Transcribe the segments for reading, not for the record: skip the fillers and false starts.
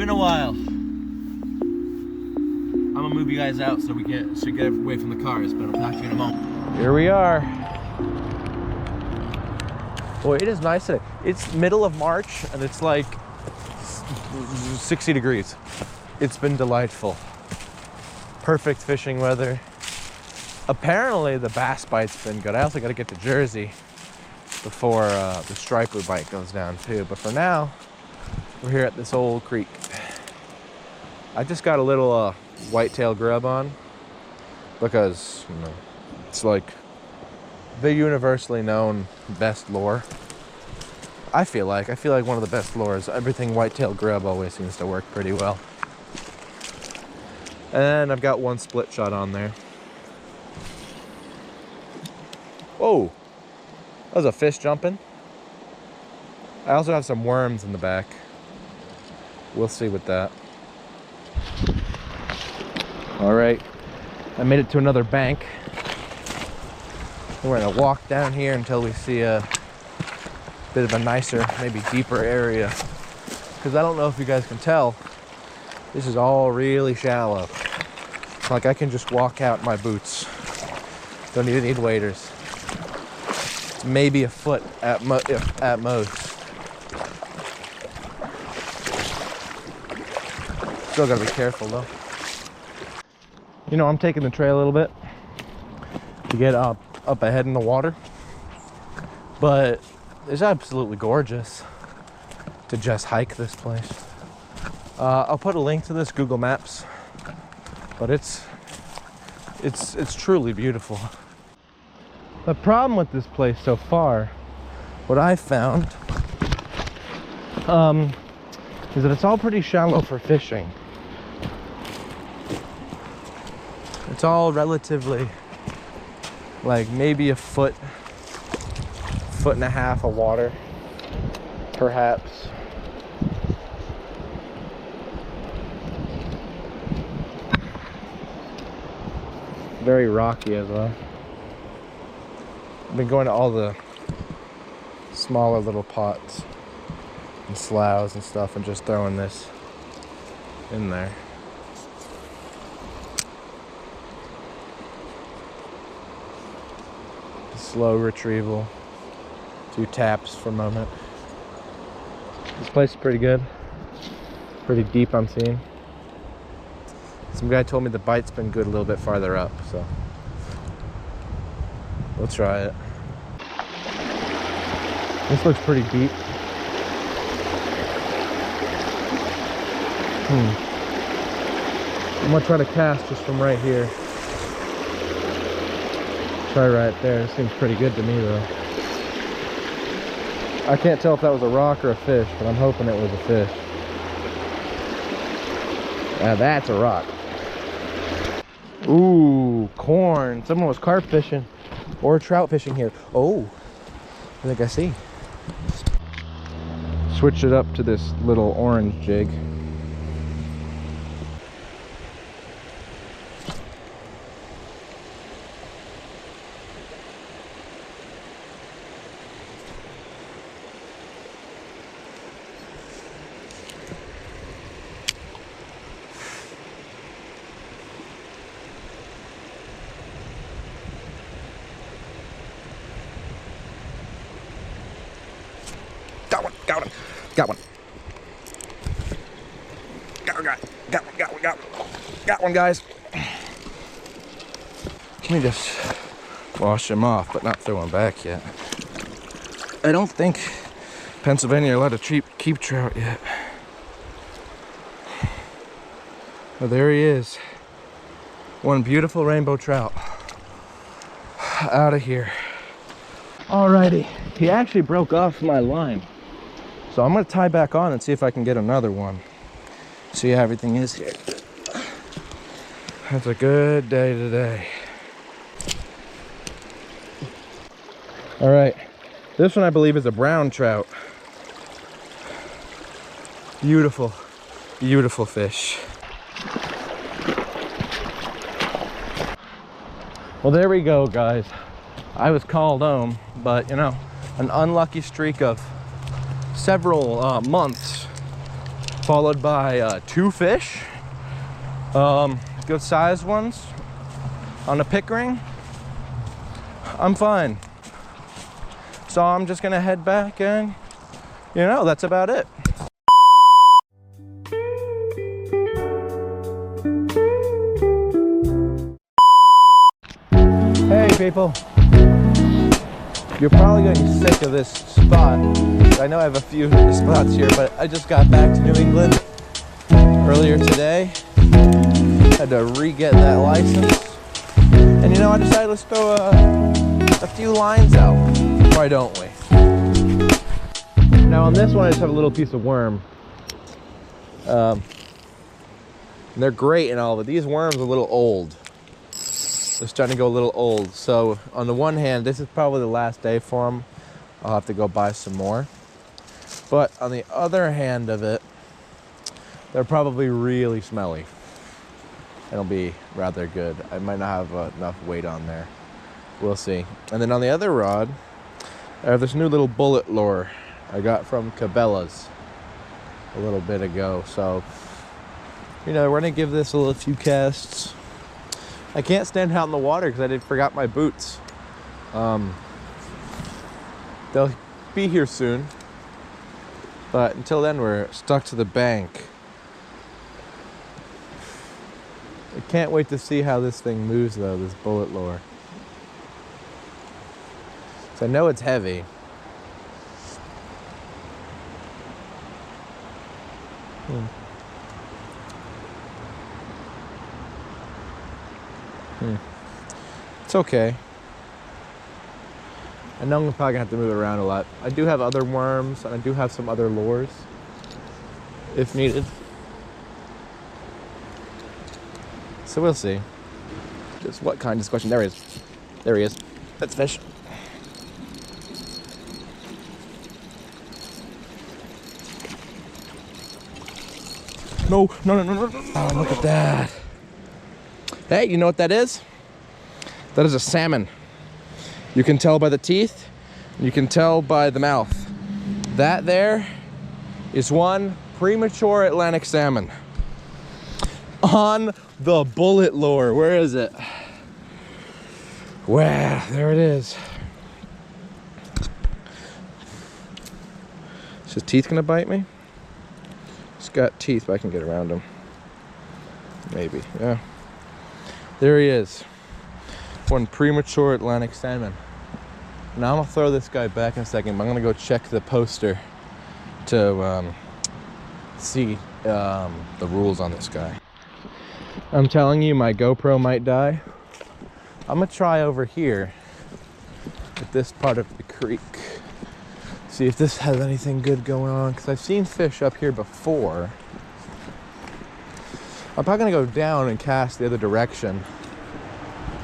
been a while. I'm gonna move you guys out so we should get away from the cars, but I'll talk to you in a moment. Here we are. Boy, it is nice today. It's middle of March and it's like 60 degrees. It's been delightful. Perfect fishing weather. Apparently the bass bite's been good. I also got to get to Jersey before the striper bite goes down too. But for now, we're here at this old creek. I just got a little whitetail grub on because, you know, it's like the universally known best lure. I feel like one of the best lures. Everything whitetail grub always seems to work pretty well. And I've got one split shot on there. Whoa, that was a fish jumping. I also have some worms in the back. We'll see with that. All right, I made it to another bank. We're gonna walk down here until we see a bit of a nicer, maybe deeper area. Because I don't know if you guys can tell, this is all really shallow. Like I can just walk out in my boots. Don't even need waders. It's maybe a foot at most. Still gotta be careful though. You know, I'm taking the trail a little bit to get up ahead in the water, but it's absolutely gorgeous to just hike this place. I'll put a link to this Google Maps, but it's truly beautiful. The problem with this place so far, what I've found, is that it's all pretty shallow for fishing. It's all relatively, like maybe a foot and a half of water, perhaps. Very rocky as well. I've been going to all the smaller little pots and sloughs and stuff and just throwing this in there. Slow retrieval, 2 taps for a moment. This place is pretty good, pretty deep. I'm seeing. Some guy told me the bite's been good a little bit farther up, so we'll try it. This looks pretty deep. I'm gonna try to cast just from right here. Try right there. It seems pretty good to me though. I can't tell if that was a rock or a fish, but I'm hoping it was a fish. Now that's a rock. Ooh, corn. Someone was carp fishing or trout fishing here. Oh, I think I see. Switch it up to this little orange jig. Got one. Got one, guys. Let me just wash him off, but not throw him back yet. I don't think Pennsylvania are allowed to keep trout yet. Oh, there he is. One beautiful rainbow trout. Out of here. Alrighty, he actually broke off my line. So I'm gonna tie back on and see if I can get another one. See how everything is here. That's a good day today. All right, this one I believe is a brown trout. Beautiful, beautiful fish. Well, there we go, guys. I was called home, but you know, an unlucky streak of several months followed by 2 fish, good sized ones on a pick ring. I'm fine. So I'm just gonna head back and, you know, that's about it. Hey people, you're probably getting sick of this spot. I know I have a few spots here, but I just got back to New England earlier today. Had to re-get that license. And you know, I decided let's throw a few lines out. Why don't we? Now on this one I just have a little piece of worm. And they're great and all, but these worms are a little old. They're starting to go a little old. So on the one hand, this is probably the last day for them. I'll have to go buy some more. But on the other hand of it, they're probably really smelly. It'll be rather good. I might not have enough weight on there. We'll see. And then on the other rod, I have this new little bullet lure I got from Cabela's a little bit ago. So, you know, we're gonna give this a few casts. I can't stand out in the water because I forgot my boots. They'll be here soon, but until then we're stuck to the bank. I can't wait to see how this thing moves though, this bullet lure. So I know it's heavy. It's okay. I know I'm probably gonna have to move it around a lot. I do have other worms and I do have some other lures if needed. So we'll see. Just what kind of question? There he is. There he is. That's fish. No. Oh, look at that. Hey, you know what that is? That is a salmon. You can tell by the teeth, you can tell by the mouth. That there is one premature Atlantic salmon on the bullet lure. Where is it? Wow, there it is. Is his teeth gonna bite me? He's got teeth, but I can get around him. Maybe, yeah. There he is. One premature Atlantic salmon. Now I'm gonna throw this guy back in a second, but I'm gonna go check the poster to see the rules on this guy. I'm telling you, my GoPro might die. I'm gonna try over here at this part of the creek. See if this has anything good going on, because I've seen fish up here before. I'm probably gonna go down and cast the other direction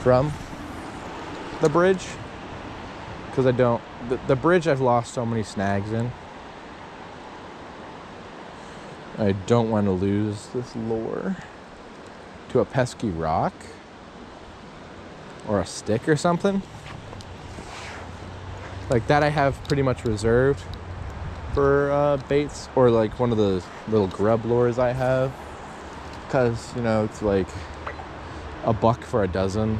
from the bridge, because I don't, the bridge I've lost so many snags in. I don't want to lose this lure to a pesky rock or a stick or something. Like that I have pretty much reserved for baits, or like one of the little grub lures I have, because, you know, it's like $1 for a dozen.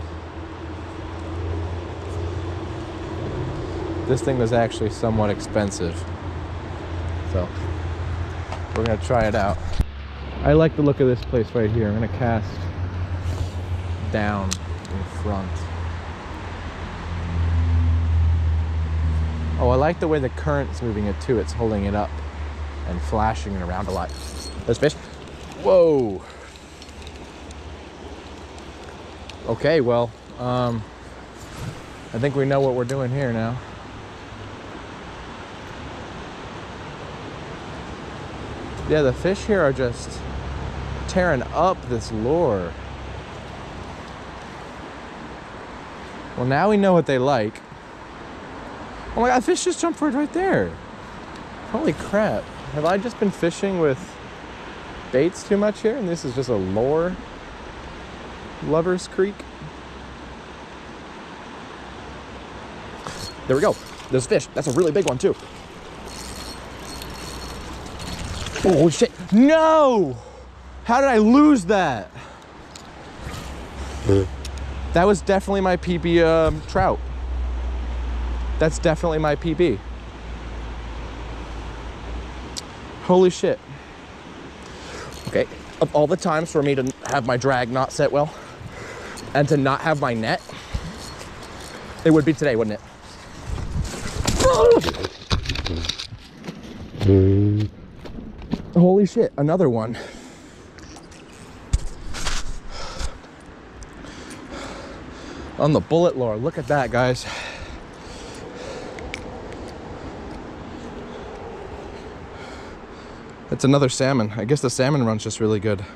This thing was actually somewhat expensive, so we're gonna try it out. I like the look of this place right here. I'm gonna cast down in front. Oh, I like the way the current's moving it too. It's holding it up and flashing it around a lot. There's fish. Whoa. Okay, well, I think we know what we're doing here now. Yeah, the fish here are just tearing up this lure. Well, now we know what they like. Oh my God, fish just jumped for it right there. Holy crap. Have I just been fishing with baits too much here? And this is just a lure lover's creek? There we go. There's fish. That's a really big one too. Oh shit, no! How did I lose that? That was definitely my PB trout. That's definitely my PB. Holy shit. Okay, of all the times for me to have my drag not set well and to not have my net, it would be today, wouldn't it? Holy shit, another one. On the bullet lure, look at that, guys. It's another salmon. I guess the salmon run's just really good. All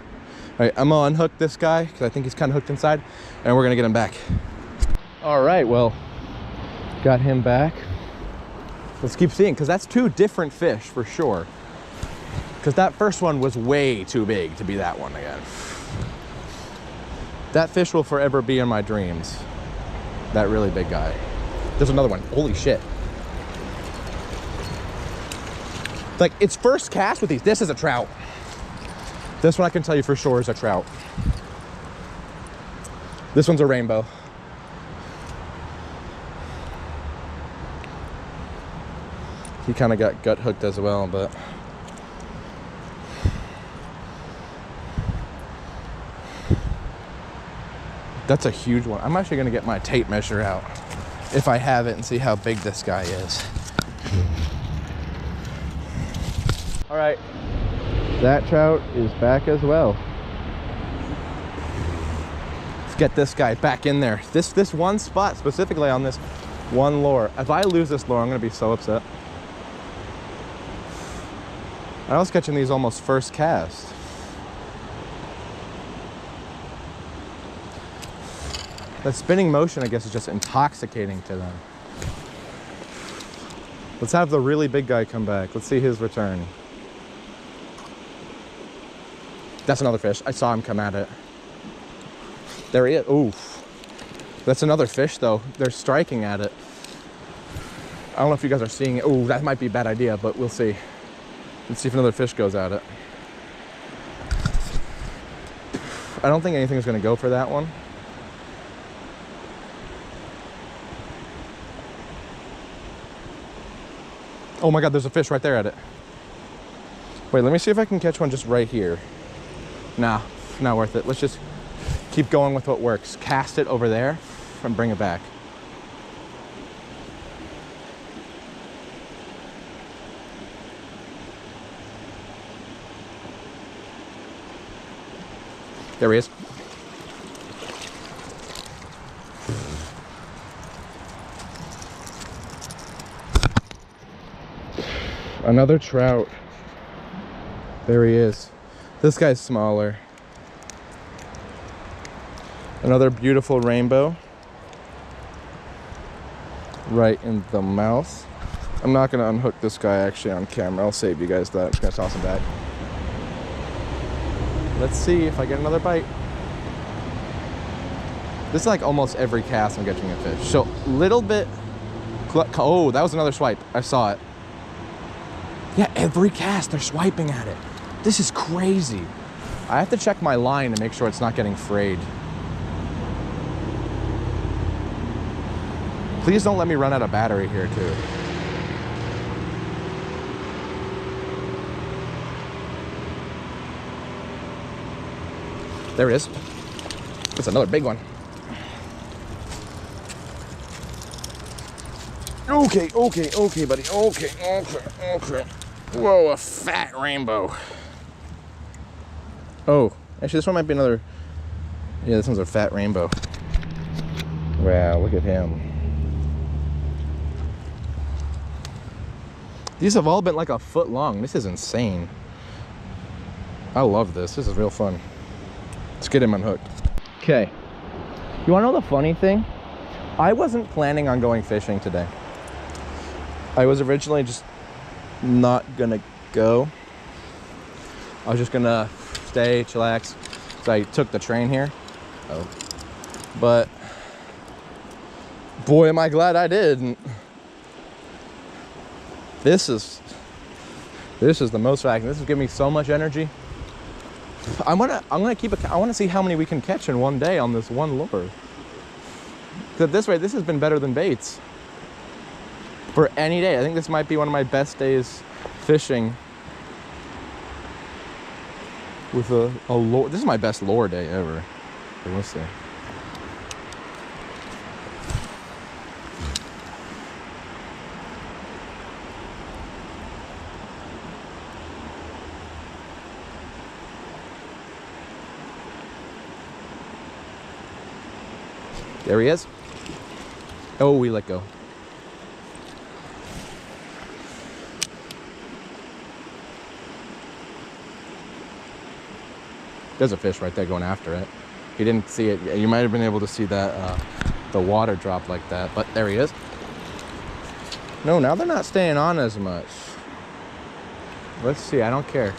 right, I'm gonna unhook this guy because I think he's kind of hooked inside, and we're gonna get him back. All right, well, got him back. Let's keep seeing, because that's two different fish for sure. Because that first one was way too big to be that one again. That fish will forever be in my dreams. That really big guy. There's another one. Holy shit. Like, it's first cast with these. This is a trout. This one I can tell you for sure is a trout. This one's a rainbow. He kind of got gut hooked as well, but that's a huge one. I'm actually gonna get my tape measure out if I have it and see how big this guy is. All right, that trout is back as well. Let's get this guy back in there. This one spot specifically on this one lure. If I lose this lure, I'm gonna be so upset. I was catching these almost first cast. The spinning motion, I guess, is just intoxicating to them. Let's have the really big guy come back. Let's see his return. That's another fish. I saw him come at it. There he is. Oof. That's another fish, though. They're striking at it. I don't know if you guys are seeing it. Oh, that might be a bad idea, but we'll see. Let's see if another fish goes at it. I don't think anything's going to go for that one. Oh my God, there's a fish right there at it. Wait, let me see if I can catch one just right here. Nah, not worth it. Let's just keep going with what works. Cast it over there and bring it back. There he is. Another trout. There he is. This guy's smaller. Another beautiful rainbow. Right in the mouth. I'm not gonna unhook this guy actually on camera. I'll save you guys that. I'm just gonna toss him back. Let's see if I get another bite. This is like almost every cast I'm catching a fish. So little bit, oh, that was another swipe. I saw it. Yeah, every cast they're swiping at it. This is crazy. I have to check my line to make sure it's not getting frayed. Please don't let me run out of battery here too. There it is. It's another big one. Okay, buddy. Okay. Whoa, a fat rainbow. Oh, actually this one might be another. Yeah, this one's a fat rainbow. Wow, look at him. These have all been like a foot long. This is insane. I love this. This is real fun. Let's get him unhooked. Okay. You wanna know the funny thing? I wasn't planning on going fishing today. I was originally just not gonna go. I was just gonna stay, chillax. So I took the train here. Oh. But boy, am I glad I did. This is This is the most relaxing. This is giving me so much energy. I want to see how many we can catch in one day on this one lure. Because this way, this has been better than baits for any day. I think this might be one of my best days fishing with a lure. This is my best lure day ever. Okay, let's see. There he is. Oh, we let go. There's a fish right there going after it. You didn't see it. You might have been able to see that the water drop like that, but there he is. No, now they're not staying on as much. Let's see. I don't care.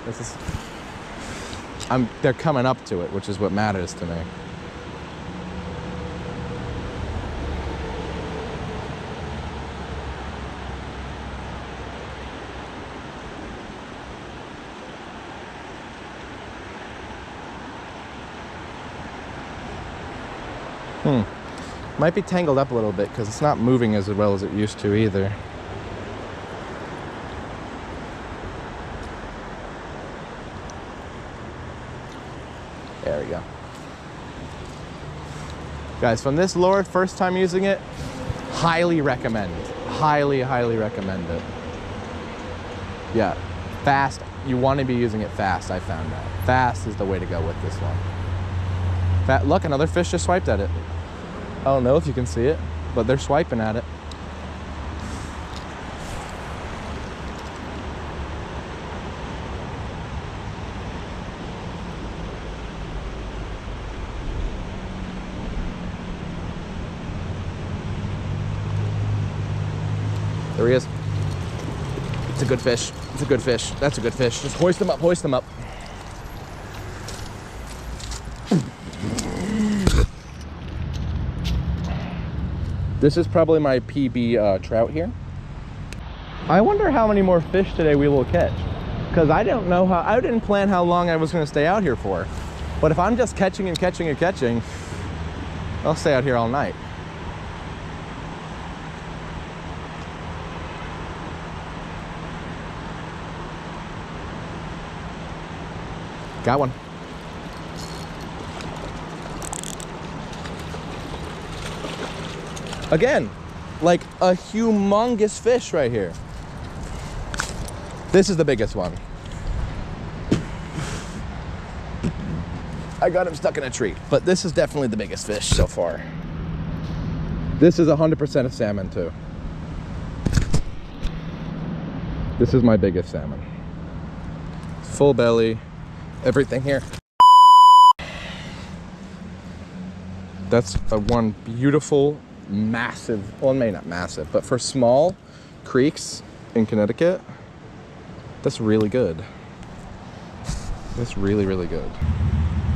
They're coming up to it, which is what matters to me. Might be tangled up a little bit because it's not moving as well as it used to either. There we go. Guys, from this lure, first time using it, highly recommend. Highly, highly recommend it. Yeah, fast. You want to be using it fast, I found that. Fast is the way to go with this one. Look, another fish just swiped at it. I don't know if you can see it, but they're swiping at it. There he is. It's a good fish. It's a good fish. That's a good fish. Just hoist him up, hoist him up. This is probably my PB trout here. I wonder how many more fish today we will catch. Because I don't know how, I didn't plan how long I was going to stay out here for. But if I'm just catching and catching and catching, I'll stay out here all night. Got one. Again, like a humongous fish right here. This is the biggest one. I got him stuck in a tree, but this is definitely the biggest fish so far. This is 100% a salmon too. This is my biggest salmon. Full belly, everything here. That's one beautiful, massive, well, maybe not massive, but for small creeks in Connecticut, that's really good. That's really, really good.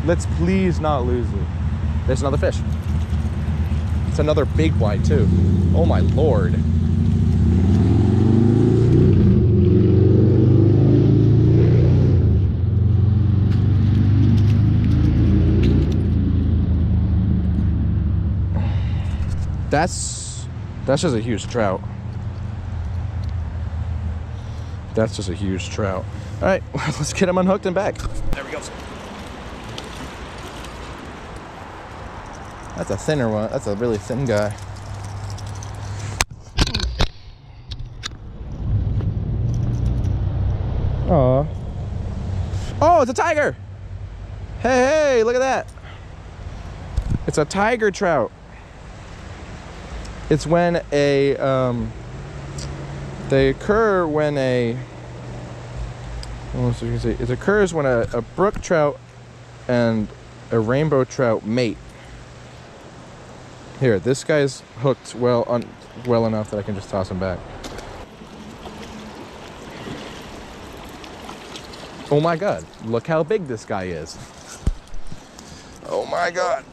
Let's please not lose it. There's another fish. It's another big white too. Oh my Lord. That's just a huge trout. That's just a huge trout. All right, let's get him unhooked and back. There we go. That's a thinner one. That's a really thin guy. Aw. Oh, it's a tiger. Hey, look at that. It's a tiger trout. It's when they occur when it occurs when a brook trout and a rainbow trout mate. Here, this guy's hooked well enough that I can just toss him back. Oh my God, look how big this guy is. Oh my God.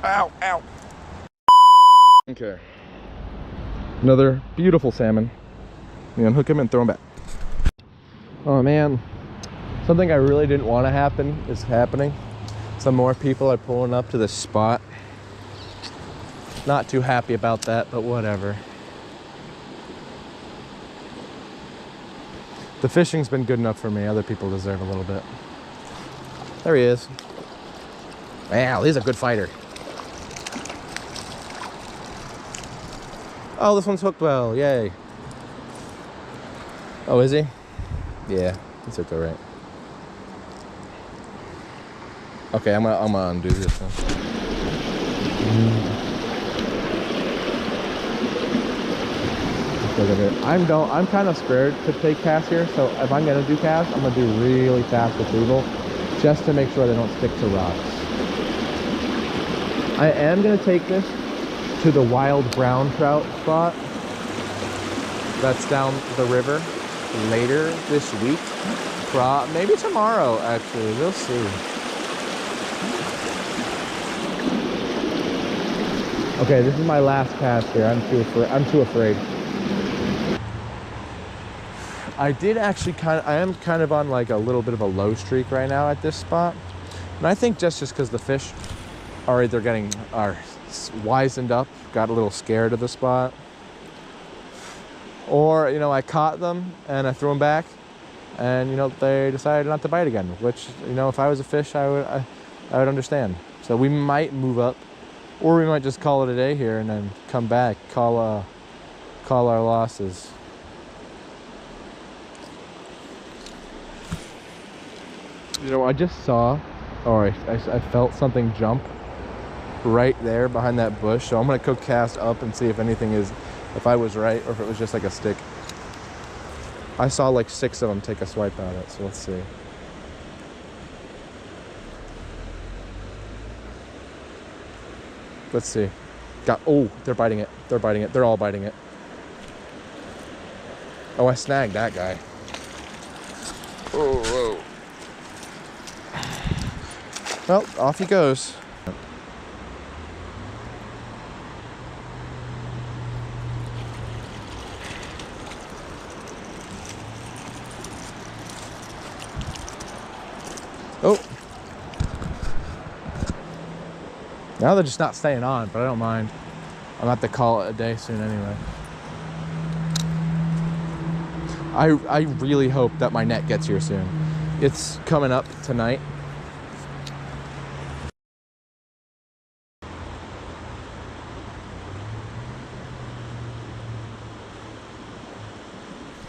Ow, ow. Okay. Another beautiful salmon. You unhook him and throw him back. Oh man, something I really didn't want to happen is happening. Some more people are pulling up to this spot. Not too happy about that, but whatever. The fishing's been good enough for me. Other people deserve a little bit. There he is. Wow, he's a good fighter. Oh, this one's hooked well. Yay. Oh, is he? Yeah, he's hooked all right. Okay, I'm gonna undo this one. Look at it. I'm kind of scared to take casts here, so if I'm gonna do casts, I'm gonna do really fast retrieval, just to make sure they don't stick to rocks. I am gonna take this to the wild brown trout spot that's down the river later this week. Maybe tomorrow, actually. We'll see. Okay, this is my last cast here. I'm too afraid. I am kind of on like a little bit of a low streak right now at this spot. And I think just because the fish are either are wisened up, got a little scared of the spot, or, you know, I caught them and I threw them back and, you know, they decided not to bite again, which, you know, if I was a fish, I would understand. So we might move up, or we might just call it a day here and then come back, call our losses. You know, I just saw, or I felt something jump right there behind that bush. So I'm gonna go cast up and see if if I was right or if it was just like a stick. I saw like 6 of them take a swipe at it, so let's see. Let's see. Oh, they're biting it. They're biting it. They're all biting it. Oh, I snagged that guy. Oh, whoa. Well, off he goes. Oh. Now they're just not staying on, but I don't mind. I'm gonna have to call it a day soon anyway. I really hope that my net gets here soon. It's coming up tonight.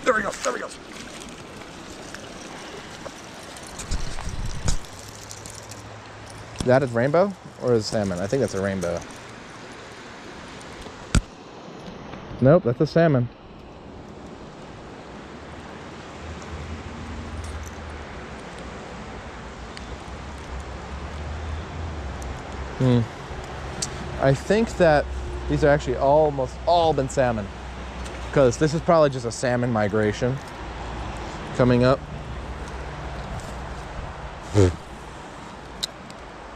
There we go, there we go. Is that a rainbow or is it salmon? I think that's a rainbow. Nope, that's a salmon. I think that these are actually almost all been salmon, because this is probably just a salmon migration coming up.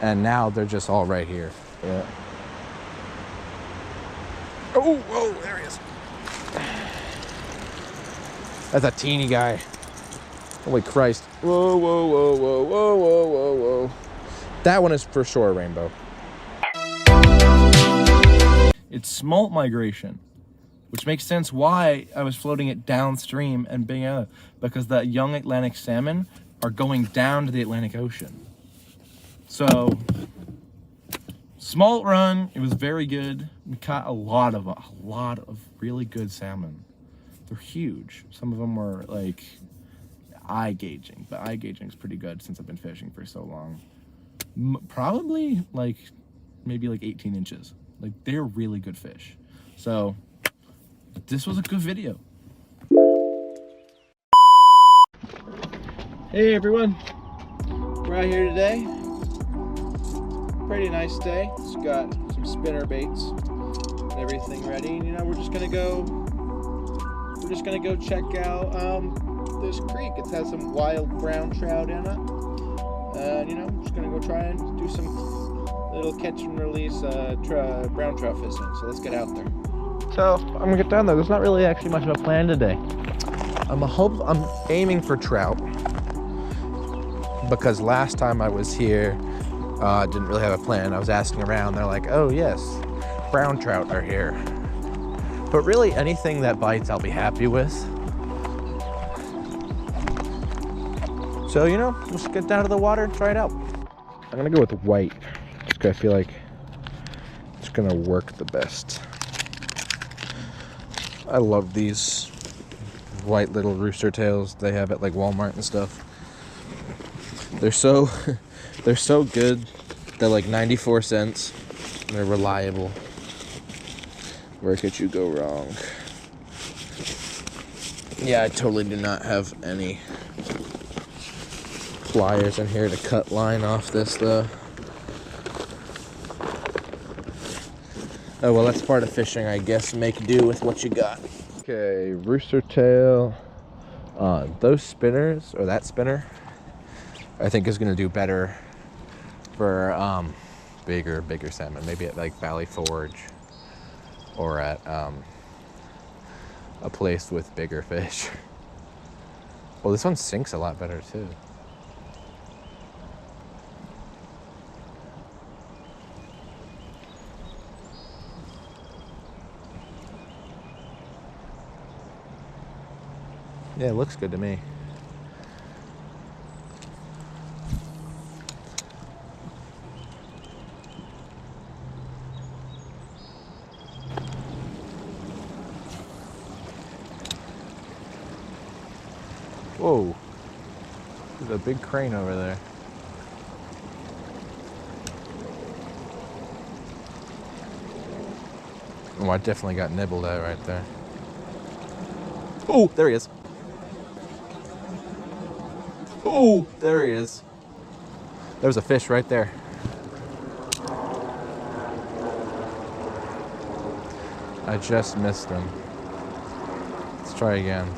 And now they're just all right here. Yeah. Oh, whoa, there he is. That's a teeny guy. Holy Christ. Whoa, whoa, whoa, whoa, whoa, whoa, whoa, whoa. That one is for sure a rainbow. It's smolt migration, which makes sense why I was floating it downstream and being out, because the young Atlantic salmon are going down to the Atlantic Ocean. So, smolt run, it was very good. We caught a lot of really good salmon. They're huge. Some of them were like eye gauging, but eye gauging is pretty good since I've been fishing for so long. Probably like maybe like 18 inches. Like, they're really good fish. So this was a good video. Hey everyone, we're out here today. Pretty nice day. It's got some spinner baits and everything ready. And, you know, we're just gonna go check out this creek. It has some wild brown trout in it. And, you know, I'm just gonna go try and do some little catch and release brown trout fishing. So let's get out there. So I'm gonna get down there. There's not really actually much of a plan today. I'm aiming for trout because last time I was here, didn't really have a plan. I was asking around. They're like, oh yes, brown trout are here. But really anything that bites, I'll be happy with. So, you know, let's get down to the water and try it out. I'm gonna go with white, just 'cause I feel like it's gonna work the best. I love these white little rooster tails they have at like Walmart and stuff. They're so they're so good. They're like 94 cents. They're reliable. Where could you go wrong? Yeah, I totally do not have any pliers in here to cut line off this though. Oh well, that's part of fishing, I guess. Make do with what you got. Okay, rooster tail. Those spinners, or that spinner, I think is gonna do better for bigger salmon. Maybe at like Valley Forge or at a place with bigger fish. Well, this one sinks a lot better too. Yeah, it looks good to me. Whoa, there's a big crane over there. Oh, I definitely got nibbled at right there. Oh, there he is. Oh, there he is. There's a fish right there. I just missed him. Let's try again.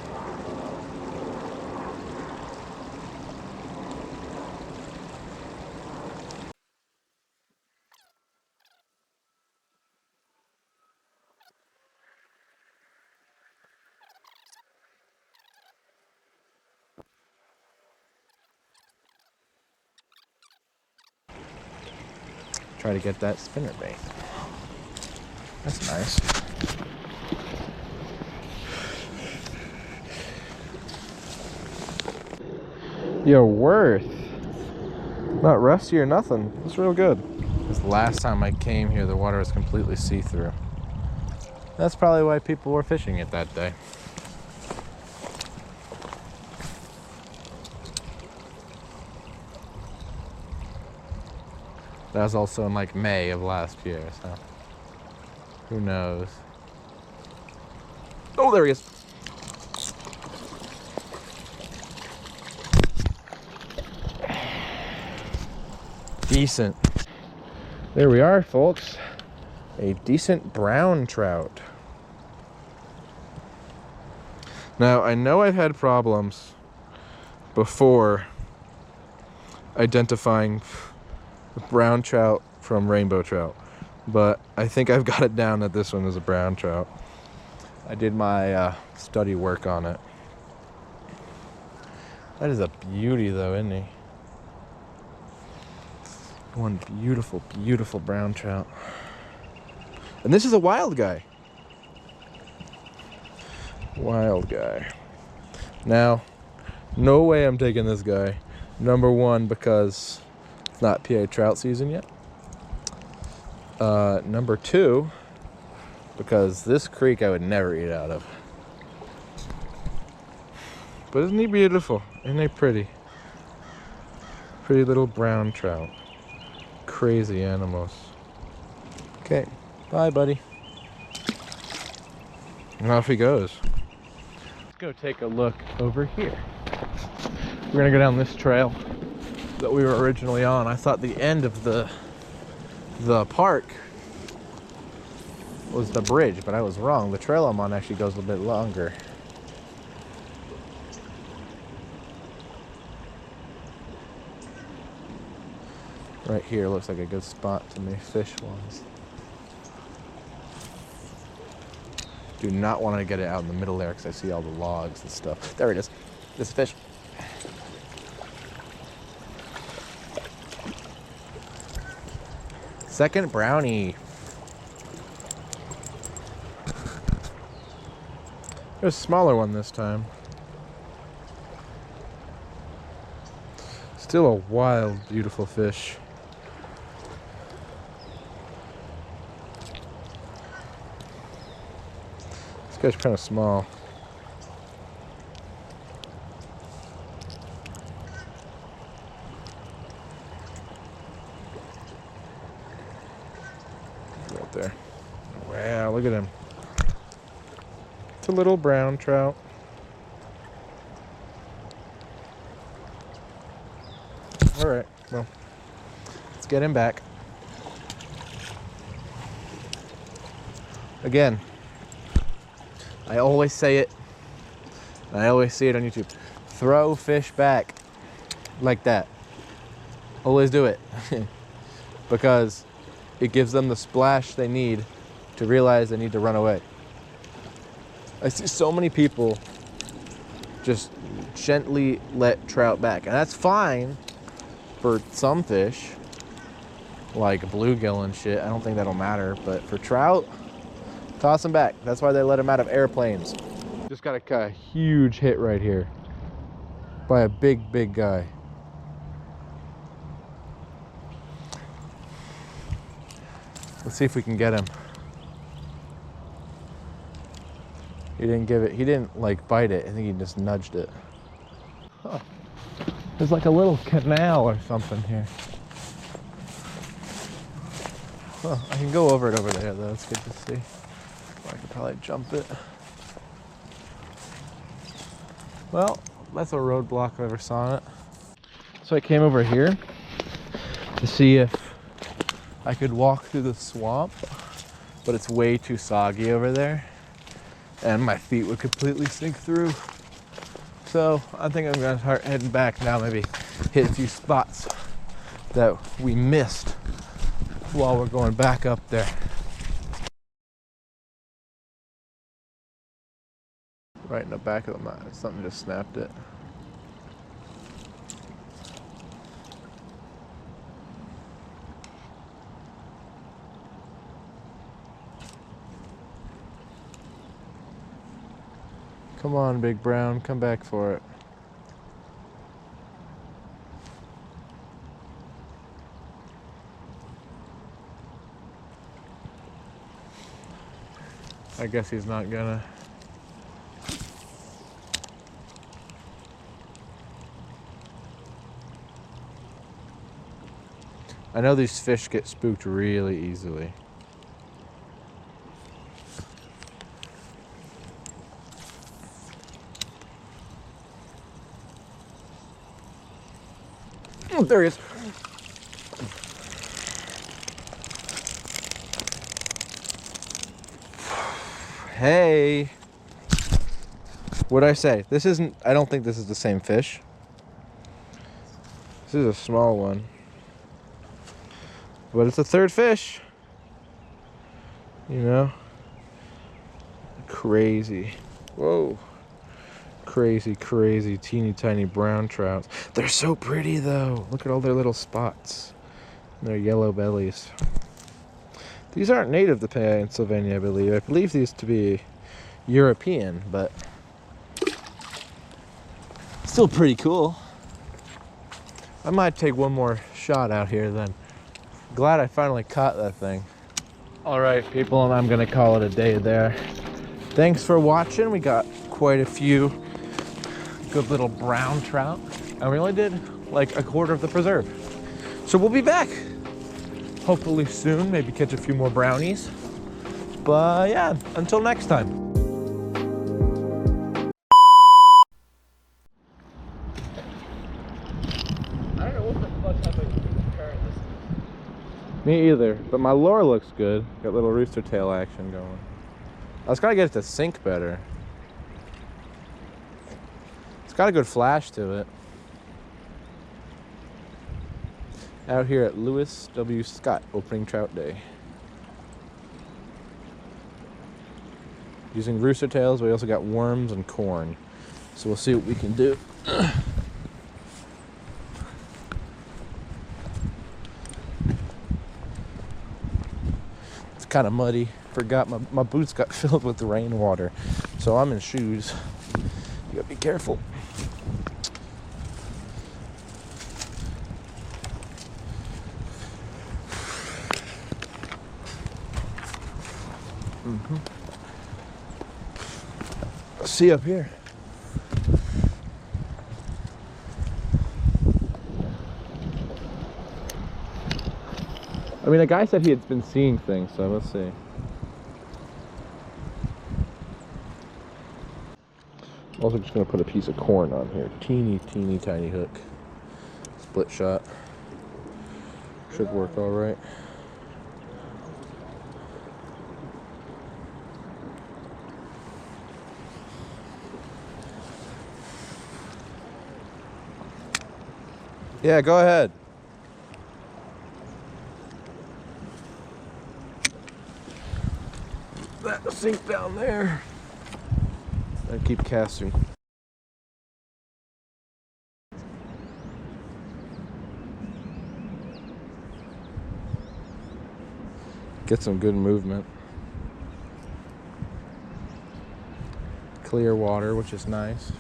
Try to get that spinner bait. That's nice. Yo, worth. Not rusty or nothing. It's real good. This last time I came here, the water was completely see-through. That's probably why people were fishing it that day. That was also in like May of last year, so who knows? Oh, there he is. Decent. There we are, folks. A decent brown trout. Now, I know I've had problems before identifying brown trout from rainbow trout, but I think I've got it down that this one is a brown trout. I did my study work on it. That is a beauty though, isn't he? One beautiful, beautiful brown trout. And this is a wild guy. Wild guy. Now, no way I'm taking this guy. Number one, because it's not PA trout season yet. Number two, because this creek I would never eat out of. But isn't he beautiful? Isn't he pretty? Pretty little brown trout. Crazy animals. Okay, bye buddy. And off he goes. Let's go take a look over here. We're gonna go down this trail that we were originally on. I thought the end of the park was the bridge, but I was wrong. The trail I'm on actually goes a little bit longer. Right here looks like a good spot to me fish-wise. Do not want to get it out in the middle there because I see all the logs and stuff. There it is. This fish. Second brownie. There's a smaller one this time. Still a wild, beautiful fish. This guy's kind of small. Right there. Wow, look at him. It's a little brown trout. All right, well, let's get him back. Again, I always say it, and I always see it on YouTube. Throw fish back like that. Always do it. Because it gives them the splash they need to realize they need to run away. I see so many people just gently let trout back, and that's fine for some fish, like bluegill and shit. I don't think that'll matter, but for trout, toss them back. That's why they let them out of airplanes. Just got a huge hit right here by a big guy. Let's see if we can get him. He didn't like bite it. I think he just nudged it. Huh. There's like a little canal or something here. Huh. I can go over it over there though. It's good to see. I could probably jump it. Well, that's a roadblock if I ever saw it. So I came over here to see if I could walk through the swamp, but it's way too soggy over there, and my feet would completely sink through. So I think I'm gonna start heading back now, maybe hit a few spots that we missed while we're going back up there. Right in the back of the mat, something just snapped it. Come on, Big Brown, come back for it. I guess he's not gonna. I know these fish get spooked really easily. Oh, there he is. Hey. What'd I say? This isn't, I don't think this is the same fish. This is a small one. But it's a third fish. You know? Crazy. Whoa. Crazy, crazy, teeny tiny brown trouts. They're so pretty though. Look at all their little spots. And their yellow bellies. These aren't native to Pennsylvania, I believe. I believe these to be European, but still pretty cool. I might take one more shot out here then. Glad I finally caught that thing. All right, people, and I'm gonna call it a day there. Thanks for watching. We got quite a few good little brown trout, and we only did like a quarter of the preserve. So we'll be back hopefully soon, maybe catch a few more brownies. But yeah, until next time. I don't know what the fuck happened with the current this is. Me either, but my lure looks good. Got little rooster tail action going. I was gotta get it to sink better. It's got a good flash to it. Out here at Lewis W. Scott opening trout day. using rooster tails. We also got worms and corn. So we'll see what we can do. It's kind of muddy. Forgot my boots got filled with rainwater. So I'm in shoes. You gotta be careful. See up here. I mean, a guy said he had been seeing things, so let's see. Also just gonna put a piece of corn on here. Teeny tiny hook. Split shot. Should work all right. Yeah, go ahead. That'll sink down there. And keep casting. Get some good movement. Clear water, which is nice.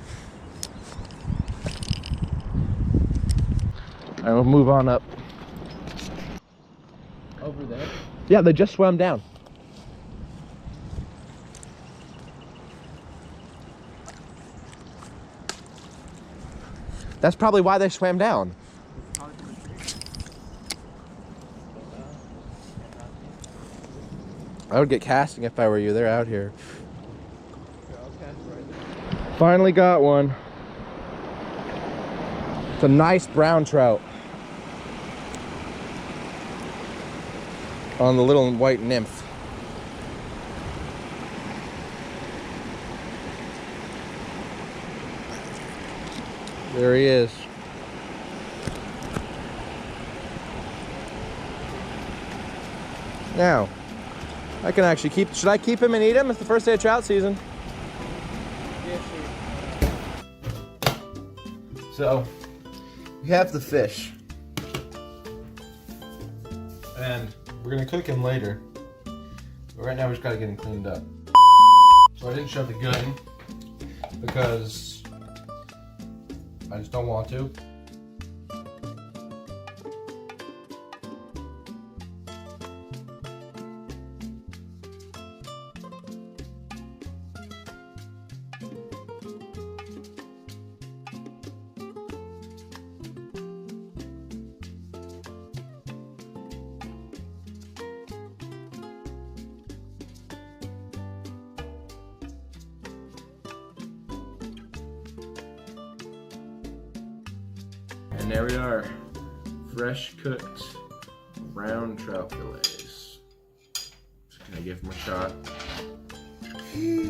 I will move on up. Over there? Yeah, they just swam down. That's probably why they swam down. I would get casting if I were you. They're out here. Finally got one. It's a nice brown trout. On the little white nymph. There he is. Now, I can actually keep, should I keep him and eat him? It's the first day of trout season. So, we have the fish. And we're gonna cook him later. But right now we just gotta get him cleaned up. So I didn't shove the gun because I just don't want to. And there we are, fresh cooked brown trout fillets. Just gonna give them a shot. Is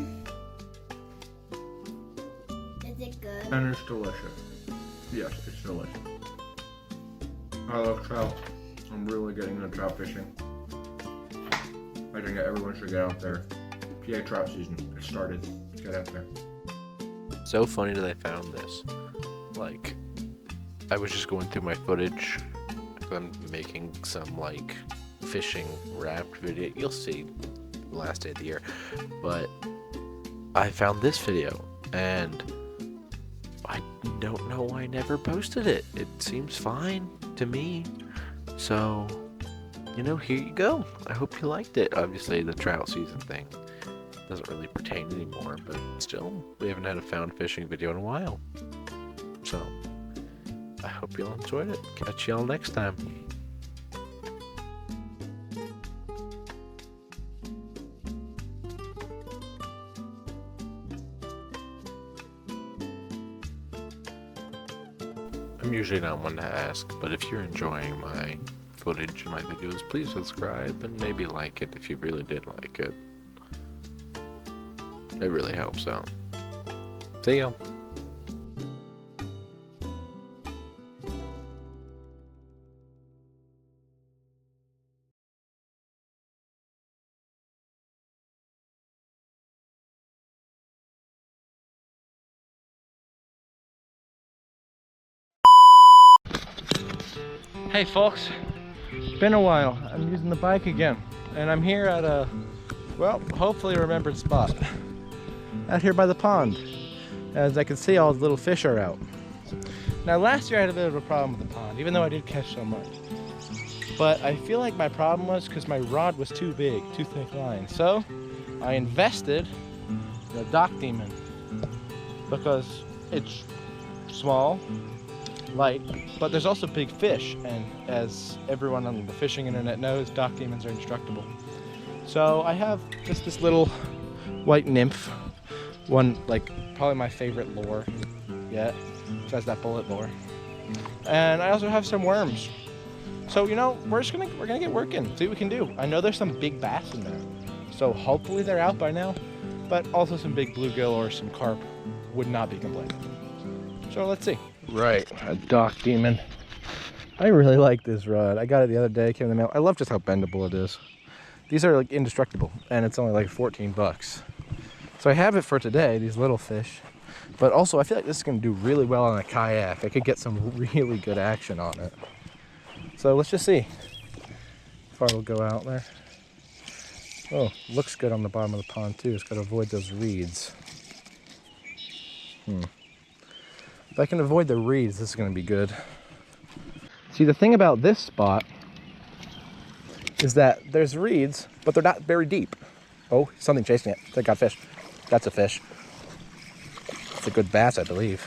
it good? And it's delicious. Yes, it's delicious. I love trout. I'm really getting into trout fishing. I think everyone should get out there. PA trout season, it started. Get out there. So funny that I found this. Like, I was just going through my footage. I'm making some like fishing wrapped video. You'll see the last day of the year. But I found this video and I don't know why I never posted it. It seems fine to me. So, you know, here you go. I hope you liked it. Obviously the trout season thing doesn't really pertain anymore, but still, we haven't had a found fishing video in a while. So, I hope y'all enjoyed it. Catch y'all next time. I'm usually not one to ask, but if you're enjoying my footage and my videos, please subscribe and maybe like it if you really did like it. It really helps out. See ya. Hey folks, been a while. I'm using the bike again, and I'm here at a, well, hopefully a remembered spot. Out here by the pond. As I can see, all the little fish are out. Now last year I had a bit of a problem with the pond, even though I did catch so much. But I feel like my problem was because my rod was too big, too thick line. So I invested in a dock demon because it's small, light, but there's also big fish, and as everyone on the fishing internet knows, dock demons are indestructible. So I have just this little white nymph, one, like, probably my favorite lure yet, besides that bullet lure. And I also have some worms. So, you know, we're gonna get working, see what we can do. I know there's some big bass in there, so hopefully they're out by now, but also some big bluegill or some carp would not be complaining. So let's see. Right, a dock demon. I really like this rod. I got it the other day, came in the mail. I love just how bendable it is. These are like indestructible, and it's only like 14 bucks. So I have it for today, these little fish. But also I feel like this is gonna do really well on a kayak. I could get some really good action on it. So let's just see how far it'll go out there. Oh, looks good on the bottom of the pond too. It's gotta avoid those reeds. If I can avoid the reeds, this is going to be good. See, the thing about this spot is that there's reeds, but they're not very deep. Oh, something chasing it. They got fish. That's a fish. It's a good bass, I believe.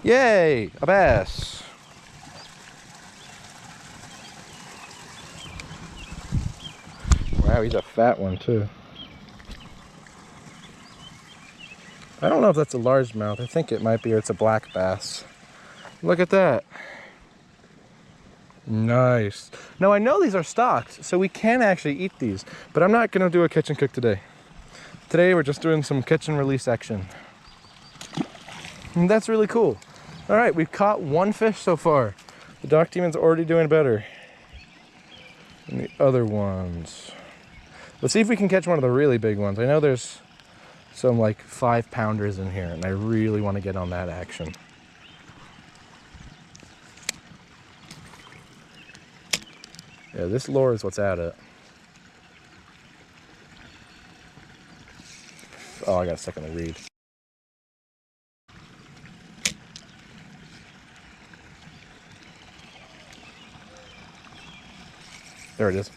Yay, a bass. Wow, he's a fat one too. I don't know if that's a largemouth. I think it might be, or it's a black bass. Look at that. Nice. Now I know these are stocked, so we can actually eat these, but I'm not gonna do a catch and cook today. Today we're just doing some catch and release action. And that's really cool. All right, we've caught one fish so far. The dock demon's already doing better than the other ones. Let's see if we can catch one of the really big ones. I know there's some like 5-pounders in here, and I really want to get on that action. Yeah, this lure is what's at it. Oh, I got stuck in the reed. There it is.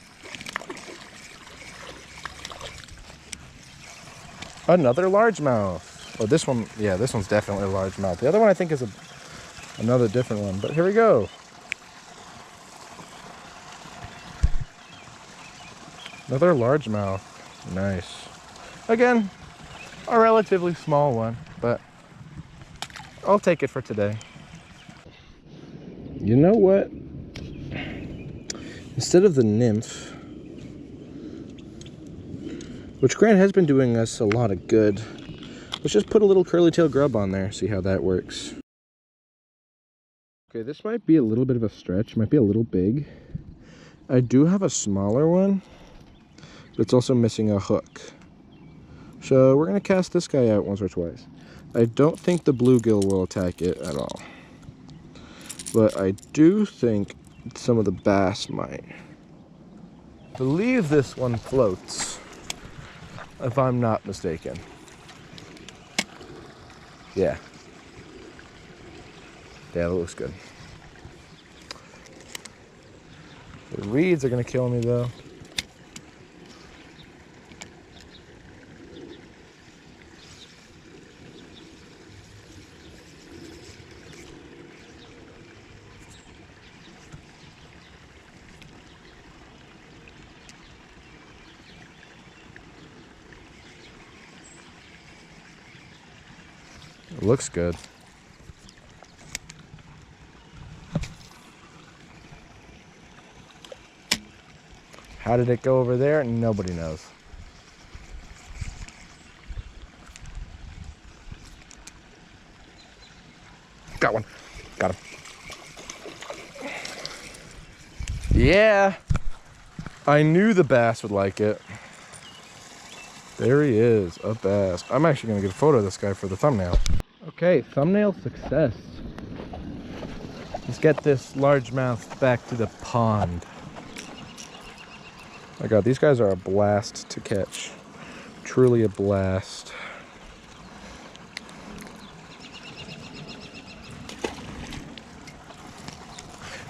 Another largemouth. Oh, this one, yeah, this one's definitely a largemouth. The other one I think is another different one, but here we go. Another largemouth. Nice. Again, a relatively small one, but I'll take it for today. You know what? Instead of the nymph, which Grant has been doing us a lot of good, let's just put a little curly tail grub on there, see how that works. Okay, this might be a little bit of a stretch, might be a little big. I do have a smaller one, but it's also missing a hook. So we're gonna cast this guy out once or twice. I don't think the bluegill will attack it at all, but I do think some of the bass might. I believe this one floats, if I'm not mistaken. Yeah. Yeah, that looks good. The reeds are gonna kill me though. It looks good. How did it go over there? Nobody knows. Got one. Got him. Yeah. I knew the bass would like it. There he is, a bass. I'm actually gonna get a photo of this guy for the thumbnail. Okay, thumbnail success. Let's get this largemouth back to the pond. My God, these guys are a blast to catch. Truly a blast.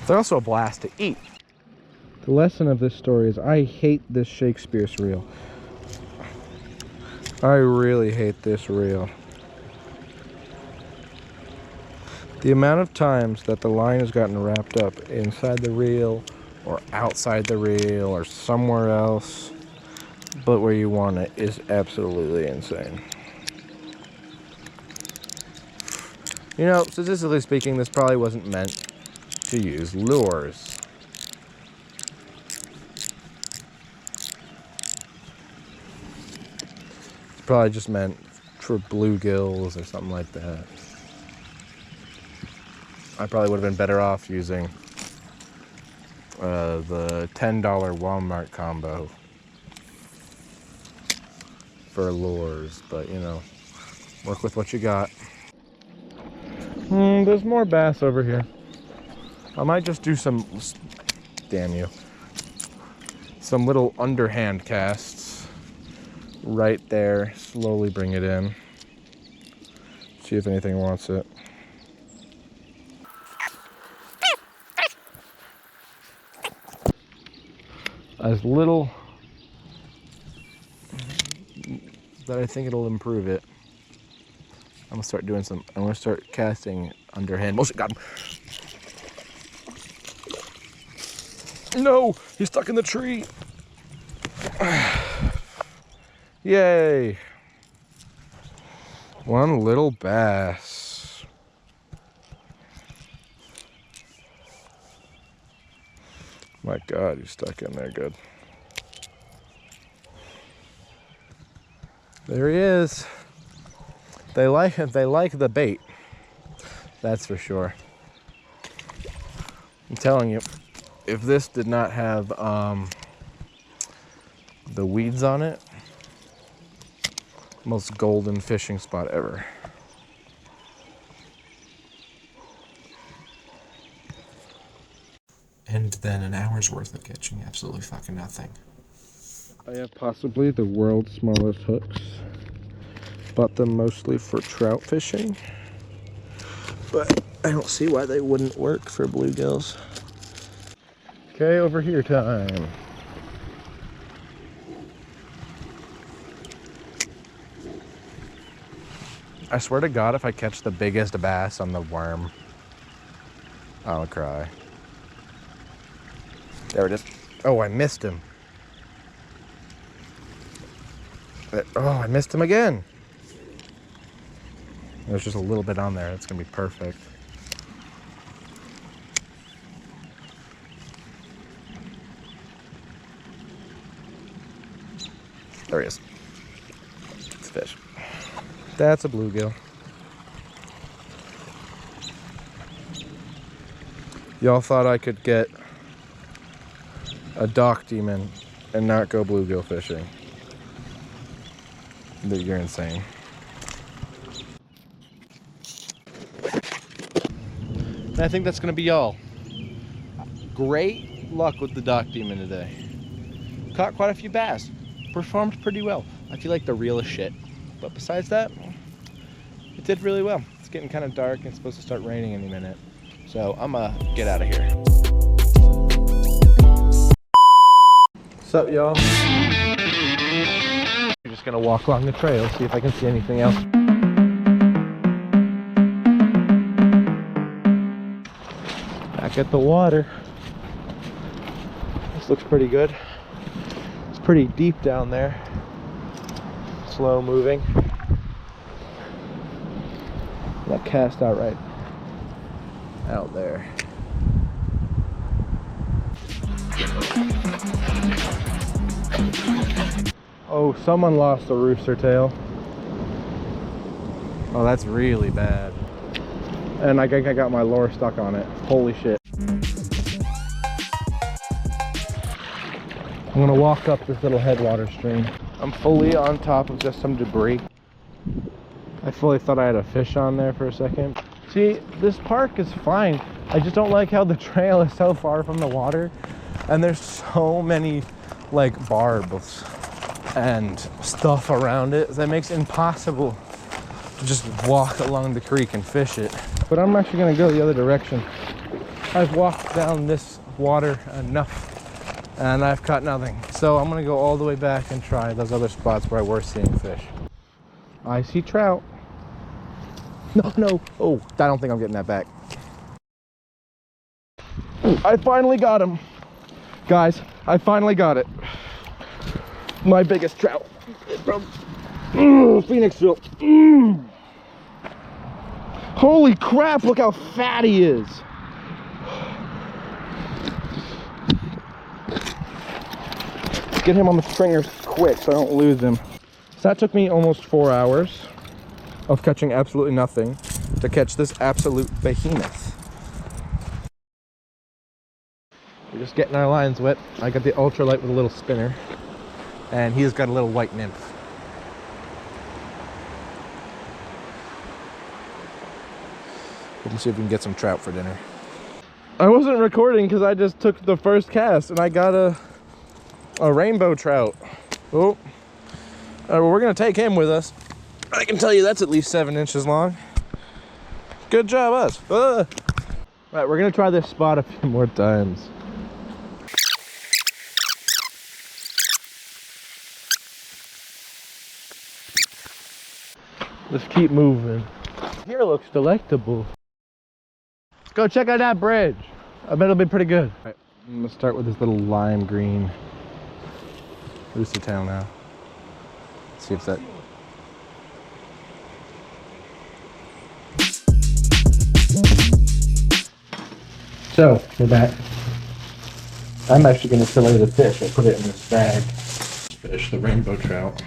They're also a blast to eat. The lesson of this story is I hate this Shakespeare's reel. I really hate this reel. The amount of times that the line has gotten wrapped up inside the reel or outside the reel or somewhere else but where you want it is absolutely insane. You know, statistically speaking, this probably wasn't meant to use lures. It's probably just meant for bluegills or something like that. I probably would have been better off using the $10 Walmart combo for lures, but you know, work with what you got. There's more bass over here. I might just do some, damn you, some little underhand casts right there, slowly bring it in, see if anything wants it. As little that I think it'll improve it. I'm gonna start casting underhand motion. Got him. No, he's stuck in the tree. Yay. One little bass. My God, he's stuck in there good. There he is. They like the bait. That's for sure. I'm telling you, if this did not have the weeds on it, most golden fishing spot ever. And then an hour's worth of catching absolutely fucking nothing. I have possibly the world's smallest hooks. Bought them mostly for trout fishing, but I don't see why they wouldn't work for bluegills. Okay, over here time. I swear to God, if I catch the biggest bass on the worm, I'll cry. There it is. Oh, I missed him. Oh, I missed him again. There's just a little bit on there. It's gonna be perfect. There he is. It's a fish. That's a bluegill. Y'all thought I could get a dock demon and not go bluegill fishing. But you're insane. And I think that's gonna be y'all. Great luck with the dock demon today. Caught quite a few bass. Performed pretty well. I feel like the reel is shit. But besides that, it did really well. It's getting kind of dark and it's supposed to start raining any minute. So I'm gonna get out of here. What's up, y'all? I'm just gonna walk along the trail, see if I can see anything else. Back at the water. This looks pretty good. It's pretty deep down there. Slow moving. That cast out right out there. Oh, someone lost a rooster tail. Oh, that's really bad. And I think I got my lure stuck on it. Holy shit. I'm gonna walk up this little headwater stream. I'm fully on top of just some debris. I fully thought I had a fish on there for a second. See, this park is fine. I just don't like how the trail is so far from the water, and there's so many like barbs and stuff around it that makes it impossible to just walk along the creek and fish it. But I'm actually gonna go the other direction. I've walked down this water enough and I've caught nothing. So I'm gonna go all the way back and try those other spots where I were seeing fish. I see trout. No. Oh, I don't think I'm getting that back. I finally got him. Guys, I finally got it. My biggest trout from Phoenixville. Holy crap, look how fat he is. Let's get him on the stringers quick so I don't lose him. So that took me almost 4 hours of catching absolutely nothing to catch this absolute behemoth. We're just getting our lines wet. I got the ultralight with a little spinner, and he's got a little white nymph. Let's see if we can get some trout for dinner. I wasn't recording because I just took the first cast and I got a rainbow trout. Oh, well, we're gonna take him with us. I can tell you that's at least 7 inches long. Good job, us. Right, we're gonna try this spot a few more times. Let's keep moving. Here looks delectable. Let's go check out that bridge. I bet it'll be pretty good. All right, I'm gonna start with this little lime green. Where's the tail now? Let's see if that. So, we're back. I'm actually going to fillet the fish. I put it in this bag. Fish, the rainbow trout.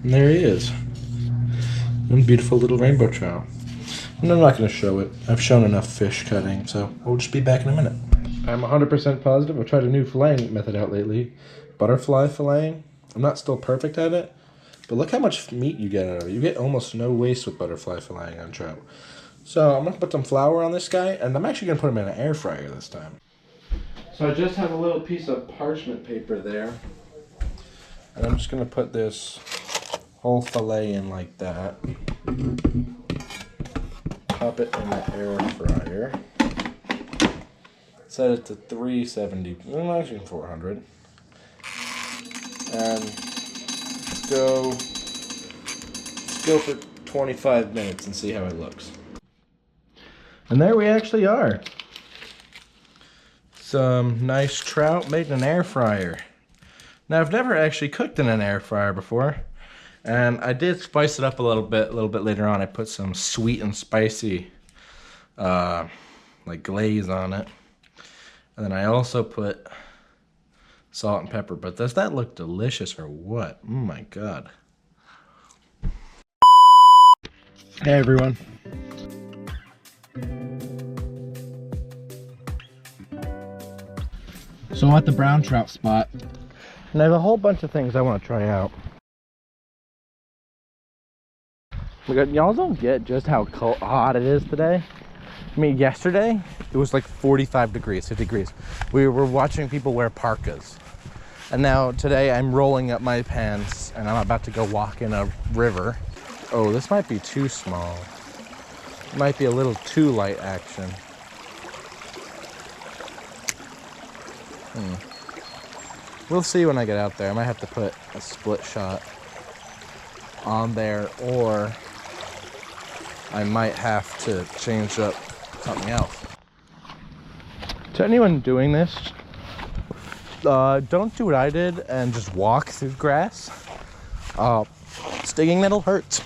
And there he is. One beautiful little rainbow trout. And I'm not going to show it. I've shown enough fish cutting, so we'll just be back in a minute. I'm 100% positive. I've tried a new filleting method out lately. Butterfly filleting. I'm not still perfect at it, but look how much meat you get out of it. You get almost no waste with butterfly filleting on trout. So I'm going to put some flour on this guy, and I'm actually going to put him in an air fryer this time. So I just have a little piece of parchment paper there, and I'm just going to put this whole fillet in like that. Pop it in the air fryer. Set it to 370, actually 400. And go for 25 minutes and see how it looks. And there we actually are. Some nice trout made in an air fryer. Now I've never actually cooked in an air fryer before, and I did spice it up a little bit later on. I put some sweet and spicy like glaze on it, and then I also put salt and pepper. But does that look delicious or what? Oh my god. Hey everyone. So I'm at the brown trout spot, and I have a whole bunch of things I want to try out. Y'all don't get just how hot it is today. I mean, yesterday it was like 45 degrees, 50 degrees. We were watching people wear parkas, and now today I'm rolling up my pants and I'm about to go walk in a river. Oh, this might be too small. It might be a little too light action. We'll see when I get out there. I might have to put a split shot on there, or I might have to change up something else. To anyone doing this, don't do what I did and just walk through grass. Stinging nettle hurts.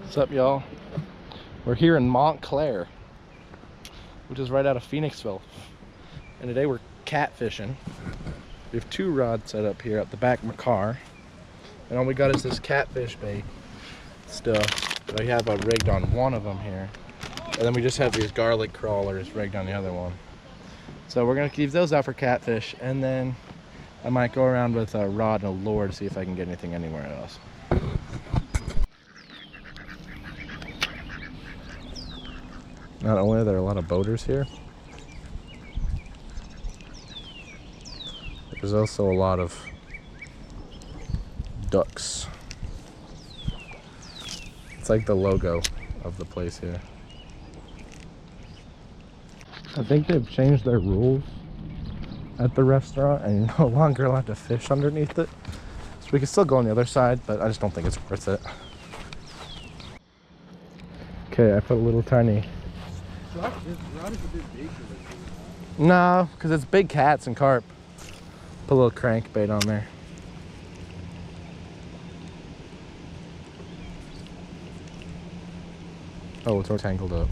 What's up, y'all? We're here in Montclair, which is right out of Phoenixville, and today we're catfishing. We have 2 rods set up here at the back of my car, and all we got is this catfish bait stuff. But I have rigged on one of them here, and then we just have these garlic crawlers rigged on the other one. So we're gonna keep those out for catfish, and then I might go around with a rod and a lure to see if I can get anything anywhere else. Not only are there a lot of boaters here, there's also a lot of ducks. It's like the logo of the place here. I think they've changed their rules at the restaurant and you're no longer allowed to fish underneath it. So we can still go on the other side, but I just don't think it's worth it. Okay, I put a little tiny... No, because it's big cats and carp. Put a little crankbait on there. Oh, it's all tangled up.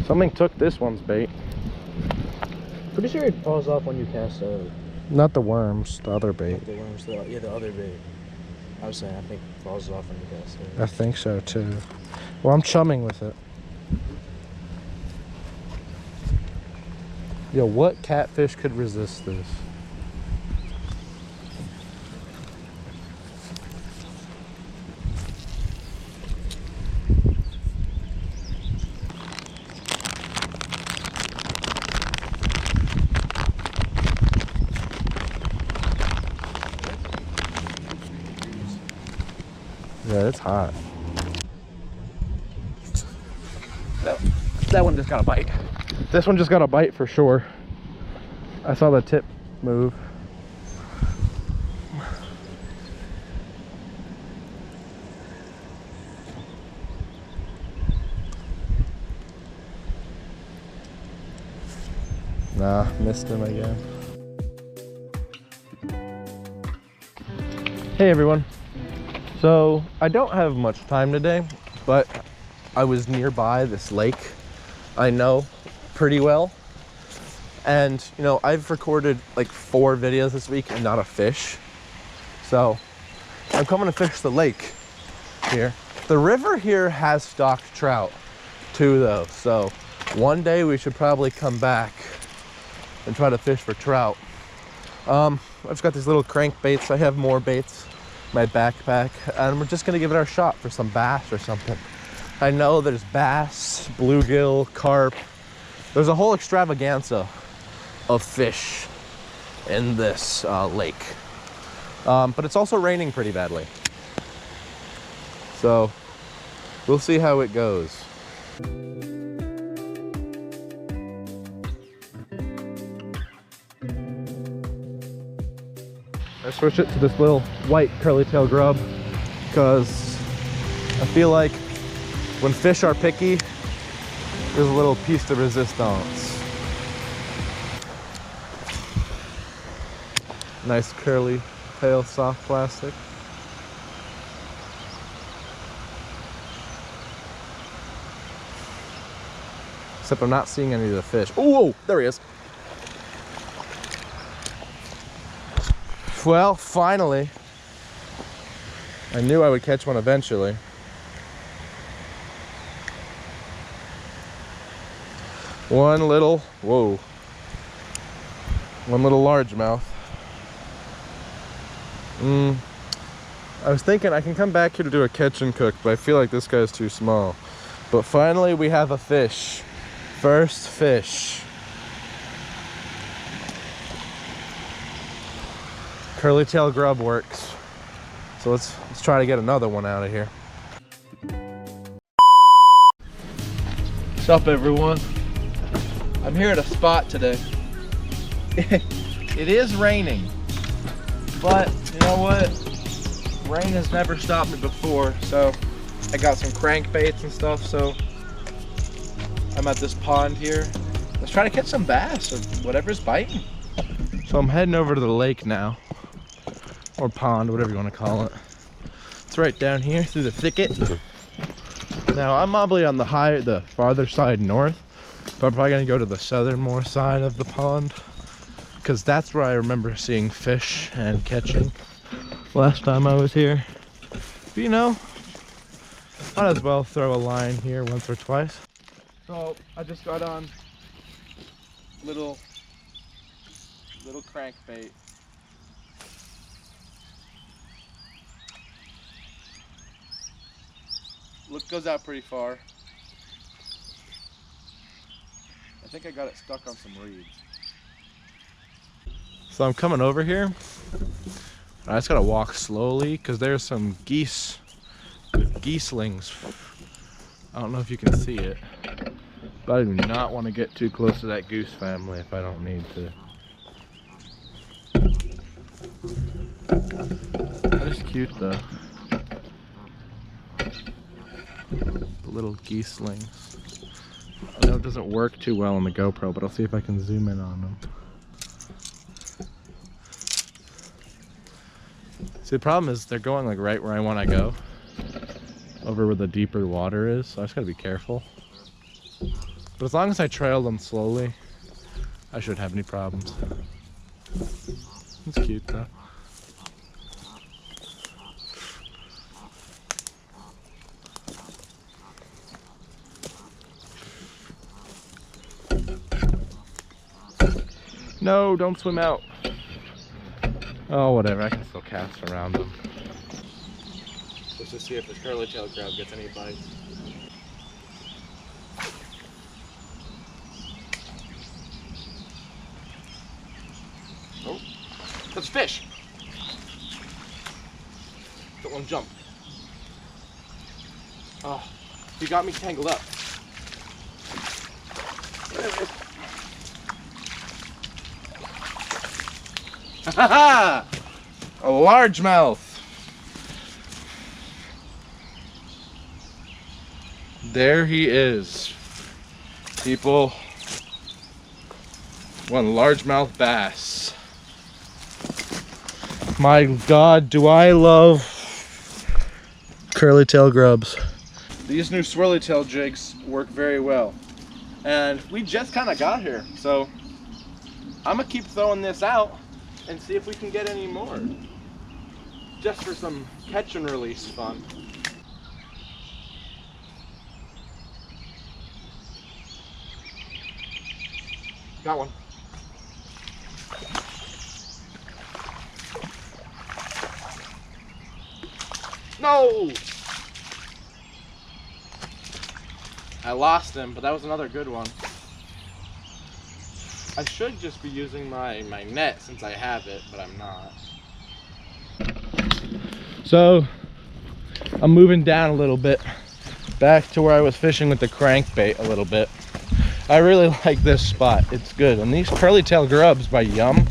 Something took this one's bait. Pretty sure it falls off when you cast out. Not the worms, the other bait. The worms, yeah, the other bait. I was saying, I think it falls off when you cast out. I think so too. Well, I'm chumming with it. Yo, what catfish could resist this? Yeah, it's hot. That one just got a bite. This one just got a bite for sure. I saw the tip move. Nah, missed him again. Hey everyone. So I don't have much time today, but I was nearby this lake I know pretty well. And you know, I've recorded like 4 videos this week and not a fish. So I'm coming to fish the lake here. The river here has stocked trout too though. So one day we should probably come back and try to fish for trout. I've just got these little crankbaits. I have more baits in my backpack and we're just gonna give it our shot for some bass or something. I know there's bass, bluegill, carp. There's a whole extravaganza of fish in this lake. But it's also raining pretty badly. So we'll see how it goes. I switched it to this little white curly tail grub because I feel like when fish are picky, there's a little piece de resistance. Nice curly tail, soft plastic. Except I'm not seeing any of the fish. Oh, there he is. Well, finally. I knew I would catch one eventually. One little largemouth. I was thinking I can come back here to do a catch and cook, but I feel like this guy's too small. But finally we have a fish. First fish. Curly tail grub works. So let's try to get another one out of here. What's up everyone? I'm here at a spot today. It is raining, but you know what? Rain has never stopped me before, so I got some crankbaits and stuff, so I'm at this pond here. Let's try to catch some bass or whatever's biting. So I'm heading over to the lake now, or pond, whatever you want to call it. It's right down here through the thicket. Now I'm probably on the farther side north, but I'm probably gonna go to the southernmost side of the pond because that's where I remember seeing fish and catching last time I was here. But you know, might as well throw a line here once or twice. So I just got on little crankbait. Goes out pretty far. think I got it stuck on some reeds. So I'm coming over here. I just gotta walk slowly because there's some geese with geeselings. I don't know if you can see it, but I do not want to get too close to that goose family if I don't need to. That is cute though. The little geeselings. I know it doesn't work too well on the GoPro, but I'll see if I can zoom in on them. See, the problem is they're going like right where I want to go, over where the deeper water is, so I just gotta be careful. But as long as I trail them slowly, I shouldn't have any problems. It's cute though. No, don't swim out. Oh, whatever, I can still cast around them. Just to see if this curly-tailed crab gets any bites. Oh, that's a fish! Don't want to jump. Oh, he got me tangled up. There it is. Ha ha! A largemouth. There he is. People, one largemouth bass. My God, do I love curly tail grubs. These new swirly tail jigs work very well. And we just kind of got here, so I'm gonna keep throwing this out and see if we can get any more. Just for some catch and release fun. Got one. No! I lost him, but that was another good one. I should just be using my net since I have it, but I'm not. So, I'm moving down a little bit, back to where I was fishing with the crankbait a little bit. I really like this spot, it's good. And these curly tail grubs by Yum,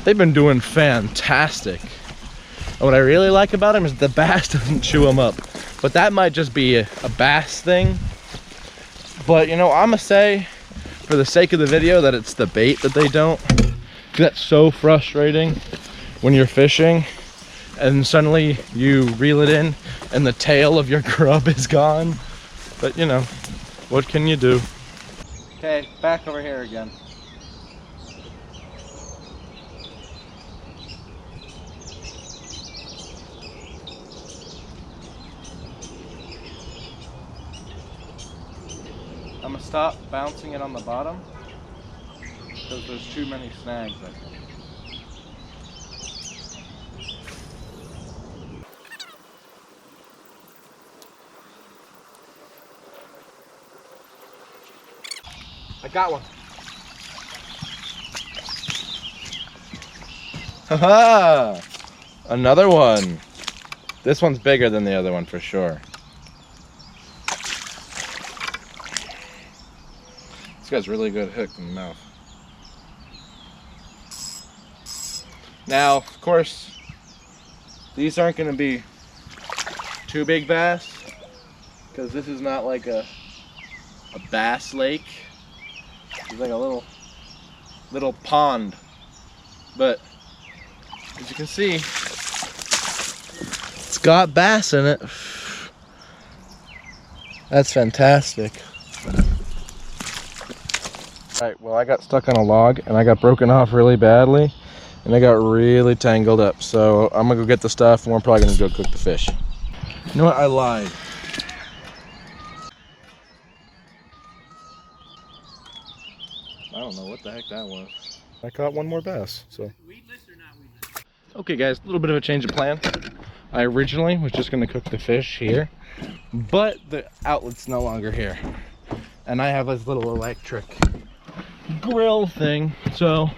they've been doing fantastic. And what I really like about them is the bass doesn't chew them up. But that might just be a bass thing. But you know, I'm gonna say, for the sake of the video, that it's the bait that they don't. That's so frustrating when you're fishing and suddenly you reel it in and the tail of your grub is gone. But you know, what can you do? Okay, back over here again. I'm gonna stop bouncing it on the bottom because there's too many snags, I think. I got one. Haha! Another one. This one's bigger than the other one for sure. This guy's really good hook in the mouth. Now, of course, these aren't going to be too big bass because this is not like a bass lake. It's like a little pond. But as you can see, it's got bass in it. That's fantastic. Alright, well I got stuck on a log and I got broken off really badly and I got really tangled up. So I'm gonna go get the stuff and we're probably gonna go cook the fish. You know what? I lied. I don't know what the heck that was. I caught one more bass, so. Okay guys, a little bit of a change of plan. I originally was just gonna cook the fish here, but the outlet's no longer here. and I have this little electric grill thing. So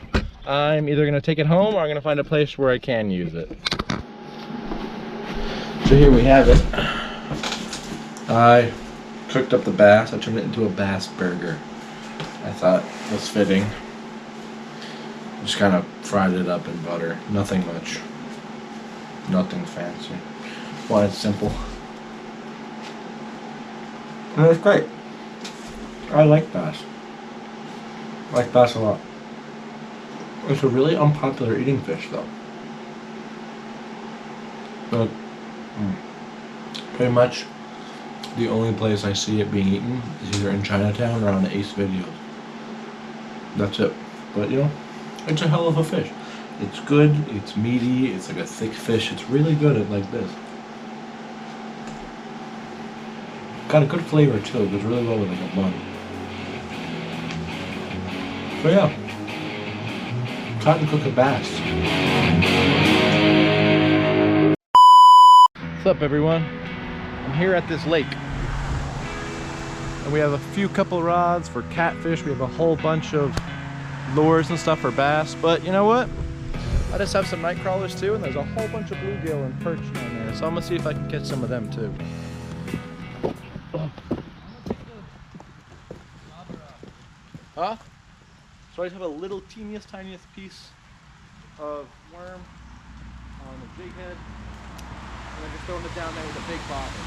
I'm either gonna take it home or I'm gonna find a place where I can use it. So here we have it. I cooked up the bass. I turned it into a bass burger. I thought it was fitting. Just kind of fried it up in butter. Nothing much. Nothing fancy. Well, it's simple. And it's great. I like bass. I like bass a lot. It's a really unpopular eating fish though. But pretty much the only place I see it being eaten is either in Chinatown or on Ace Videos. That's it. But you know, it's a hell of a fish. It's good, it's meaty, it's like a thick fish. It's really good at like this. Got a good flavor too. It goes really well with like a bun. So yeah. Cotton cooked bass. What's up everyone? I'm here at this lake. And we have a few couple rods for catfish. We have a whole bunch of lures and stuff for bass. But you know what? I just have some night crawlers too, and there's a whole bunch of bluegill and perch down there. So I'm gonna see if I can catch some of them too. Huh? So I just have a little tiniest piece of worm on the jig head, and I'm just throwing it down there with a big bobber.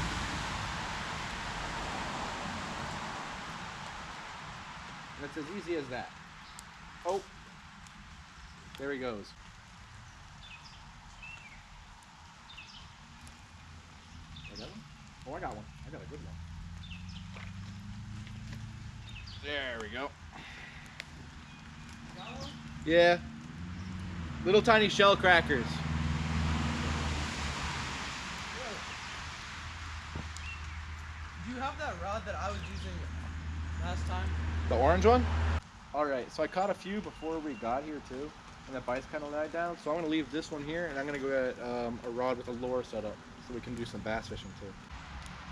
And it's as easy as that. Oh, there he goes. I got one? Oh, I got one. I got a good one. There we go. Yeah. Little tiny shell crackers. Do you have that rod that I was using last time? The orange one? Alright, so I caught a few before we got here too, and that bites kind of died down. So I'm going to leave this one here, and I'm going to go get a rod with a lure set up so we can do some bass fishing too.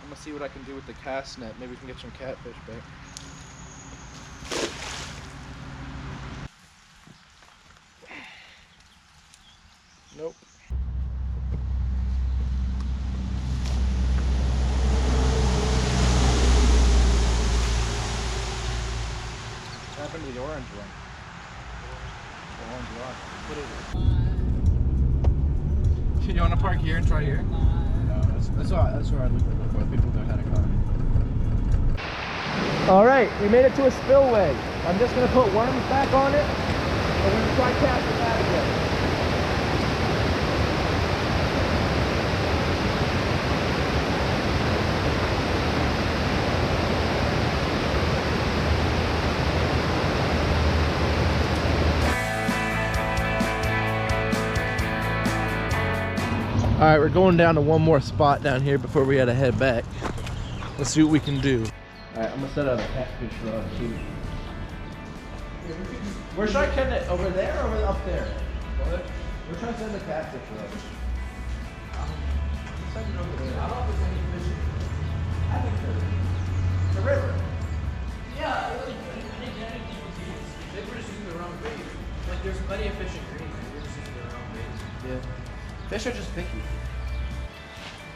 I'm going to see what I can do with the cast net. Maybe we can get some catfish back. Nope. What happened to the orange one? The orange rock. Put it. You want to park here and try here? No, that's where I look for people that had a car. All right, we made it to a spillway. I'm just gonna put worms back on it, and we're gonna try casting that again. All right, we're going down to one more spot down here before we gotta head back. Let's see what we can do. All right, I'm gonna set out a catfish rod too. Where should I catch it? Over there or up there? What? We're trying to send the catfish rod. Send it over there. I don't know if there's any fish. I think there is. The river. Yeah, I think anything is used. They were just using the wrong bait. Like there's plenty of fish in green, and we're just using the wrong baits. Yeah. Fish are just picky.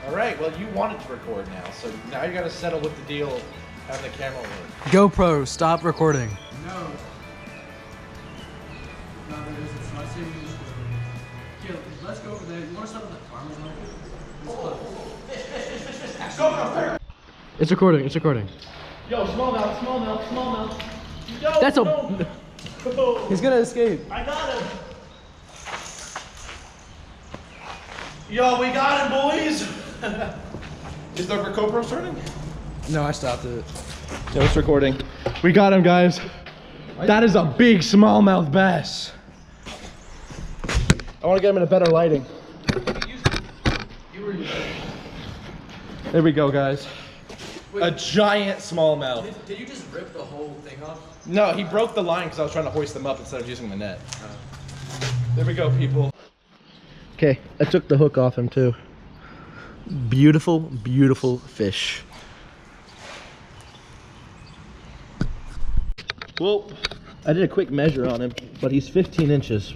All right, well, you wanted to record now, so now you gotta settle with the deal of having the camera work. GoPro, stop recording. No. No, there isn't. So I say we just go. Here, let's go over there. You want to start with the farmer's market? Fish. Go up there. It's recording. It's recording. Yo, smallmouth, smallmouth, smallmouth. Yo, That's a. no. He's gonna escape. I got him. Yo, we got him, boys. Is the GoPro starting? No, I stopped it. Yeah, it's recording. We got him, guys. That is a big smallmouth bass. I want to get him in a better lighting. There we go, guys. A giant smallmouth. Did you just rip the whole thing off? No, he broke the line because I was trying to hoist them up instead of using the net. There we go, people. Okay, I took the hook off him too. Beautiful, beautiful fish. Well, I did a quick measure on him, but he's 15 inches.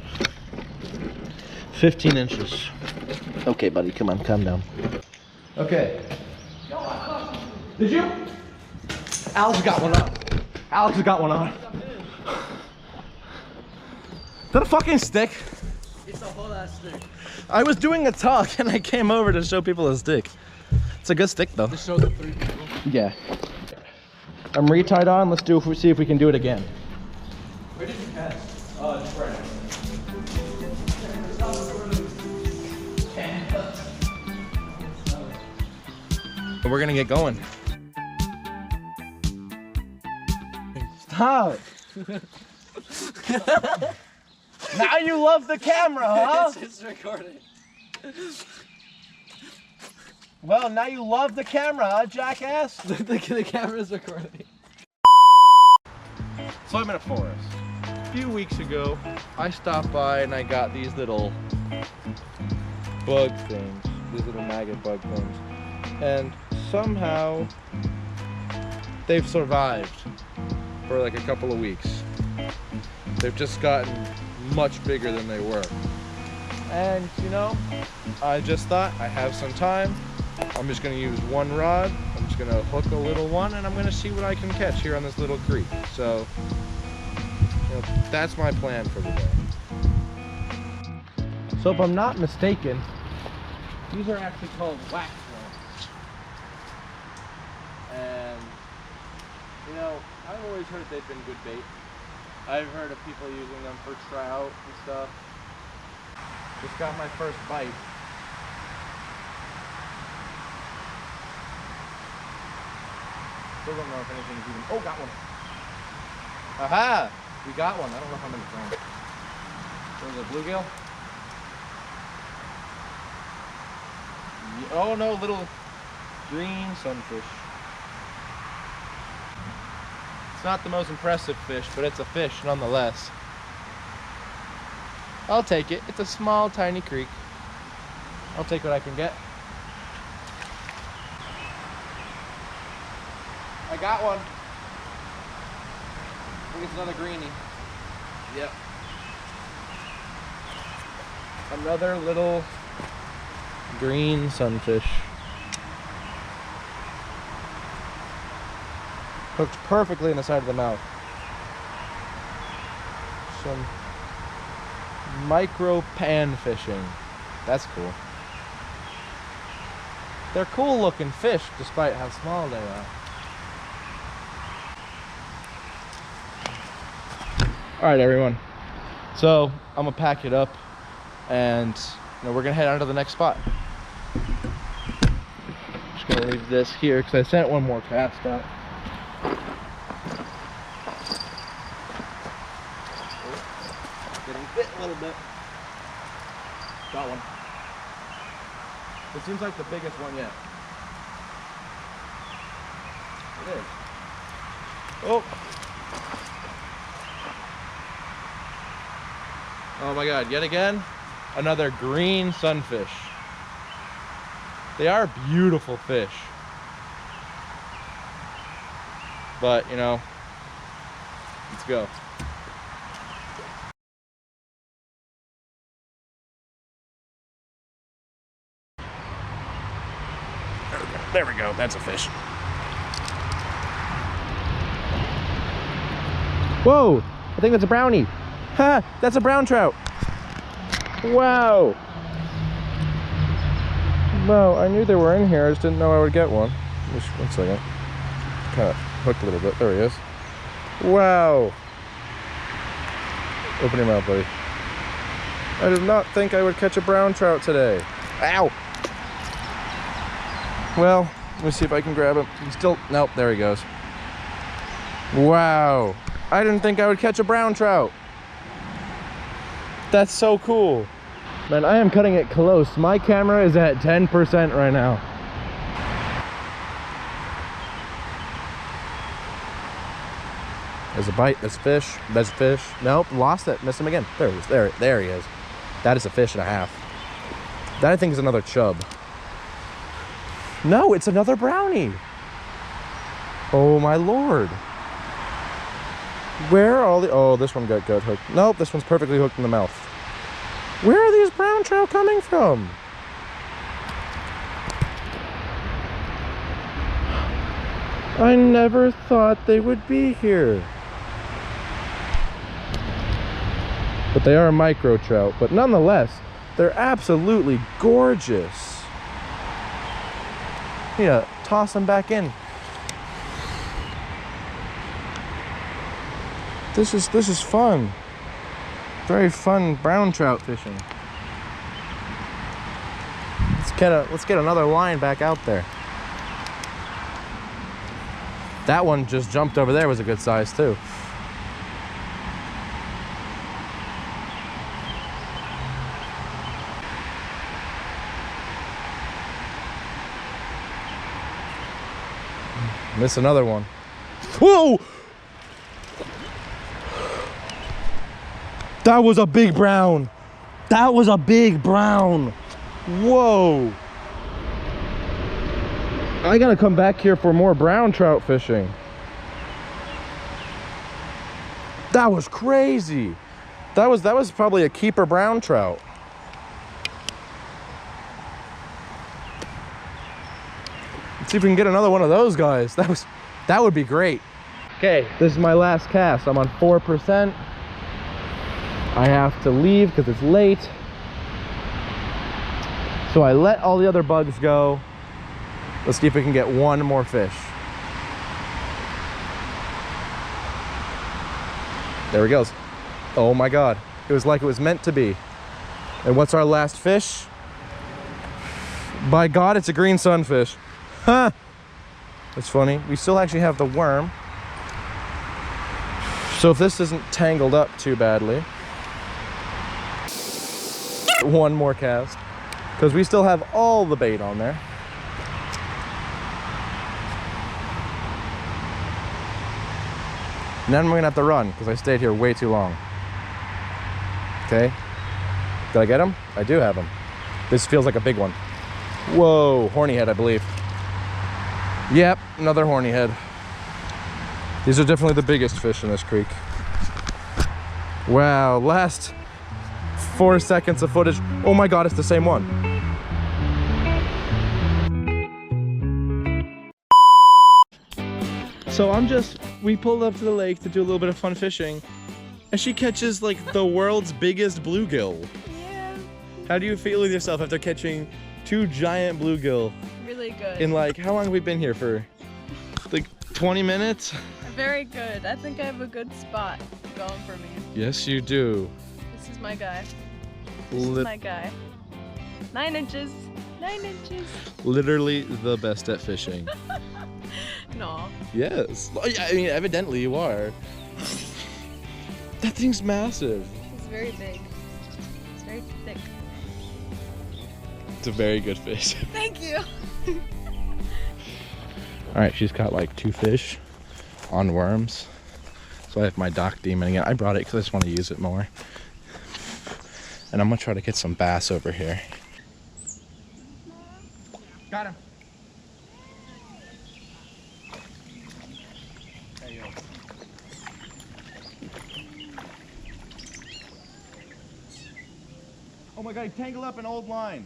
15 inches. Okay, buddy, come on, calm down. Okay. Did you? Alex got one on. Alex got one on. Is that a fucking stick? It's a whole ass stick. I was doing a talk and I came over to show people a stick. It's a good stick though. Just show the 3 people. Yeah. I'm re-tied on. Let's see if we can do it again. Where did you cast? Oh, it's right. And we're gonna get going. Stop. Now you love the camera, huh? It's recording. Well, now you love the camera, huh, jackass? The camera's recording. So I'm in a forest. A few weeks ago, I stopped by and I got these little bug things, these little maggot bug things. And somehow they've survived for like a couple of weeks. They've just gotten much bigger than they were. And you know, I just thought I have some time. I'm just gonna use one rod. I'm just gonna hook a little one and I'm gonna see what I can catch here on this little creek. So, you know, that's my plan for the day. So if I'm not mistaken, these are actually called wax worms. And, you know, I've always heard they've been good bait. I've heard of people using them for trout and stuff. Just got my first bite. Still don't know if anything's even. Oh, got one. Aha! We got one. I don't know how many found. There's a bluegill. Oh no, little green sunfish. It's not the most impressive fish, but it's a fish nonetheless. I'll take it. It's a small, tiny creek. I'll take what I can get. I got one. I think it's another greenie. Yep. Another little green sunfish. Hooked perfectly in the side of the mouth. Some micro pan fishing. That's cool. They're cool looking fish despite how small they are. All right, everyone. So I'm gonna pack it up and we're gonna head on to the next spot. Just gonna leave this here because I sent one more cast out. Getting bit a little bit. Got one. It seems like the biggest one yet. It is. Oh. Oh my God, yet again, another green sunfish. They are beautiful fish. But, you know, let's go. There we go, that's a fish. Whoa, I think that's a brownie. Ha, that's a brown trout. Wow. Wow, I knew they were in here, I just didn't know I would get one. Just 1 second. Kind of hooked a little bit, there he is. Wow. Open your mouth, buddy. I did not think I would catch a brown trout today. Ow. Well, let me see if I can grab him. He's still, nope, there he goes. Wow. I didn't think I would catch a brown trout. That's so cool. Man, I am cutting it close. My camera is at 10% right now. There's a bite, there's fish, there's fish. Nope, lost it, missed him again. There he is, there he is. That is a fish and a half. That I think is another chub. No, it's another brownie. Oh my Lord. Where are all the... Oh, this one got gut hooked. Nope, this one's perfectly hooked in the mouth. Where are these brown trout coming from? I never thought they would be here. But they are micro trout, but nonetheless, they're absolutely gorgeous. Yeah, toss them back in. This is fun. Very fun brown trout fishing. Let's get another line back out there. That one just jumped over there, was a good size too. Miss another one. Whoa! That was a big brown. That was a big brown. Whoa. I gotta come back here for more brown trout fishing. That was crazy. That was probably a keeper brown trout. Let's see if we can get another one of those guys. That would be great. Okay, this is my last cast. I'm on 4%. I have to leave because it's late. So I let all the other bugs go. Let's see if we can get one more fish. There he goes. Oh my God. It was like it was meant to be. And what's our last fish? By God, it's a green sunfish. Huh. That's funny. We still actually have the worm. So if this isn't tangled up too badly, one more cast, because we still have all the bait on there. And then we're gonna have to run because I stayed here way too long. Okay, did I get him? I do have him. This feels like a big one. Whoa, horny head, I believe. Yep, another horny head. These are definitely the biggest fish in this creek. Wow, last 4 seconds of footage. Oh my God, it's the same one. So we pulled up to the lake to do a little bit of fun fishing, and she catches like the world's biggest bluegill. Yeah. How do you feel with yourself after catching 2 giant bluegill? Really good. In like, how long have we been here for? Like 20 minutes? Very good. I think I have a good spot going for me. Yes, you do. This is my guy. This is my guy. 9 inches. 9 inches. Literally the best at fishing. No. Yes. I mean, evidently you are. That thing's massive. It's very big. It's very thick. It's a very good fish. Thank you. All right, she's caught like 2 fish on worms. So I have my dock demon again. I brought it because I just want to use it more. And I'm gonna try to get some bass over here. Got him. There you go. Oh my God, he tangled up an old line.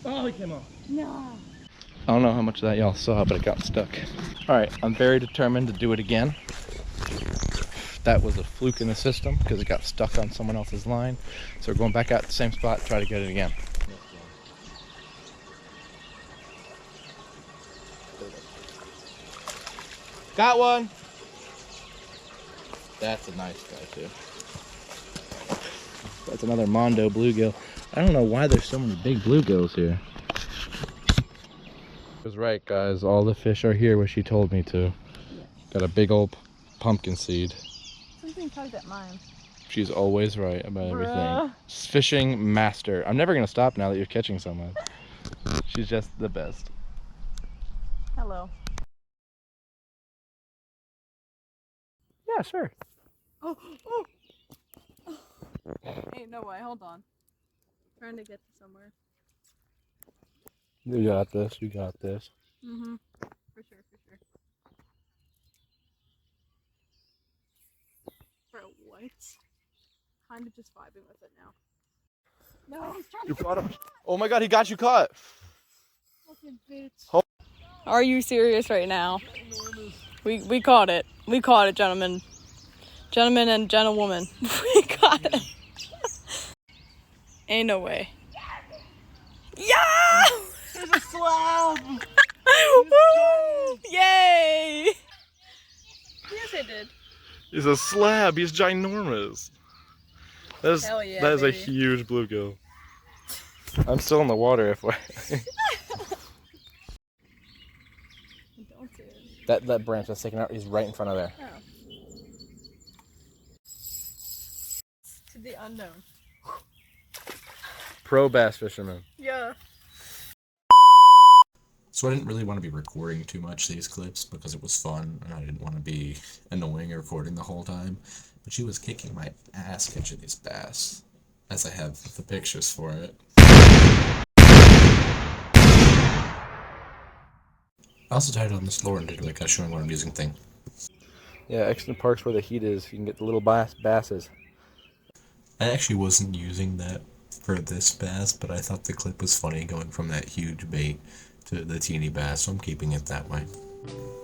Oh, he came off. No. I don't know how much of that y'all saw, but it got stuck. All right, I'm very determined to do it again. That was a fluke in the system because it got stuck on someone else's line. So we're going back out to the same spot, try to get it again. Got one. That's a nice guy too. That's another Mondo bluegill. I don't know why there's so many big bluegills here. I was right, guys. All the fish are here where she told me to. Yeah. Got a big old pumpkin seed. Something tugged at mine. She's always right about everything. Bruh. Fishing master. I'm never gonna stop now that you're catching so much. She's just the best. Hello. Yeah, sure. Oh, oh. Hey, no way. Hold on. Trying to get to somewhere. You got this. You got this. Mm-hmm. For sure, for sure. Bro, what? Kind of just vibing with it now. No, he's trying You caught him. Oh my God, he got you caught. fucking bitch. Are you serious right now? We caught it. We caught it, gentlemen. Gentlemen and gentlewoman. We caught it. Ain't no way. Yeah! There's a slab. Woo! Yay! Yes, I did. He's a slab. He's ginormous. Hell yeah, that is a baby. huge bluegill. I'm still in the water, FYI. Don't do it. That branch that's sticking out, he's right in front of there. Oh. To the unknown. Pro bass fisherman. Yeah. So I didn't really want to be recording too much these clips because it was fun and I didn't want to be annoying recording the whole time. But she was kicking my ass catching these bass, as I have the pictures for it. I also tied it on this lure and did like a showing what I'm using thing. Yeah, Exton Park's where the heat is. You can get the little basses. I actually wasn't using that for this bass, but I thought the clip was funny going from that huge bait to the teeny bass, so I'm keeping it that way.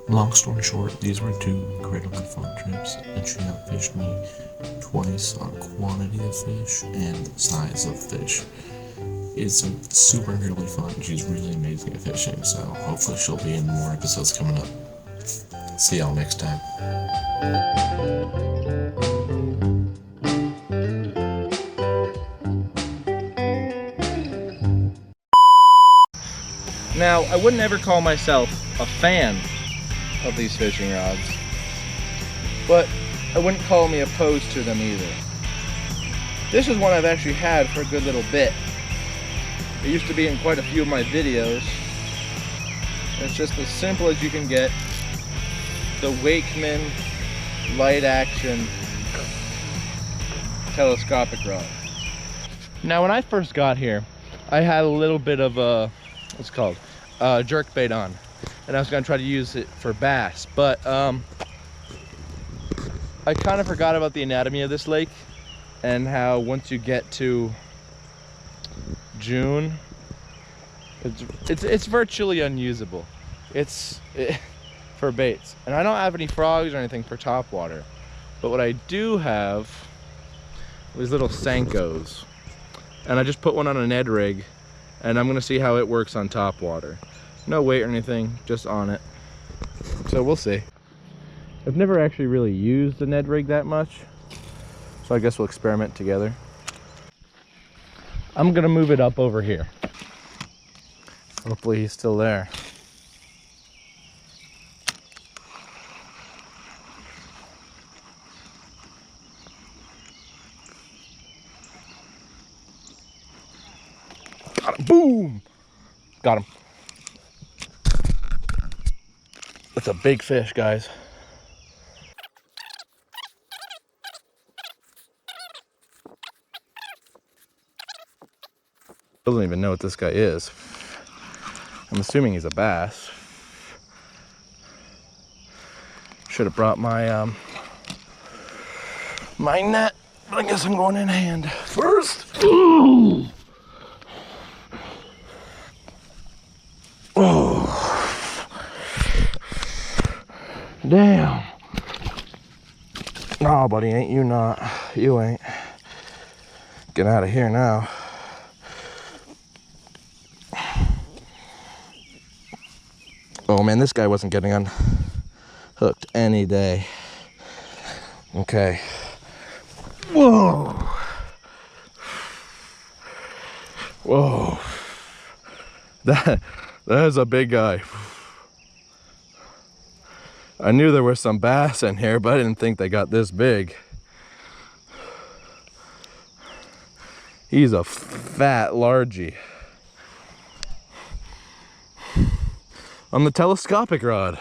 Long story short, these were two incredibly fun trips, and she outfished me twice on quantity of fish and size of fish. It's super incredibly fun. She's really amazing at fishing, so hopefully she'll be in more episodes coming up. See y'all next time. Now, I wouldn't ever call myself a fan of these fishing rods, but I wouldn't call me opposed to them either. This is one I've actually had for a good little bit. It used to be in quite a few of my videos. It's just as simple as you can get. The Wakeman light action telescopic rod. Now when I first got here, I had a little bit of a, what's it called, jerk bait on, and I was gonna try to use it for bass, but I kind of forgot about the anatomy of this lake and how once you get to June, it's virtually unusable. For baits, and I don't have any frogs or anything for top water, but what I do have is little Senkos, and I just put one on a Ned rig, and I'm gonna see how it works on top water. No weight or anything, just on it. So we'll see. I've never actually really used the Ned rig that much, so I guess we'll experiment together. I'm gonna move it up over here. Hopefully he's still there. Got him. Boom! Got him. That's a big fish, guys. Doesn't even know what this guy is. I'm assuming he's a bass. Should have brought my my net, but I guess I'm going in hand first. Ooh. Oh, damn. Nah, buddy, ain't you not. You ain't. Get out of here now. Oh man, this guy wasn't getting unhooked any day. Okay. Whoa. Whoa. That is a big guy. I knew there were some bass in here, but I didn't think they got this big. He's a fat largie. On the telescopic rod.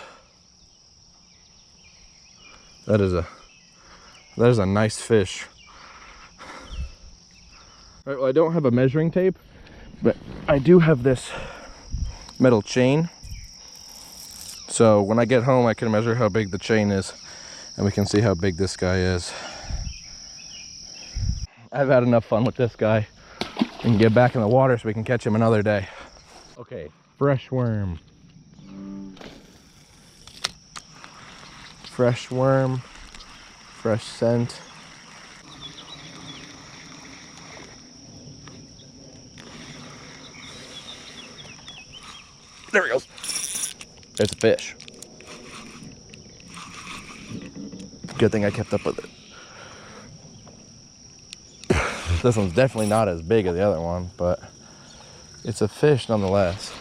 That is a nice fish. All right, well, I don't have a measuring tape, but I do have this metal chain. So when I get home, I can measure how big the chain is, and we can see how big this guy is. I've had enough fun with this guy. We can get back in the water so we can catch him another day. Okay, fresh worm. Fresh worm, fresh scent. There he goes. It's a fish. Good thing I kept up with it. This one's definitely not as big as the other one, but it's a fish nonetheless.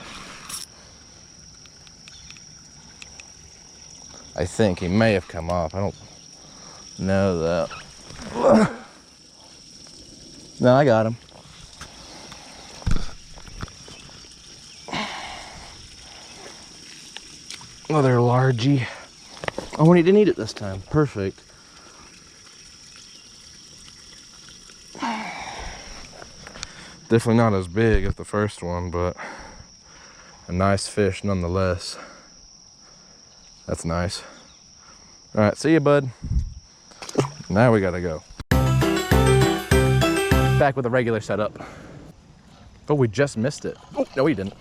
I think he may have come off. I don't know that. No, I got him. Another largie. Oh, and he didn't eat it this time. Perfect. Definitely not as big as the first one, but a nice fish nonetheless. That's nice. All right, see you, bud. Now we gotta go. Back with a regular setup. Oh, we just missed it. Oh, no, we didn't.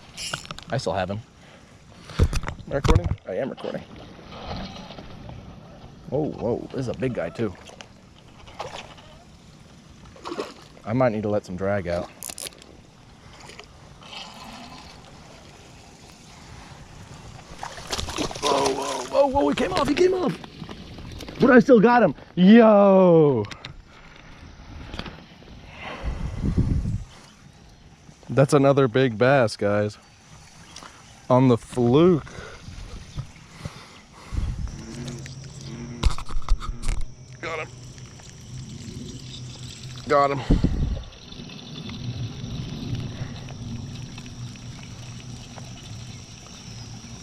I still have him. Am I recording? I am recording. Whoa, whoa, this is a big guy too. I might need to let some drag out. Whoa, whoa, whoa, whoa, he came off, he came off. But I still got him. Yo. That's another big bass, guys. On the fluke. Got him. Got him.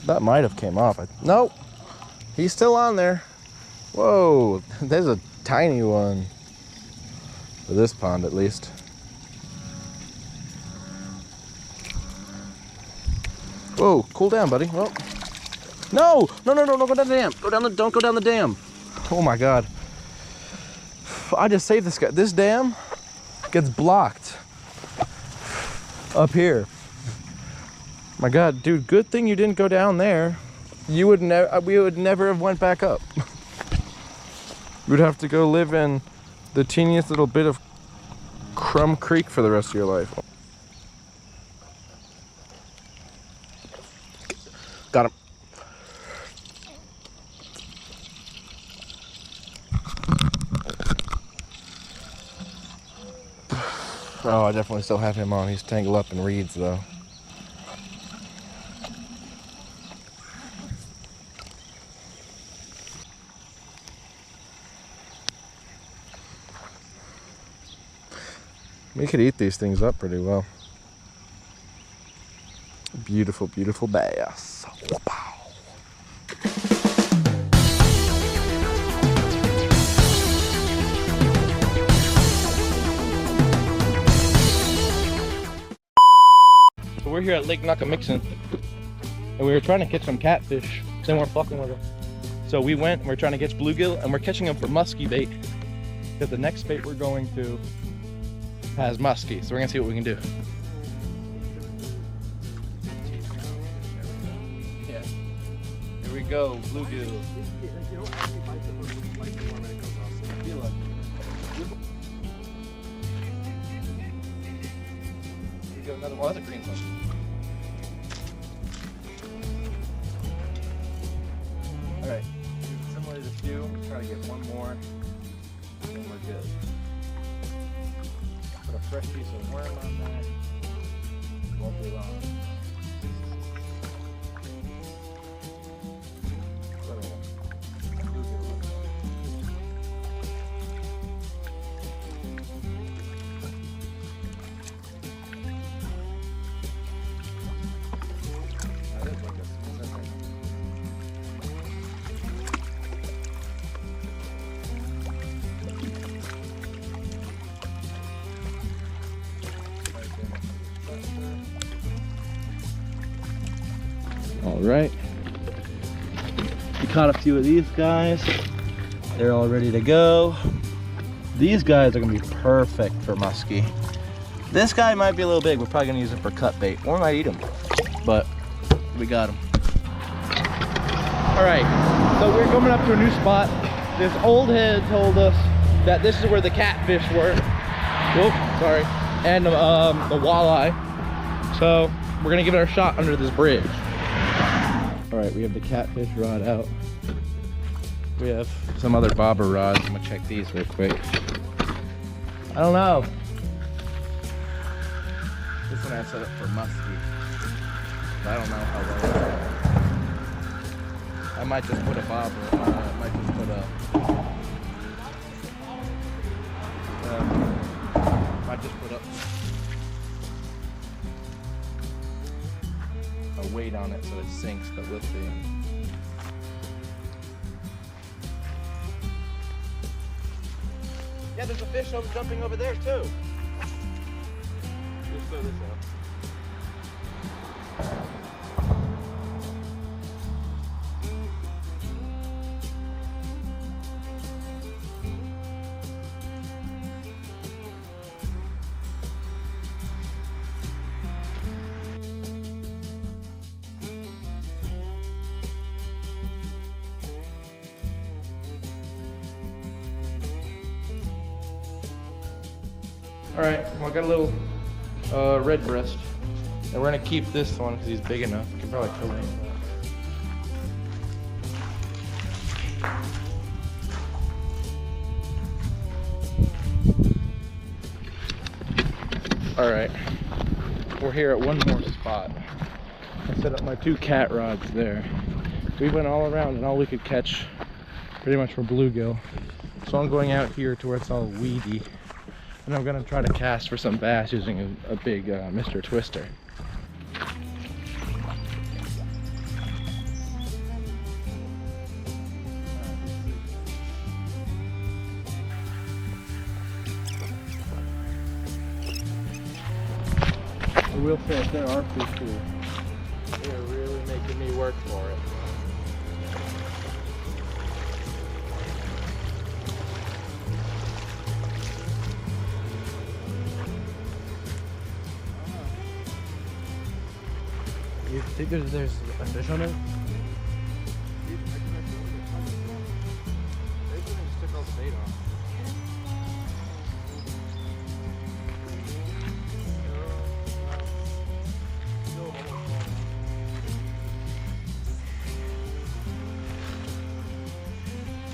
That might have came off. Nope. He's still on there. Whoa, there's a tiny one. For this pond, at least. Whoa, cool down, buddy. Well, no, no, no, no, don't go down the dam. Don't go down the dam. Oh my God. I just saved this guy. This dam gets blocked up here. My God, dude, good thing you didn't go down there. You would never, we would never have went back up. You'd have to go live in the teeniest little bit of Crumb Creek for the rest of your life. Got him. Oh, I definitely still have him on. He's tangled up in reeds though. We could eat these things up pretty well. Beautiful, beautiful bass. Wow. So we're here at Lake Nakamixon, and we were trying to catch some catfish. They weren't fucking with us. So we went and we're trying to catch bluegill, and we're catching them for musky bait. Because the next bait we're going to has musky, so we're gonna see what we can do. Yeah. Here we go, bluegill. Here we go, another one. Oh, that's a green one. All right, similar to this few, try to get one more, and we're good. Put a fresh piece of worm on that. Won't be long. All right. We caught a few of these guys. They're all ready to go. These guys are gonna be perfect for muskie. This guy might be a little big. We're probably gonna use it for cut bait, or we might eat him. But we got him. All right, so we're coming up to a new spot. This old head told us that this is where the catfish were. Whoop, sorry. And the walleye. So we're gonna give it a shot under this bridge. All right, we have the catfish rod out. We have some other bobber rods. I'm gonna check these real quick. I don't know. This one I set up for muskie. I don't know how well. I might just put a bobber. I might just put a. Might just put a weight on it so it sinks, but we'll see. Yeah, there's a fish jumping over there too. Just throw this out. All right, well, I got a little red breast, and we're gonna keep this one because he's big enough. We can probably kill him. All right, we're here at one more spot. I set up my 2 cat rods there. We went all around, and all we could catch pretty much were bluegill. So I'm going out here to where it's all weedy. And I'm gonna try to cast for some bass using a big Mr. Twister. I will say if there are fish here, they're really making me work for it. You think there's a fish on it? Maybe they just took all the bait off.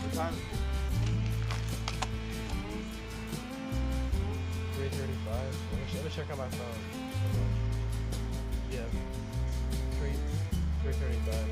What time? 3:35. Let me check on my phone. Yeah. 3:35.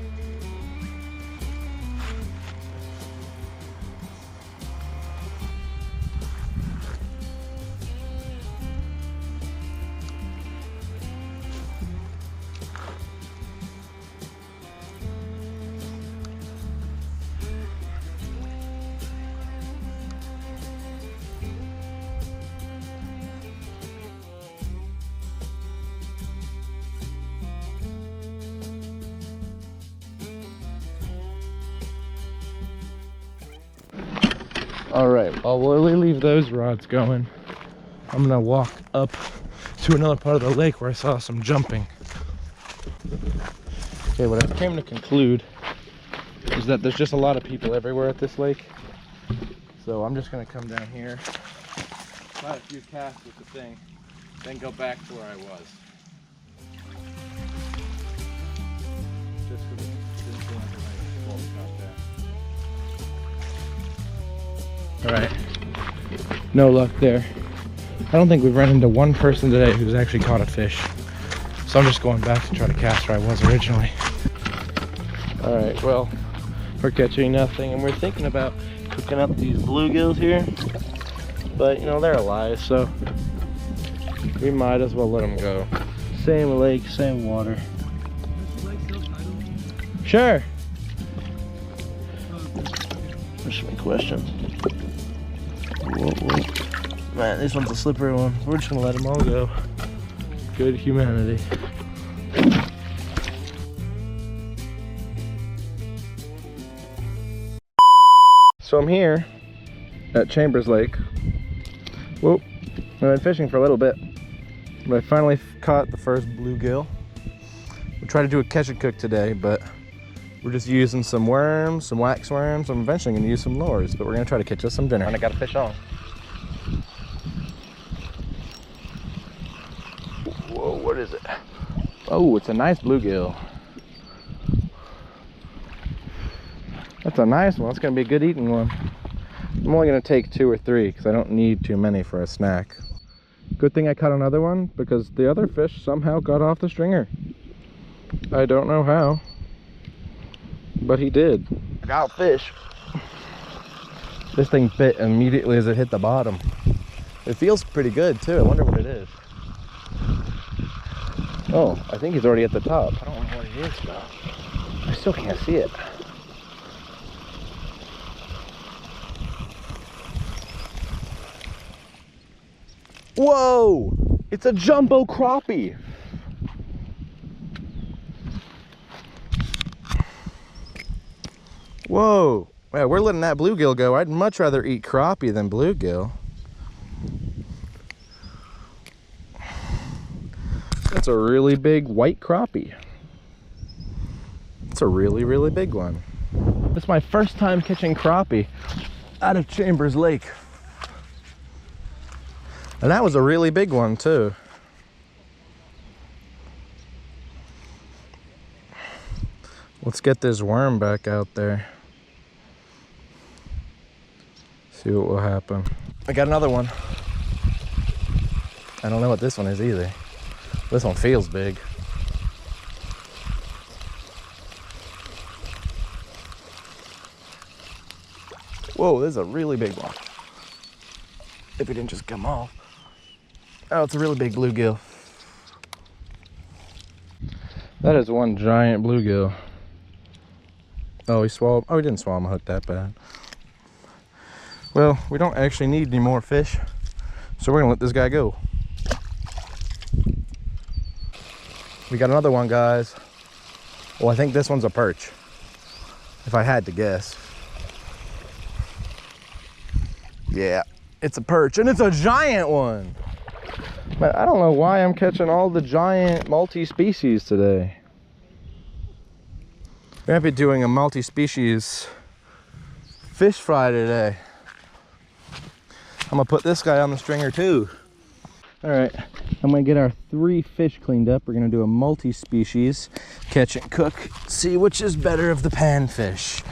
All right, well, we'll leave those rods going. I'm gonna walk up to another part of the lake where I saw some jumping. Okay, what I came to conclude is that there's just a lot of people everywhere at this lake. So I'm just gonna come down here, try a few casts with the thing, then go back to where I was. Just for this thing contact. All right, no luck there. I don't think we've run into one person today who's actually caught a fish. So I'm just going back to try to cast where I was originally. All right, well, we're catching nothing, and we're thinking about cooking up these bluegills here. But, you know, they're alive, so we might as well let them go. Same lake, same water. Sure. There's some questions. Whoa. Man, this one's a slippery one. We're just gonna let them all go. Good humanity. So I'm here at Chambers Lake. Whoop, I've been fishing for a little bit, but I finally caught the first bluegill. We tried to do a catch and cook today, but we're just using some worms, some wax worms. I'm eventually gonna use some lures, but we're gonna try to catch us some dinner. And I got a fish on. Whoa, what is it? Oh, it's a nice bluegill. That's a nice one. It's gonna be a good eating one. I'm only gonna take 2 or 3 because I don't need too many for a snack. Good thing I caught another one because the other fish somehow got off the stringer. I don't know how, but he did. I got a fish. This thing bit immediately as it hit the bottom. It feels pretty good too. I wonder what it is. Oh, I think he's already at the top. I don't know what it is though. I still can't see it. Whoa! It's a jumbo crappie. Whoa! Wow, we're letting that bluegill go. I'd much rather eat crappie than bluegill. That's a really big white crappie. It's a really, really big one. This is my first time catching crappie out of Chambers Lake. And that was a really big one too. Let's get this worm back out there. See what will happen. I got another one. I don't know what this one is either. This one feels big. Whoa, this is a really big one. If it didn't just come off. Oh, it's a really big bluegill. That is one giant bluegill. Oh, he swallowed. Oh, he didn't swallow my hook that bad. Well, we don't actually need any more fish, so we're gonna let this guy go. We got another one, guys. Well, I think this one's a perch, if I had to guess. Yeah, it's a perch, and it's a giant one. But I don't know why I'm catching all the giant multi-species today. We're gonna be doing a multi-species fish fry today. I'm gonna put this guy on the stringer too. All right, I'm gonna get our 3 fish cleaned up. We're gonna do a multi-species catch and cook. See which is better of the panfish.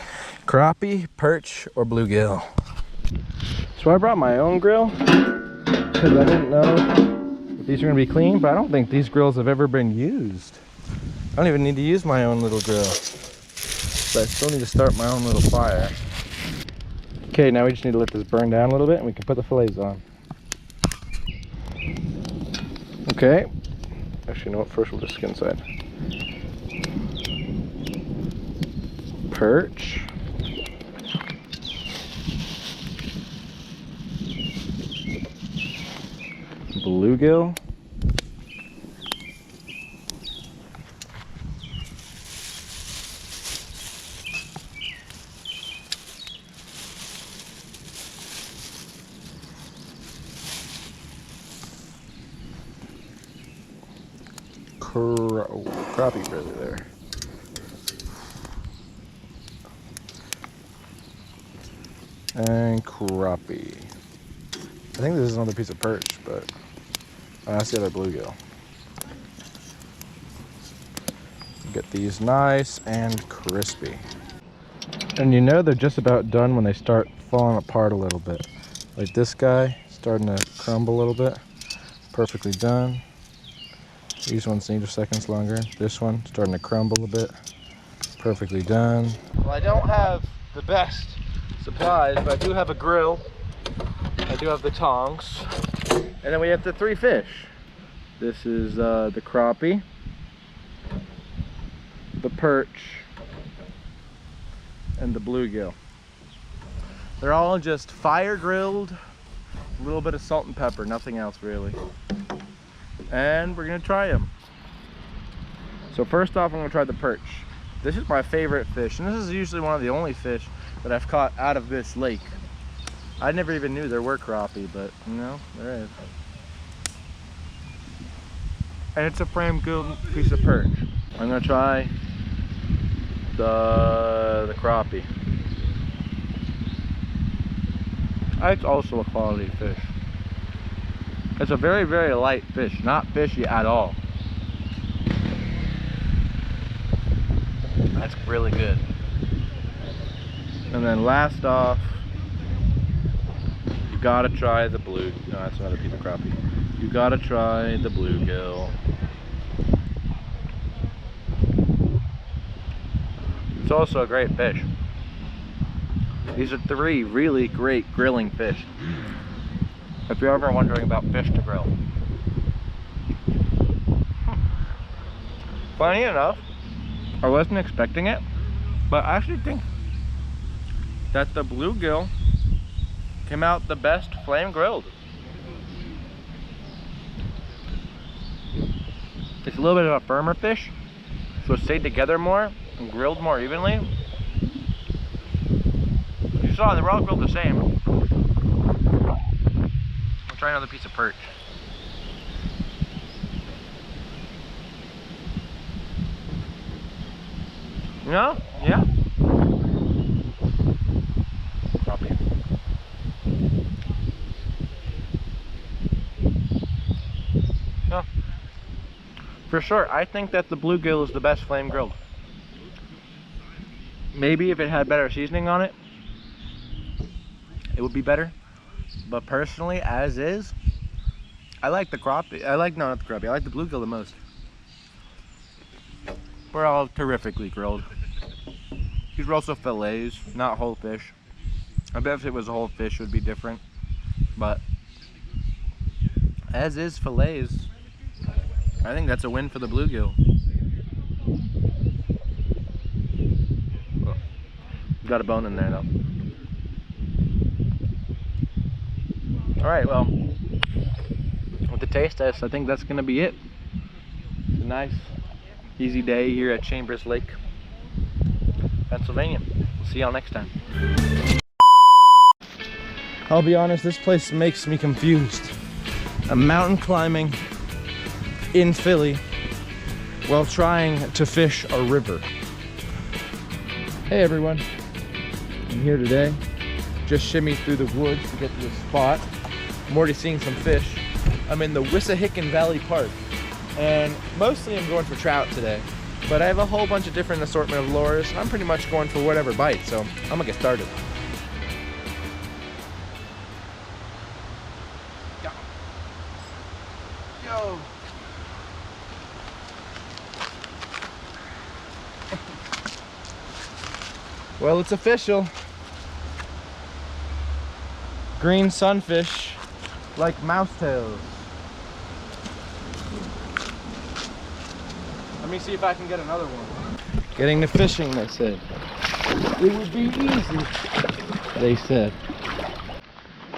Crappie, perch, or bluegill. So I brought my own grill because I didn't know if these are gonna be clean, but I don't think these grills have ever been used. I don't even need to use my own little grill, but I still need to start my own little fire. Okay, now we just need to let this burn down a little bit and we can put the fillets on. Okay. Actually, you know what? First we'll just skin side. Perch. Bluegill. Crappie really there. And crappie. I think this is another piece of perch, but that's the other bluegill. Get these nice and crispy. And you know they're just about done when they start falling apart a little bit. Like this guy, starting to crumble a little bit. Perfectly done. These ones need a seconds longer. This one starting to crumble a bit. Perfectly done. Well, I don't have the best supplies, but I do have a grill. I do have the tongs. And then we have the 3 fish. This is the crappie, the perch, and the bluegill. They're all just fire grilled, a little bit of salt and pepper, nothing else really. And we're gonna try them. So first off, I'm gonna try the perch. This is my favorite fish, and this is usually one of the only fish that I've caught out of this lake. I never even knew there were crappie, but you know, there is. And it's a frame good piece of perch. I'm gonna try the crappie. It's also a quality fish. It's a very, very light fish, not fishy at all. That's really good. And then last off, you gotta try the blue. No, that's another piece of crappie. You gotta try the bluegill. It's also a great fish. These are 3 really great grilling fish. If you're ever wondering about fish to grill. Funny enough, I wasn't expecting it, but I actually think that the bluegill came out the best flame grilled. It's a little bit of a firmer fish, so it stayed together more and grilled more evenly. You saw they were all grilled the same. We'll try another piece of perch. No? Yeah. Crappie. No. For sure, I think that the bluegill is the best flame grilled. Maybe if it had better seasoning on it, it would be better. But personally, as is, I like the crappie. I like, no, not the crappie. I like the bluegill the most. We're all terrifically grilled. These are also fillets, not whole fish. I bet if it was a whole fish, it would be different. But as is fillets, I think that's a win for the bluegill. Oh, got a bone in there though. All right, well, with the taste test, I think that's gonna be it. It's a nice, easy day here at Chambers Lake, Pennsylvania. We'll see y'all next time. I'll be honest, this place makes me confused. I'm mountain climbing in Philly while trying to fish a river. Hey everyone, I'm here today. Just shimmied through the woods to get to this spot. I'm already seeing some fish. I'm in the Wissahickon Valley Park, and mostly I'm going for trout today, but I have a whole bunch of different assortment of lures. I'm pretty much going for whatever bites, so I'm gonna get started. Yo. Well, it's official. Green sunfish like mouse tails. Let me see if I can get another one. Getting to fishing, they said. It would be easy, they said.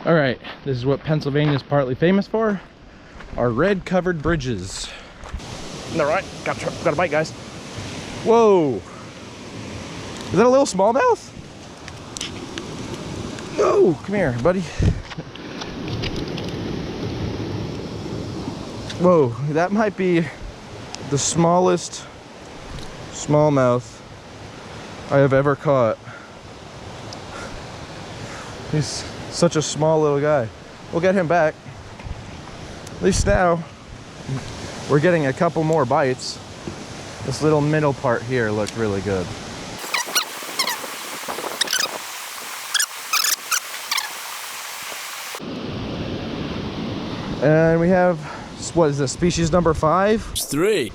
All right, this is what Pennsylvania is partly famous for. Our red covered bridges. All right, got a bite, guys. Whoa. Is that a little smallmouth? No, come here, buddy. Whoa, that might be the smallest smallmouth I have ever caught. He's such a small little guy. We'll get him back. At least now we're getting a couple more bites. This little middle part here looked really good. And we have, what is this, species number 5? It's 3.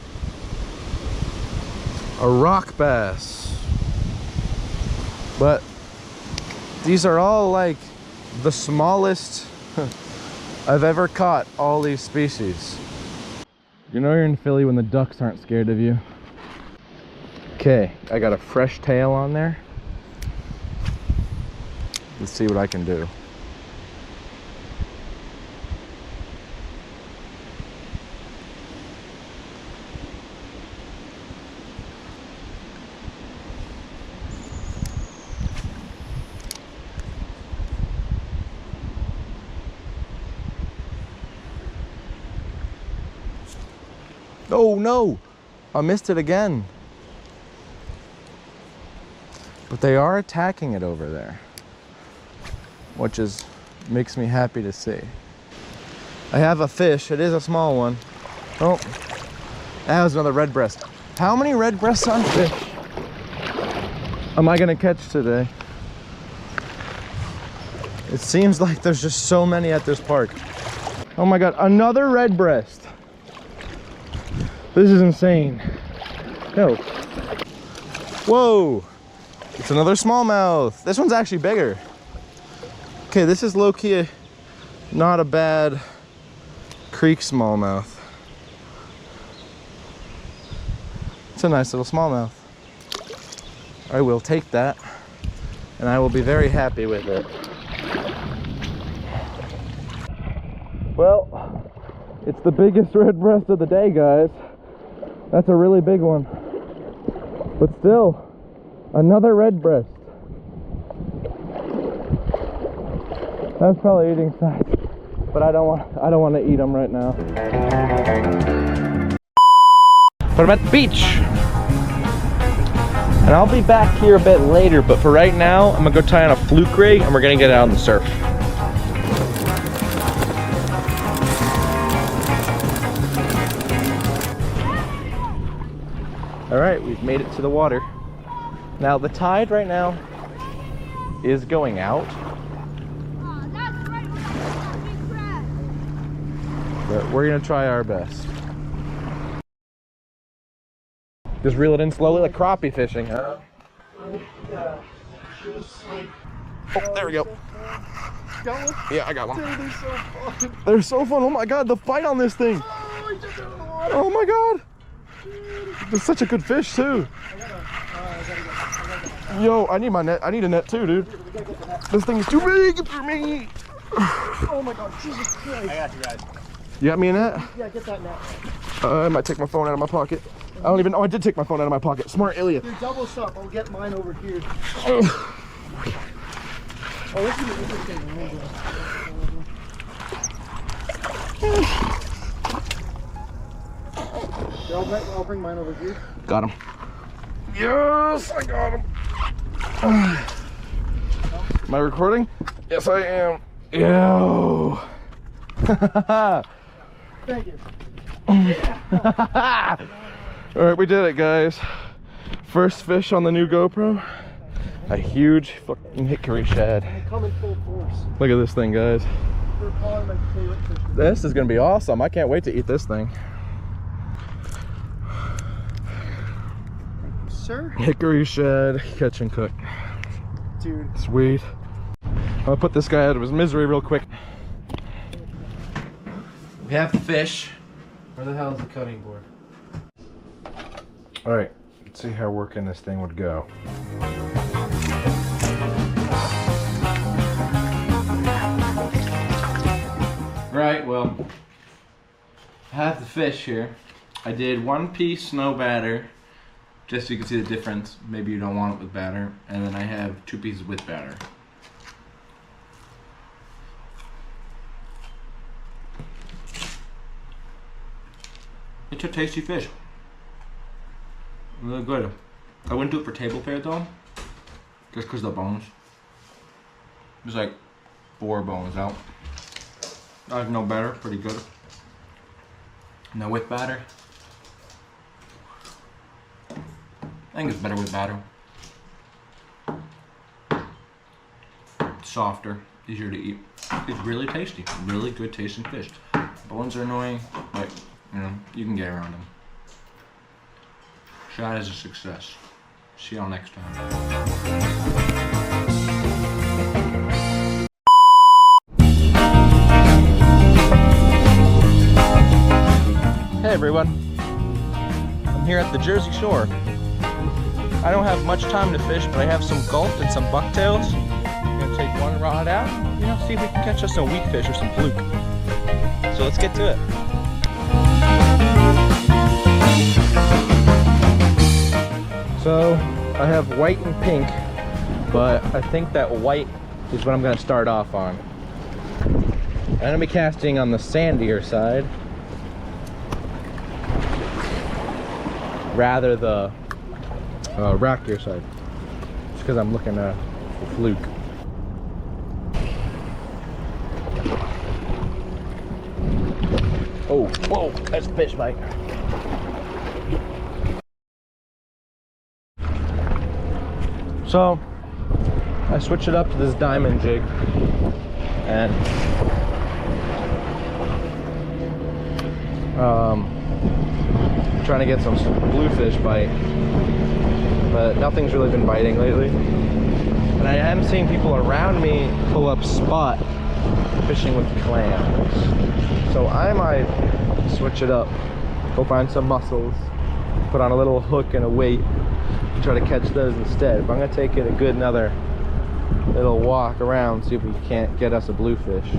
A rock bass. But these are all like the smallest I've ever caught, all these species. You know you're in Philly when the ducks aren't scared of you. Okay, I got a fresh tail on there. Let's see what I can do. Oh no, I missed it again. But they are attacking it over there, which makes me happy to see. I have a fish. It is a small one. Oh, that was another red breast. How many red breasts on fish am I gonna catch today? It seems like there's just so many at this park. Oh my God, another red breast. This is insane. No. Whoa. It's another smallmouth. This one's actually bigger. Okay, this is low-key not a bad creek smallmouth. It's a nice little smallmouth. I will take that, and I will be very happy with it. Well, it's the biggest red breast of the day, guys. That's a really big one. But still, another red breast. That's probably eating size, but I don't want to eat them right now. But I'm at the beach, and I'll be back here a bit later. But for right now, I'm gonna go tie on a fluke rig, and we're gonna get out on the surf. All right, we've made it to the water. Now the tide right now is going out. But we're gonna try our best. Just reel it in slowly like crappie fishing, huh? Oh, there we go. Yeah, I got one. They're so fun. Oh my God, the fight on this thing. Oh my God. It's such a good fish too. Yo, I need my net. I need a net too, dude. This thing is too big for me. Oh my God, Jesus Christ. I got you guys. You got me a net? Yeah, get that net. I might take my phone out of my pocket. I don't even know. I did take my phone out of my pocket. Smart Ilya. Dude, double up. I'll get mine over here. Oh, this is interesting. I'll bring mine over here. Got him. Yes, I got him. Am I recording? Yes, I am. Yo. Thank you. All right, we did it, guys. First fish on the new GoPro. A huge fucking hickory shad. Come in full force. Look at this thing, guys. They're probably my favorite fish. This is gonna be awesome. I can't wait to eat this thing. Sir? Hickory shad, catch and cook. Dude. Sweet. I'll put this guy out of his misery real quick. We have the fish. Where the hell is the cutting board? All right, let's see how working this thing would go. Right, well, I have the fish here. I did 1 piece no batter, just so you can see the difference. Maybe you don't want it with batter. And then I have 2 pieces with batter. It's a tasty fish. Really good. I wouldn't do it for table fare though, just because of the bones. There's like 4 bones out. Like no batter, pretty good. No with batter. I think it's better with batter. It's softer, easier to eat. It's really tasty, really good tasting fish. Bones are annoying, but you know, you can get around them. Shot is a success. See y'all next time. Hey everyone, I'm here at the Jersey Shore. I don't have much time to fish, but I have some gulp and some bucktails. I'm gonna take one rod out, you know, see if we can catch us some weak fish or some fluke. So let's get to it. So I have white and pink, but I think that white is what I'm gonna start off on. I'm gonna be casting on the sandier side. rather the rack gear side. Just because I'm looking at the fluke. Oh, whoa, that's a fish bite. So I switched it up to this diamond jig and trying to get some bluefish bite, but nothing's really been biting lately. And I am seeing people around me pull up spot fishing with clams. So I might switch it up, go find some mussels, put on a little hook and a weight, and try to catch those instead. But I'm gonna take it a good another little walk around, see if we can't get us a bluefish.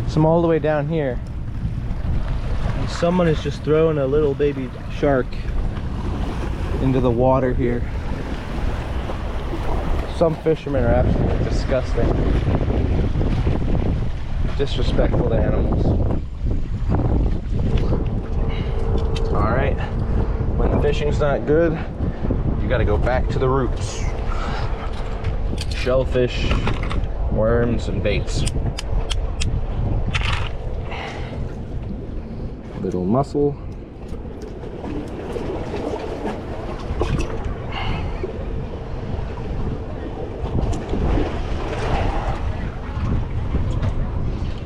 So I'm all the way down here, and someone is just throwing a little baby shark into the water here. Some fishermen are absolutely disgusting, disrespectful to animals. All right, when the fishing's not good, you gotta go back to the roots. Shellfish, worms, and baits. Little mussel.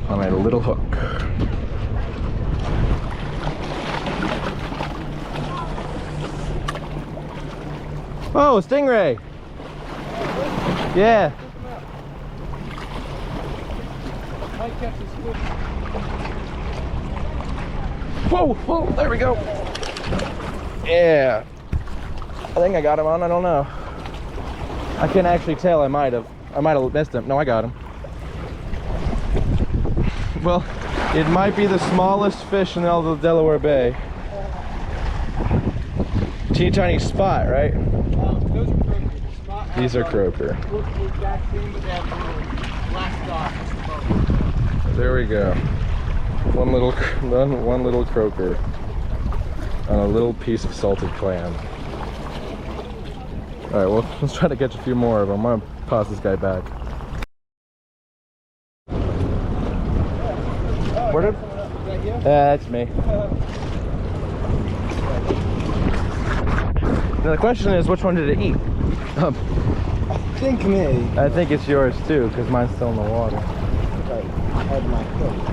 On a little hook. Oh, a stingray! Yeah. Might catch this fish. Whoa, whoa, there we go. Yeah. I think I got him on, I don't know. I can't actually tell, I might have missed him. No, I got him. Well, it might be the smallest fish in all of Delaware Bay. Teeny tiny spot, right? Those are croaker. Spot These are croaker. Look the exact same, but they have black dots. There we go. One little croaker on a little piece of salted clam. All right, well, let's try to catch a few more of them. I'm gonna toss this guy back. Where did? Yeah, that's me. Now the question is, which one did it eat? I think me. I think it's yours too, because mine's still in the water. I had my hook.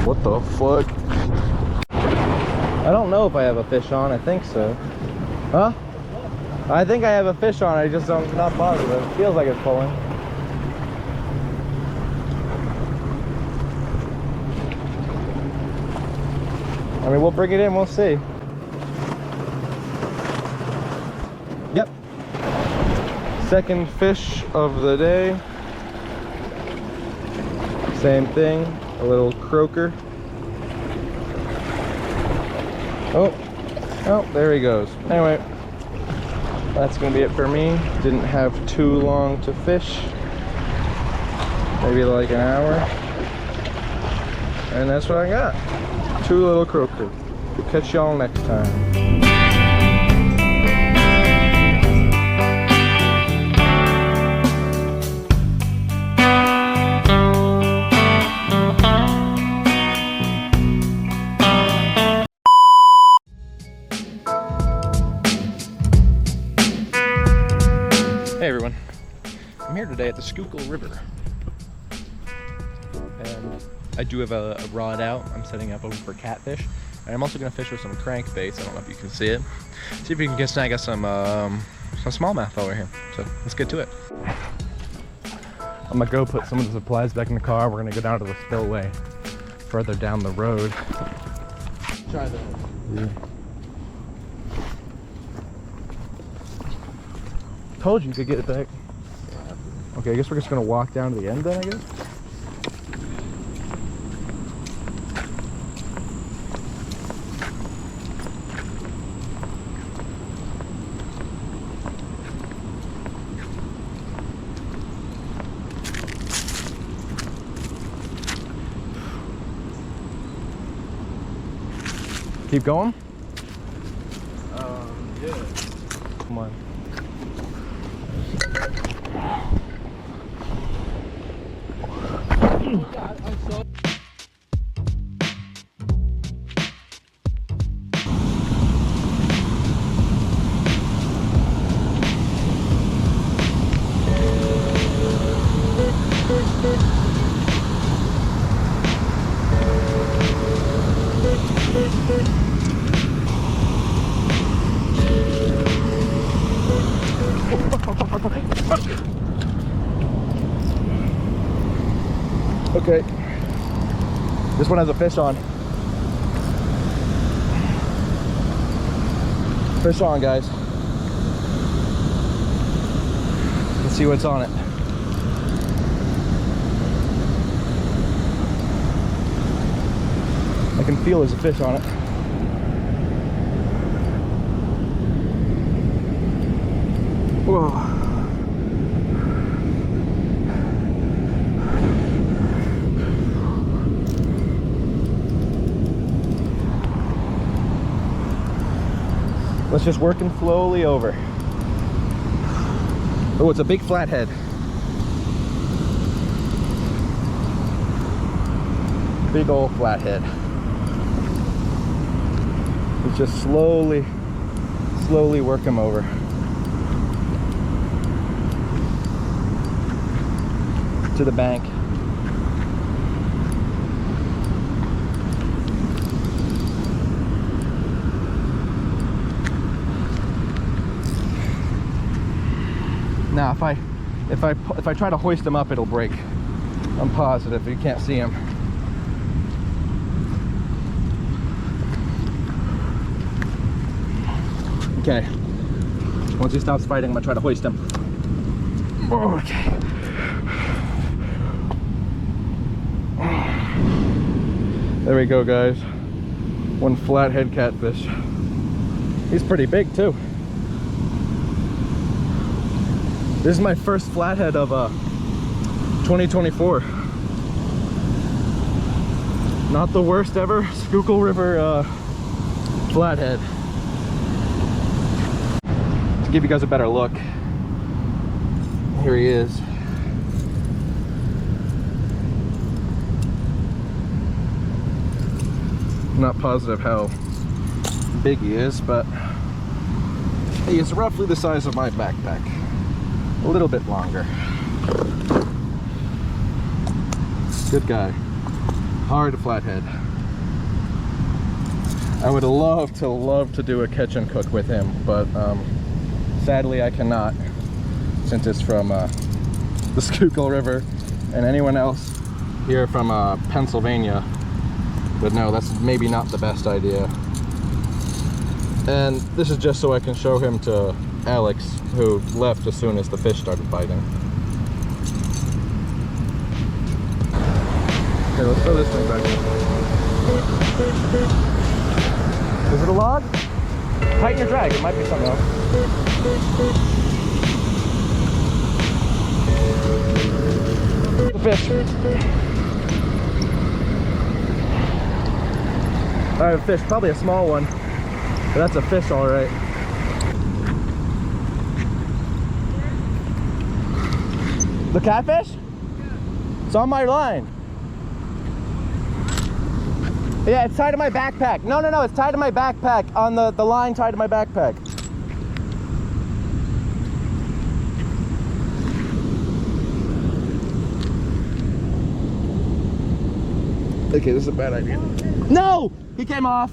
What the fuck? I don't know if I have a fish on. I think so. Huh? I think I have a fish on. I just don't, not positive. It feels like it's pulling. I mean, we'll bring it in. We'll see. Yep. Second fish of the day. Same thing. A little croaker. Oh, there he goes. Anyway, that's gonna be it for me. Didn't have too long to fish. Maybe like an hour. And that's what I got. 2 little croaker. We'll catch y'all next time. Hey everyone, I'm here today at the Schuylkill River, and I do have a rod out. I'm setting up over for catfish. And I'm also gonna fish with some crankbaits. I don't know if you can see it. See if we can snag us some smallmouth over here. So let's get to it. I'm gonna go put some of the supplies back in the car. We're gonna go down to the spillway further down the road. Try that. Yeah. Told you could get it back. Okay, I guess we're just gonna walk down to the end then, I guess. Keep going? Yeah. Come on. Okay. This one has a fish on. Fish on, guys. Let's see what's on it. I can feel there's a fish on it. Whoa. Let's just work him slowly over. Oh, it's a big flathead. Big old flathead. Let's just slowly work him over. To the bank. Now, if I try to hoist him up, it'll break. I'm positive. You can't see him. Okay. Once he stops fighting, I'm gonna try to hoist him. Okay. There we go, guys. One flathead catfish. He's pretty big too. This is my first flathead of 2024. Not the worst ever. Schuylkill River flathead. To give you guys a better look, here he is. I'm not positive how big he is, but he is roughly the size of my backpack. A little bit longer. Good guy. Hard flathead. I would love to do a catch and cook with him, but sadly I cannot, since it's from the Schuylkill River, and anyone else here from Pennsylvania would know that's maybe not the best idea. And this is just so I can show him to Alex, who left as soon as the fish started biting. Okay, let's throw this thing back. Is it a log? Tighten your drag, it might be something else. The fish. I have a fish, probably a small one, but that's a fish all right. The catfish? Yeah. It's on my line. Yeah, it's tied to my backpack. No, it's tied to my backpack. On the line tied to my backpack. Okay, this is a bad idea. No! He came off!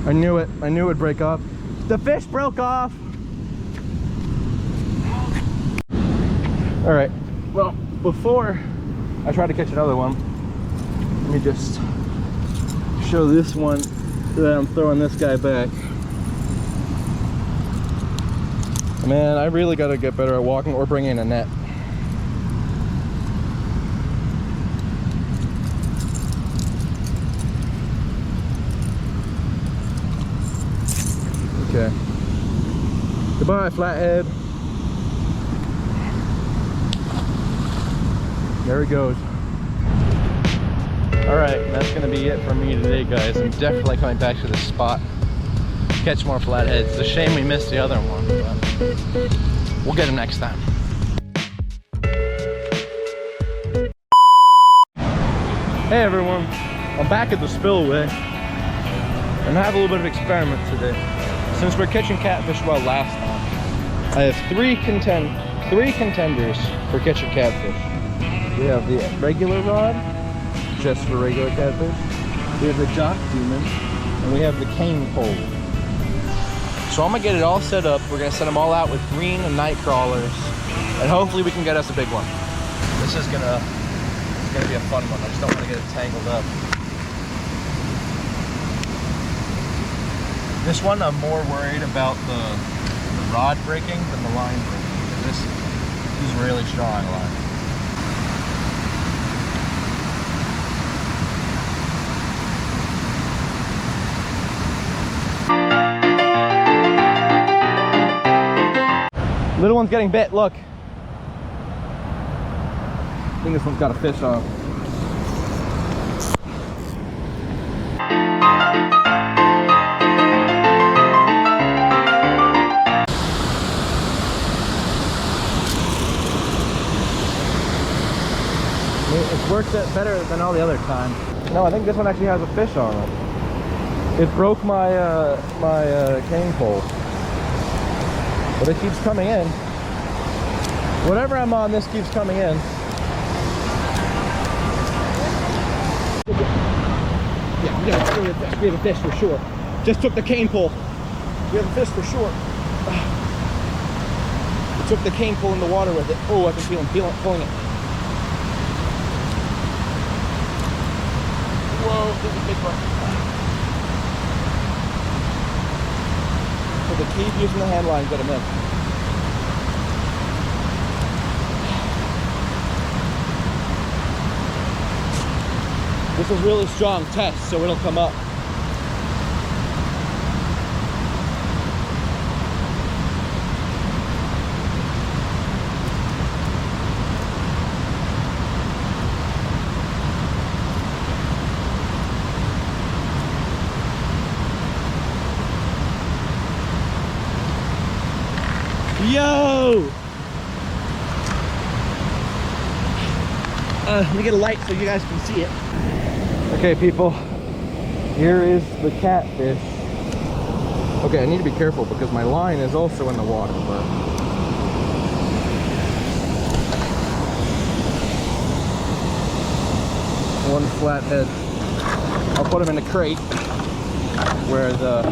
I knew it. I knew it would break off. The fish broke off! Alright, well, before I try to catch another one, let me just show this one that I'm throwing this guy back. Man, I really got to get better at walking or bringing in a net. Okay. Goodbye, flathead. There he goes. Alright, that's gonna be it for me today, guys. I'm definitely coming back to this spot. Catch more flatheads. It's a shame we missed the other one, but we'll get them next time. Hey everyone, I'm back at the spillway, and I have a little bit of experiment today. Since we're catching catfish well last time, I have three contenders for catching catfish. We have the regular rod, just for regular catfish. We have the jock demon, and we have the cane pole. So I'm gonna get it all set up. We're gonna set them all out with green and night crawlers, and hopefully we can get us a big one. This is gonna be a fun one. I just don't want to get it tangled up. This one I'm more worried about the rod breaking than the line breaking. This is really strong line. Little one's getting bit, look. I think this one's got a fish on. It's worked better than all the other times. No, I think this one actually has a fish on it. It broke my cane pole. But it keeps coming in. Whatever I'm on, this keeps coming in. Yeah, we have a fish for sure. Just took the cane pole. We have a fish for sure. We took the cane pole in the water with it. Oh, I can feel him pulling it. Whoa, this is a big one. So the keep using the hand line, get him in. This is really strong test, so it'll come up. Yo! Let me get a light so you guys can see it. Okay, people, here is the catfish. Okay, I need to be careful because my line is also in the water, but one flathead. I'll put him in a crate where the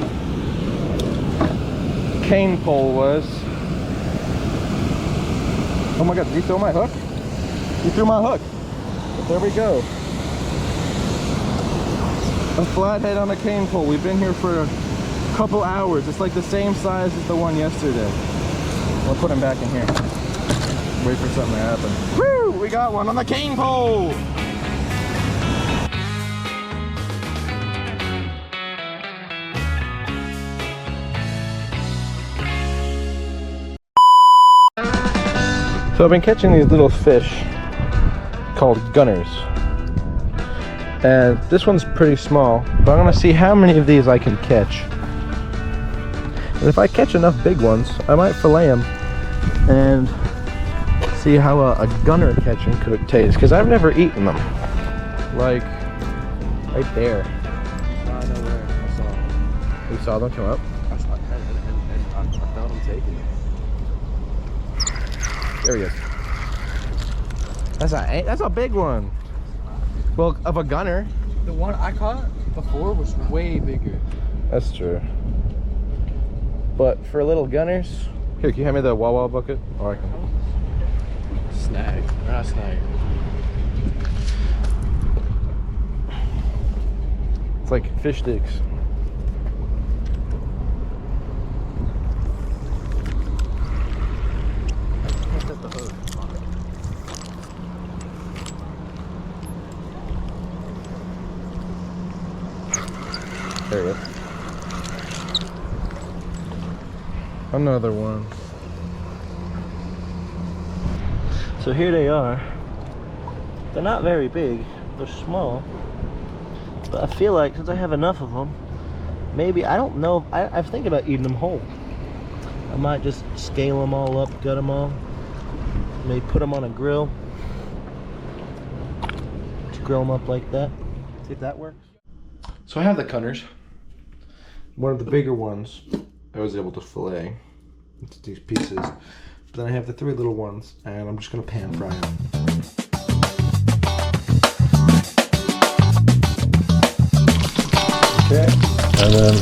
cane pole was. Oh my god, did you throw my hook? You threw my hook. But there we go. A flathead on a cane pole. We've been here for a couple hours. It's like the same size as the one yesterday. We'll put him back in here. Wait for something to happen. Woo! We got one on the cane pole! So I've been catching these little fish called gunners. And this one's pretty small, but I'm gonna see how many of these I can catch. And if I catch enough big ones, I might fillet them and see how a gunner catching could taste, because I've never eaten them. Like, right there. I know where I saw them. You saw them come up? I felt them taking it. There he is. That's a big one. Well, of a gunner. The one I caught before was way bigger. That's true. But for little gunners, here, can you hand me the wall bucket? Or I can. Snag. Not snag. It's like fish sticks. There we go. Another one. So here they are. They're not very big, they're small. But I feel like since I have enough of them, maybe, I don't know, I'm thinking about eating them whole. I might just scale them all up, gut them all. Maybe put them on a grill. Just grill them up like that. See if that works. So I have the cunners. One of the bigger ones I was able to fillet into these pieces. But then I have the 3 little ones, and I'm just gonna pan fry them. Okay, and then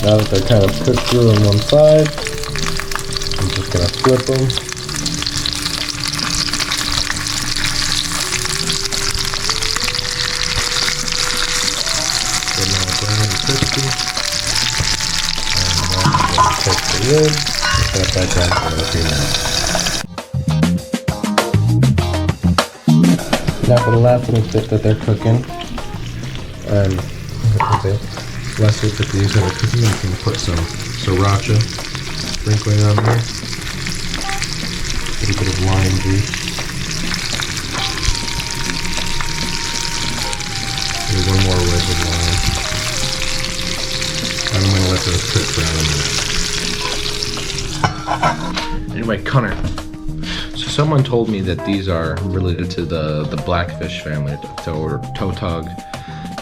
now that they're kind of cooked through on one side, I'm just gonna flip them. Get them all brown and crispy. Take the lid, set that down for a few minutes. Now for the last little bit that they're cooking, last little bit these that are cooking, I'm going to put some sriracha sprinkling on there, a little bit of lime juice, maybe one more wedge of lime, and I'm going to let those cook for a minute. Anyway, cunner. So someone told me that these are related to the blackfish family, or tautog,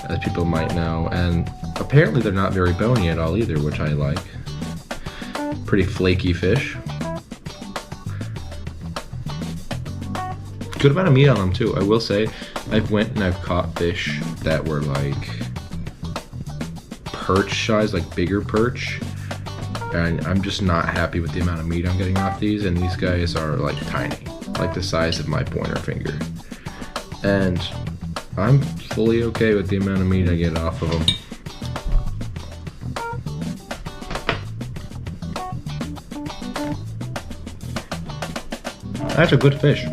as people might know, and apparently they're not very bony at all either, which I like. Pretty flaky fish. Good amount of meat on them too. I will say, I've went and I've caught fish that were like perch size, like bigger perch. And I'm just not happy with the amount of meat I'm getting off these, and these guys are like tiny, like the size of my pointer finger. And I'm fully okay with the amount of meat I get off of them. That's a good fish.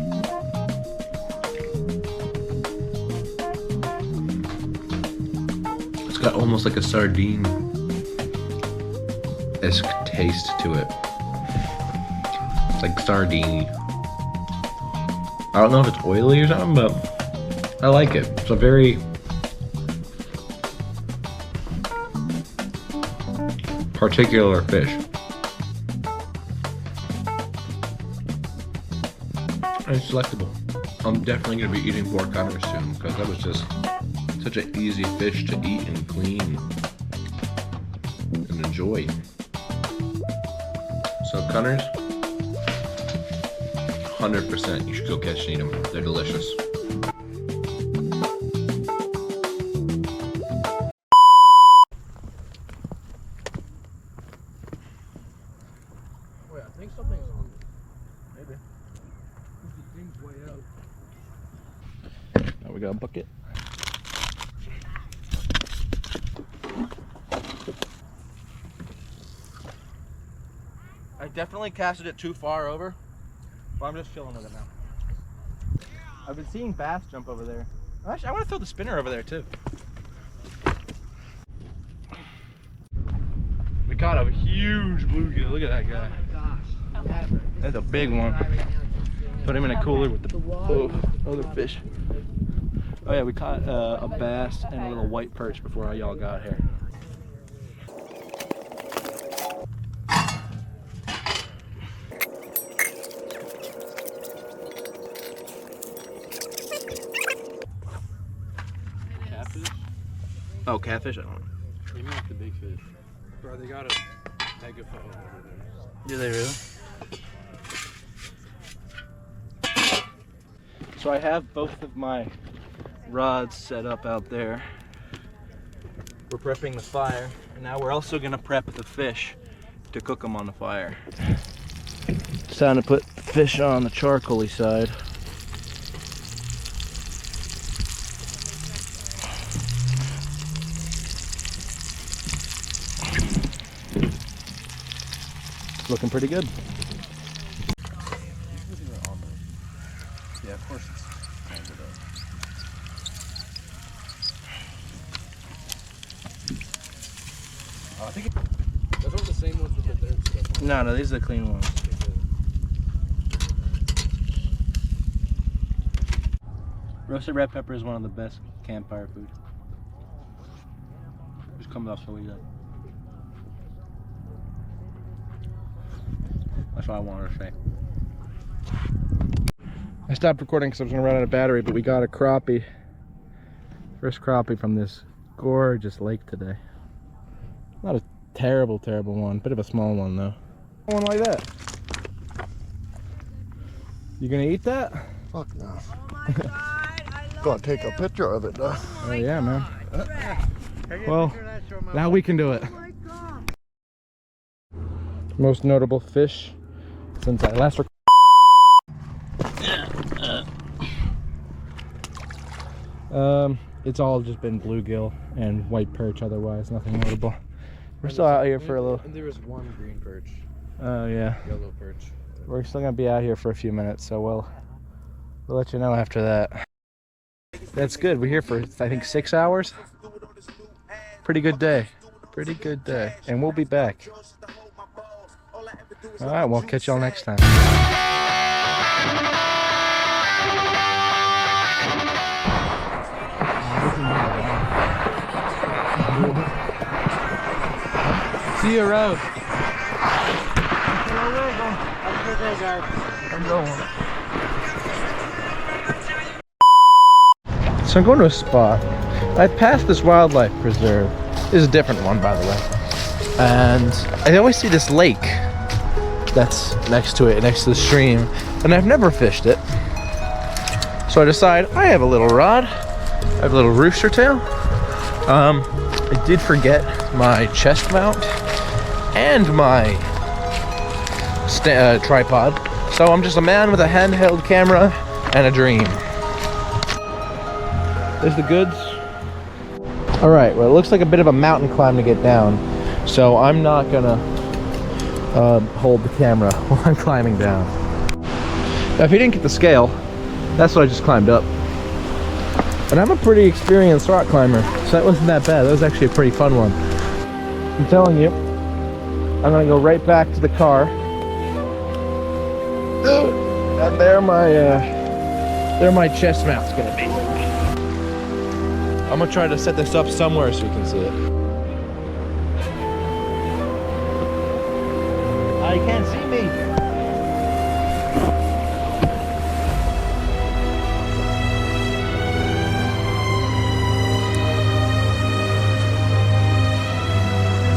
It's got almost like a sardine-esque taste to it. It's like sardine. I don't know if it's oily or something, but I like it. It's a very particular fish. And it's delectable. I'm definitely going to be eating more cunners soon, because that was just such an easy fish to eat and clean and enjoy. So cunners, 100% you should go catch and eat them. They're delicious. Wait, I think something's on. Maybe. The thing's way up. Now we got a bucket. I definitely casted it too far over, but I'm just chilling with it now. I've been seeing bass jump over there. Actually, I want to throw the spinner over there too. We caught a huge bluegill. Look at that guy. Oh my gosh. That's a big one. Put him in a cooler with the other fish. Oh yeah, we caught a bass and a little white perch before y'all got here. Catfish? Oh, catfish? I don't know. They meant the big fish. Bro, they got a megaphone over there. Do they really? So So I have both of my rods set up out there. We're prepping the fire, and now we're also gonna prep the fish to cook them on the fire. It's time to put the fish on the charcoaly side. It's looking pretty good. Yeah, of course it's handed up. I think those aren't the same ones with the dirt stuff. No, these are the clean ones. Roasted red pepper is one of the best campfire food. Just comes off so easy. That's what I wanted to say. I stopped recording because I was going to run out of battery, but we got a crappie. First crappie from this gorgeous lake today. Not a terrible one. Bit of a small one though. One like that. You gonna eat that? Fuck no. Oh my God, I love Gotta take a picture of it though. Oh yeah, man. Well, now we can do it. Oh my God. Most notable fish since I last recorded. It's all just been bluegill and white perch, otherwise nothing notable. We're still out here for a little. And there was one green perch. Oh yeah. Yellow perch. We're still gonna be out here for a few minutes, so we'll let you know after that. That's good. We're here for I think 6 hours. Pretty good day. Pretty good day. And we'll be back. All right, we'll catch y'all next time. See you around. So I'm going to a spot. I passed this wildlife preserve. This is a different one, by the way. And I always see this lake that's next to it, next to the stream, and I've never fished it. So I decide I have a little rod. I have a little rooster tail. I did forget my chest mount and my tripod. So I'm just a man with a handheld camera and a dream. There's the goods. All right, well, it looks like a bit of a mountain climb to get down. So I'm not gonna hold the camera while I'm climbing down. Now, if you didn't get the scale, that's what I just climbed up. And I'm a pretty experienced rock climber, so that wasn't that bad. That was actually a pretty fun one. I'm telling you, I'm gonna go right back to the car. And there my chest mount's gonna be. I'm gonna try to set this up somewhere so you can see it. You can't see me.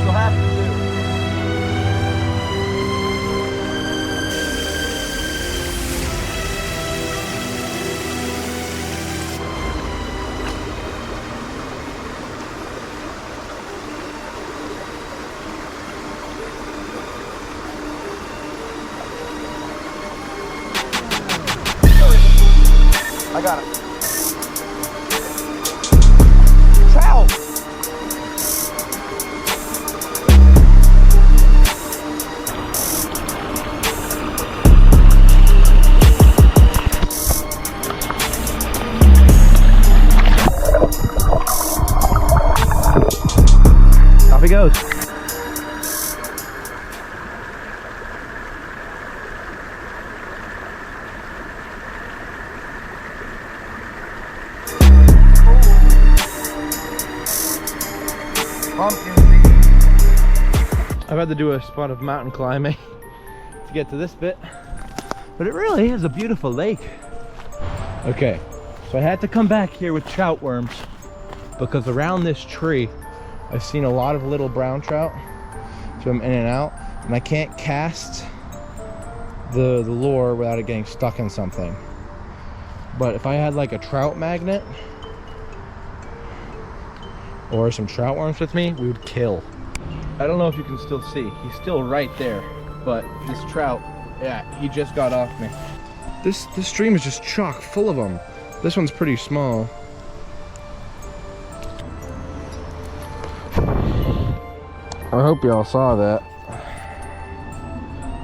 Still have to do. I got it. Trout! Off he goes. I've had to do a spot of mountain climbing to get to this bit, but it really is a beautiful lake. Okay, so I had to come back here with trout worms because around this tree I've seen a lot of little brown trout swim in and out, and I can't cast the lure without it getting stuck in something. But if I had like a trout magnet or some trout worms with me, we would kill. I don't know if you can still see. He's still right there, but this trout, yeah, he just got off me. This stream is just chock full of them. This one's pretty small. I hope y'all saw that.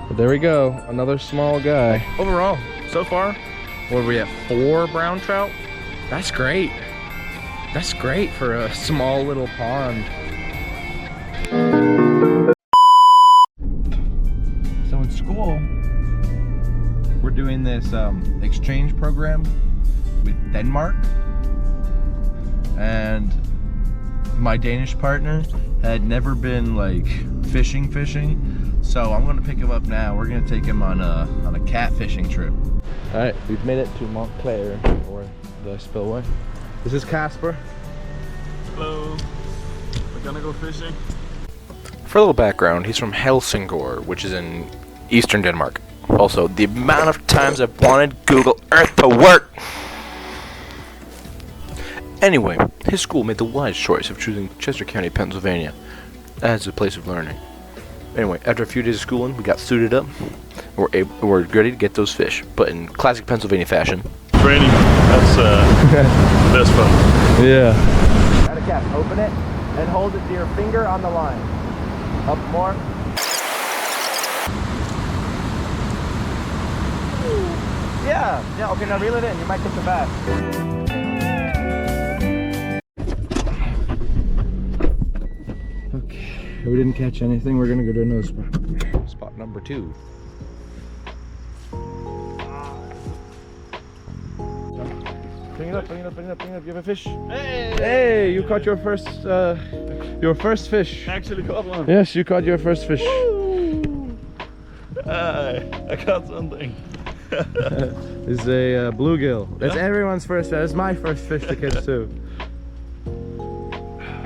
But there we go, another small guy. Overall, so far, what are we at, 4 brown trout? That's great. That's great for a small little pond. So in school, we're doing this exchange program with Denmark. And my Danish partner had never been like fishing, so I'm gonna pick him up now. We're gonna take him on a cat fishing trip. All right, we've made it to Montclair, or the spillway. This is Casper. Hello. We're gonna go fishing. For a little background, he's from Helsingør, which is in eastern Denmark. Also, the amount of times I've wanted Google Earth to work! Anyway, his school made the wise choice of choosing Chester County, Pennsylvania as a place of learning. Anyway, after a few days of schooling, we got suited up. We're ready to get those fish, but in classic Pennsylvania fashion. Training, that's the best fun. Yeah. Got a cast, open it, and hold it to your finger on the line. Up more. Yeah, okay, now reel it in, you might catch a bass. Okay, we didn't catch anything, we're gonna go to another spot. Spot number 2. Bring it up, bring it up, bring it up, bring it up. You have a fish? Hey! Hey, you caught your first fish. Actually caught one. Yes, you caught your first fish. I caught something. It's a bluegill. That's everyone's first fish. That's my first fish to catch too.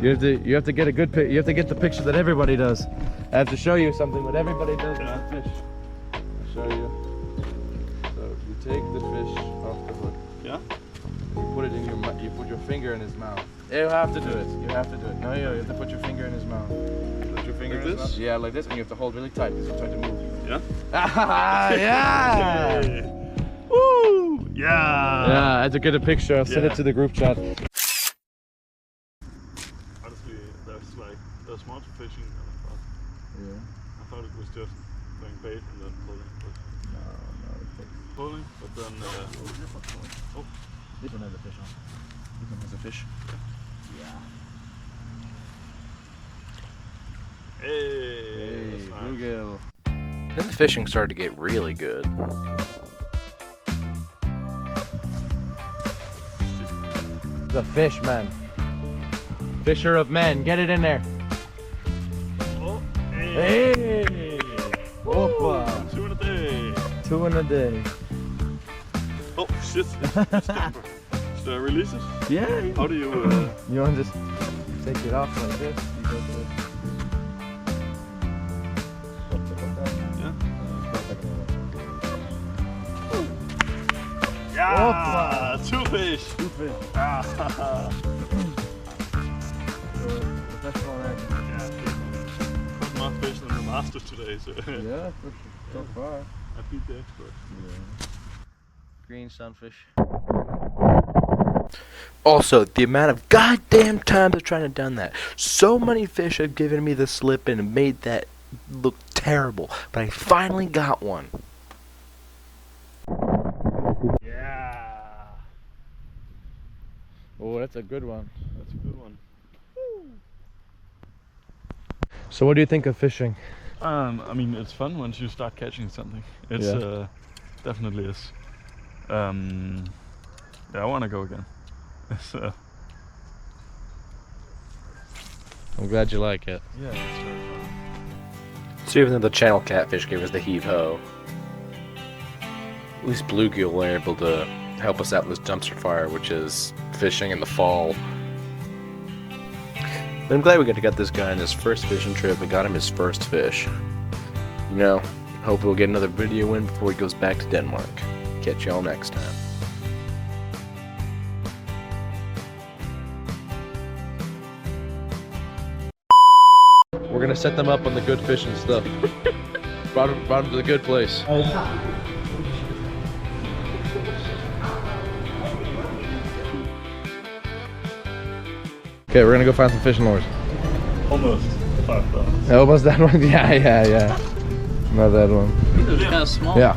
You have to get a good pic. You have to get the picture that everybody does. I have to show you something that everybody does with the fish. I'll show you. So you take the fish off the hook. Yeah. You put it in your mouth. You put your finger in his mouth. You have to do it. You have to do it. No, you have to put your finger in his mouth. Put your finger Like in his this? mouth. Yeah, like this, and you have to hold really tight. So try to move. Yeah. Yeah. Hey. Woo! Yeah. Yeah, I had to get a picture. I'll send it to the group chat. Honestly, that's like there's more to fishing than I thought. Yeah. I thought it was just throwing bait and then pulling. But pulling, but then oh, This one has a fish on. This one has a fish. hey, that's nice. bluegill. Then the fishing started to get really good. The fish man. Fisher of men, get it in there. Oh, hey. Hey! Whoopa! 2 in a day. 2 in a day. Oh shit! It's camper. Should I release it? Yeah. How do you? You want to just take it off like this? You go to this. Yeah! 2 fish. 2 fish. Ah. Professional already. Yeah. Caught more fish than the master today, so Yeah, so far. I beat the expert. Yeah. Green sunfish. Also, the amount of goddamn times I've tried to done that. So many fish have given me the slip and made that look terrible. But I finally got one. Yeah. Oh, that's a good one. That's a good one. So what do you think of fishing? I mean, it's fun once you start catching something. It's definitely is. Yeah, I want to go again. So, I'm glad you like it. yeah, it's very fun. So even though the channel catfish gave us the heave-ho, at least bluegill were able to help us out with this dumpster fire, which is fishing in the fall. But I'm glad we got to get this guy on his first fishing trip and got him his first fish. You know, hope we'll get another video in before he goes back to Denmark. Catch y'all next time. We're gonna set them up on the good fish and stuff. brought them to the good place. Okay, we're gonna go find some fishing lures. Almost $5. Almost that one? Yeah. Not that one. Those are kind of small. Yeah.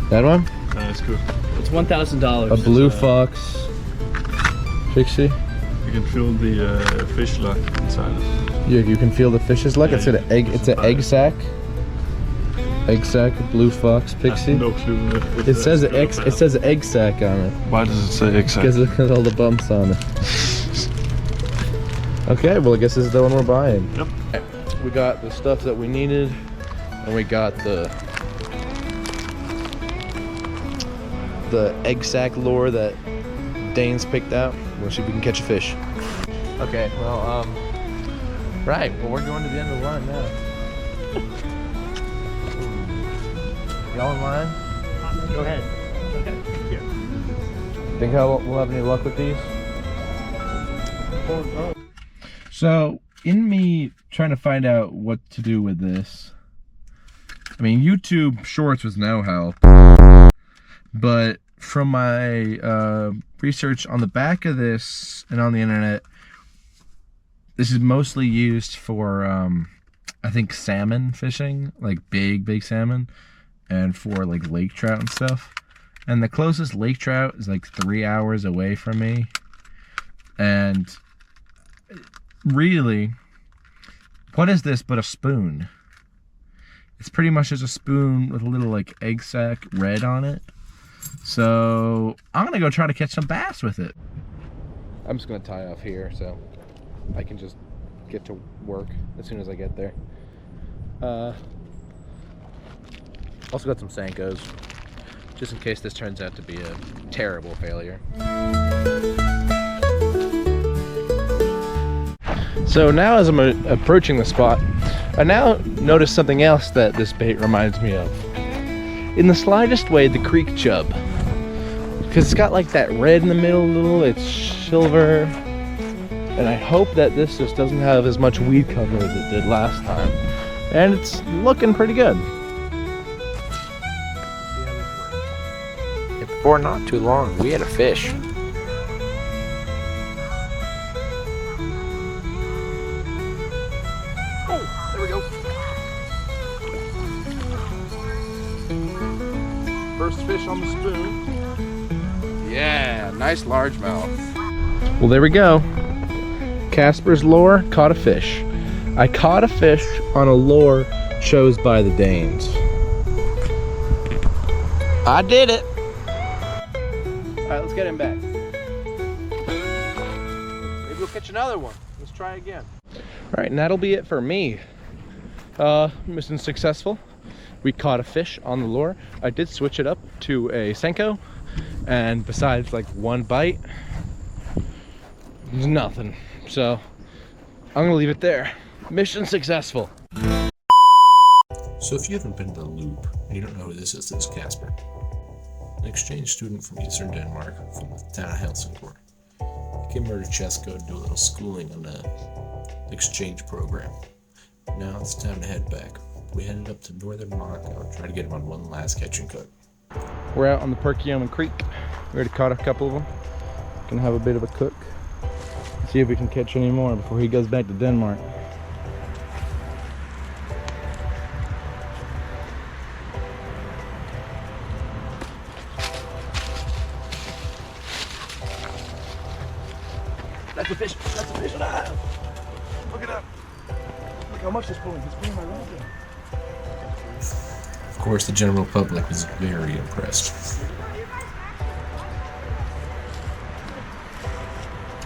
That one? That's good. It's $1,000. A blue fox. Pixie. You can feel the fish luck inside it. You can feel the fish's luck. Yeah, It's an egg. It's an egg sac. Egg sac, blue fox, pixie. No clue. It says it says egg sac on it. Why does it say egg sac? Because it has all the bumps on it. Okay, well I guess this is the one we're buying. Yep. We got the stuff that we needed, and we got the egg sac lure that Dane's picked out. We'll see if we can catch a fish. Okay, well, right. Well, we're going to the end of the line now. Y'all in line? Go ahead. Think we'll have any luck with these? So, in me trying to find out what to do with this, I mean, YouTube Shorts was no help, but from my research on the back of this and on the internet, this is mostly used for, I think, salmon fishing, like big salmon, and for like lake trout and stuff. And the closest lake trout is like 3 hours away from me. And really, what is this but a spoon? It's pretty much just a spoon with a little like egg sac red on it. So I'm gonna go try to catch some bass with it. I'm just gonna tie off here so I can just get to work as soon as I get there. Also got some Senkos, just in case this turns out to be a terrible failure. So now as I'm approaching the spot, I now notice something else that this bait reminds me of. In the slightest way, the creek chub. Because it's got like that red in the middle a little, it's silver. And I hope that this just doesn't have as much weed cover as it did last time. And it's looking pretty good. Before not too long, we had a fish. Oh, there we go. First fish on the spoon. Yeah, nice largemouth. Well, there we go. Casper's lure caught a fish. I caught a fish on a lure chose by the Danes. I did it. All right, let's get him back. Maybe we'll catch another one. Let's try again. All right, and that'll be it for me. Mission successful. We caught a fish on the lure. I did switch it up to a Senko, and besides like one bite, there's nothing. So I'm gonna leave it there. Mission successful. So if you haven't been to the Loop and you don't know who this is Casper. An exchange student from Eastern Denmark from the town of Helsingborg. He came over to Chesko to do a little schooling on the exchange program. Now it's time to head back. We headed up to northern Monaco and tried to get him on one last catch and cook. We're out on the Perkiomen Creek. We already caught a couple of them. Gonna have a bit of a cook. See if we can catch any more before he goes back to Denmark. That's a fish. That's a fish. Ah! Look it up. Look how much he's pulling. He's pulling my rod down. Of course, the general public was very impressed.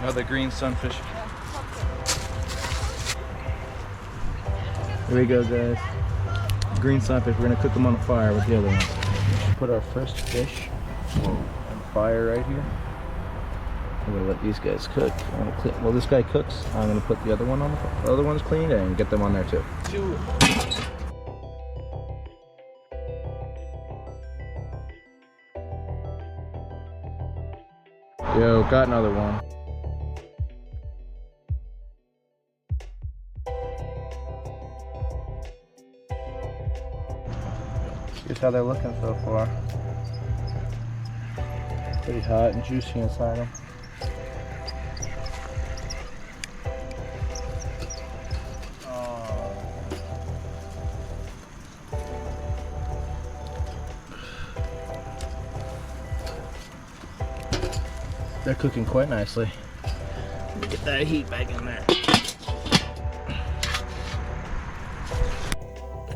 Another green sunfish. Here we go, guys. Green sunfish. We're gonna cook them on the fire with the other one. Put our first fish on the fire right here. I'm gonna let these guys cook. I'm gonna clean, well, this guy cooks. I'm gonna put the other one on the other one's cleaned and get them on there too. Yo, got another one. how they're looking so far. Pretty hot and juicy inside them. They're cooking quite nicely. Get that heat back in there.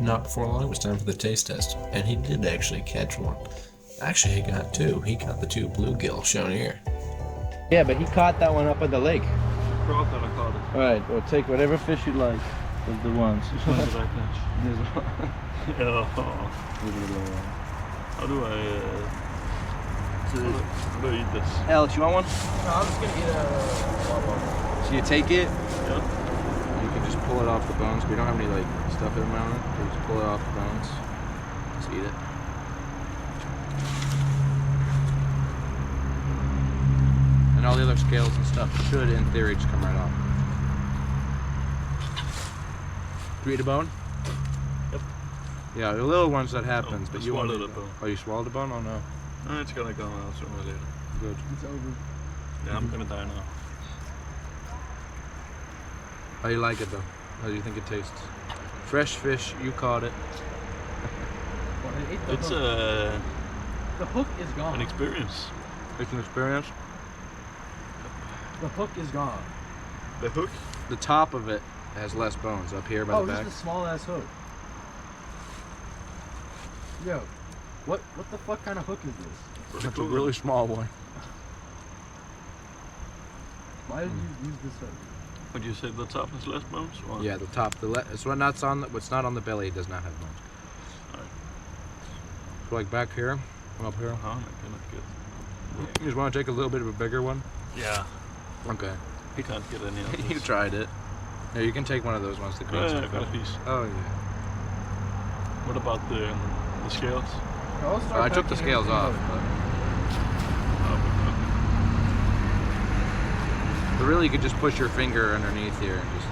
Not before long, it was time for the taste test, and he did actually catch one. Actually, he got two. He got the 2 bluegill shown here. Yeah, but he caught that one up at the lake. Brought that, I caught it. Alright, well take whatever fish you like of the ones. Which one did I catch? This one. Oh. How do I eat this? Alex, you want one? No, I'm just gonna eat a. So you take it, Yeah. you can just pull it off the bones. We don't have any like stuff in on it. You just pull it off the bones. Just eat it. And all the other scales and stuff should, in theory, just come right off. Do you eat a bone? Yep. Yeah, the little ones that happens, but I you want swallowed a bone. Oh, you swallowed a bone? Oh no. No, it's gonna come out sooner or later. Good. It's over. Yeah, I'm gonna die now. How do you like it though? How do you think it tastes? Fresh fish, you caught it. Well, I ate the It's hook. The hook is gone. an experience. It's an experience. The hook is gone. The hook? The top of it has less bones up here by Oh, the this back. is a small ass hook. Yo, what the fuck kind of hook is this? It's a really small one. Why did you use this hook? Would you say the top has less bones? Or? Yeah, the top. It's what's not on the belly. It does not have bones. Alright. So like back here, up here. Uh-huh, okay, good. You just want to take a little bit of a bigger one. Yeah. Okay. You can't get any of this. You tried it. Yeah, you can take one of those ones. The green Yeah, I sunfish. got a piece. Oh yeah. What about the scales? I took the scales off. But really, you could just push your finger underneath here and just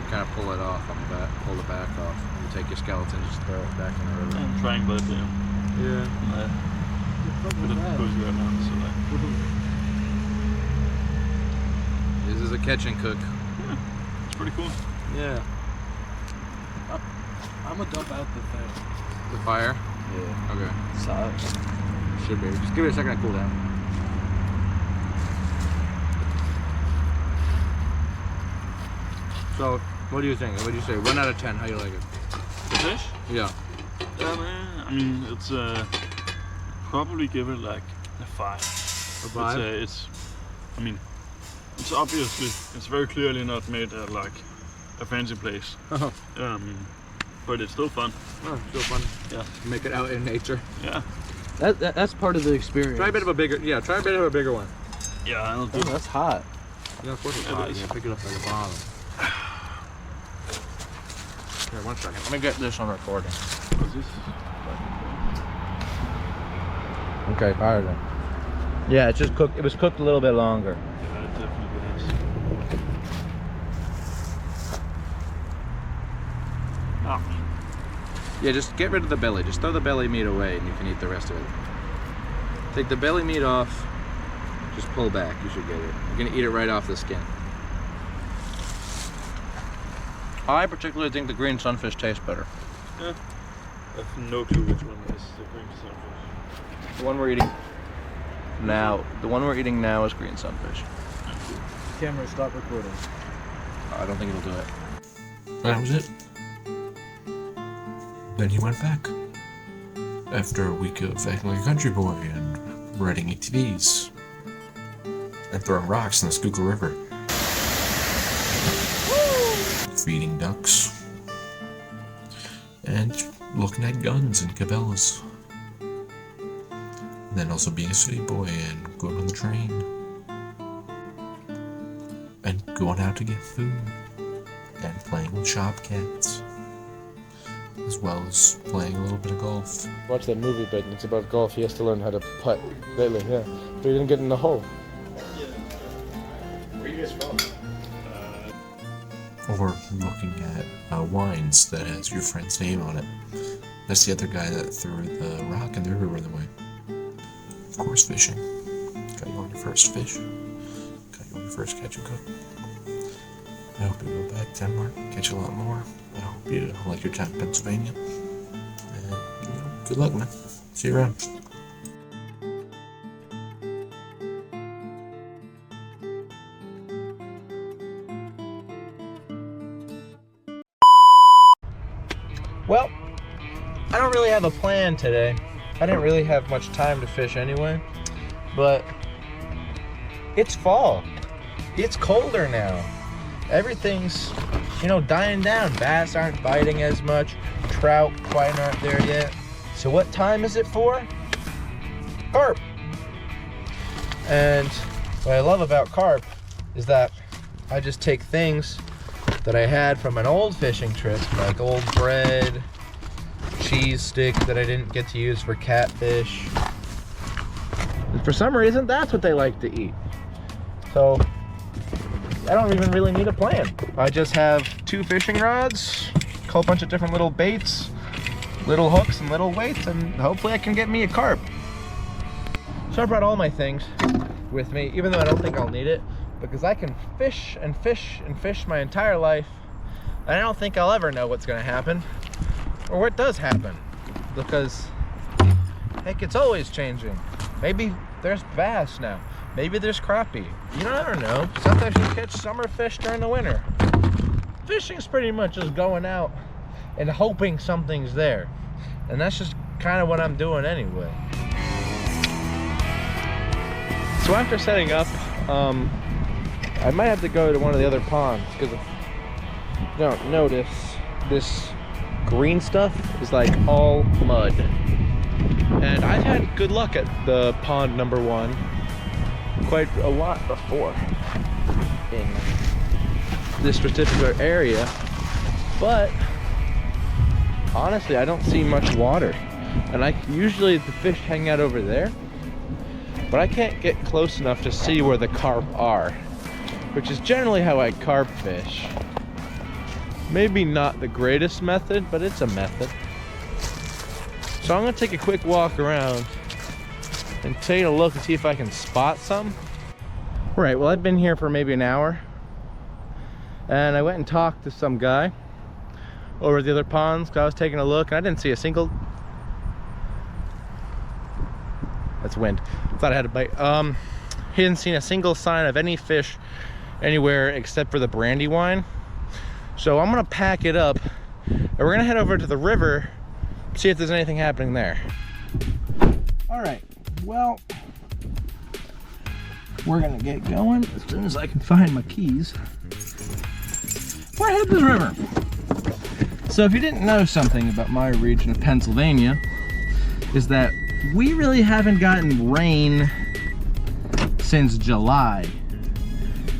kind of pull it off on the back, pull the back off. You take your skeleton, just throw it back in the river. I'm trying, but Yeah. couldn't push that now, so This is a catch and cook. it's pretty cool. Yeah. I'm gonna dump out the thing. The fire? Yeah. Okay. Solid. Should be. Just give it a second to cool down. So, what do you think? What do you say? 1 out of 10, how do you like it? The fish? Yeah. I mean, it's probably give it like a 5. A 5? I mean, it's obviously, it's very clearly not made at like a fancy place. But it's still fun. Oh, still fun. Yeah. Make it out in nature. Yeah. That's part of the experience. Try a bit of a bigger, try a bit of a bigger one. Yeah, I'll do Oh, it. that's hot. Yeah, of course it's It hot. is. Yeah, pick it up by the bottom. Here, 1 second. Let me get this on recording. What's this? Okay, fire then. Yeah, it just cooked. It was cooked a little bit longer. Yeah, it definitely is. Ah, Yeah, just get rid of the belly. Just throw the belly meat away and you can eat the rest of it. Take the belly meat off. Just pull back. You should get it. You're gonna eat it right off the skin. I particularly think the green sunfish tastes better. yeah. I have no clue which one is the green sunfish. The one we're eating now. The one we're eating now is green sunfish. Camera, stop recording. I don't think it'll do it. That was it. Then he went back. After a week of acting like a country boy and riding ATVs and throwing rocks in the Schuylkill River. Feeding ducks. And looking at guns and Cabela's. And then also being a city boy and going on the train. And going out to get food. And playing with shop cats. As well as playing a little bit of golf. Watch that movie, but it's about golf. He has to learn how to putt lately. Yeah, but he didn't get in the hole. Where are you guys from? Or looking at wines that has your friend's name on it. That's the other guy that threw the rock in the river the way. Of course, fishing. Got you on your first fish. Got you on your first catch and cook. I hope you go back to Denmark, catch a lot more. I hope you like your time in Pennsylvania. And, good luck, man. See you around. Well, I don't really have a plan today. I didn't really have much time to fish anyway, but it's fall. It's colder now. Everything's, dying down. Bass aren't biting as much. Trout quite aren't there yet. So what time is it for? Carp. And what I love about carp is that I just take things that I had from an old fishing trip, like old bread, cheese sticks that I didn't get to use for catfish. And for some reason, that's what they like to eat. So I don't even really need a plan. I just have 2 fishing rods, a whole bunch of different little baits, little hooks and little weights, and hopefully I can get me a carp. So I brought all my things with me, even though I don't think I'll need it, because I can fish and fish and fish my entire life, and I don't think I'll ever know what's gonna happen, or what does happen, because heck, it's always changing. Maybe there's bass now, maybe there's crappie. You never know. Sometimes you catch summer fish during the winter. Fishing's pretty much just going out and hoping something's there, and that's just kind of what I'm doing anyway. So after setting up, I might have to go to one of the other ponds, because if you don't notice, this green stuff is like all mud. And I've had good luck at the pond number 1 quite a lot before in this particular area, but honestly I don't see much water, and usually the fish hang out over there, but I can't get close enough to see where the carp are, which is generally how I carp fish. Maybe not the greatest method, but it's a method. So I'm gonna take a quick walk around and take a look and see if I can spot some. Right, well, I've been here for maybe an hour, and I went and talked to some guy over at the other ponds, because I was taking a look and I didn't see a single... That's wind. Thought I had a bite. He hadn't seen a single sign of any fish anywhere except for the Brandywine. So I'm gonna pack it up and we're gonna head over to the river, see if there's anything happening there. All right, well, we're gonna get going as soon as I can find my keys. We're headed to the river. So if you didn't know something about my region of Pennsylvania, is that we really haven't gotten rain since July,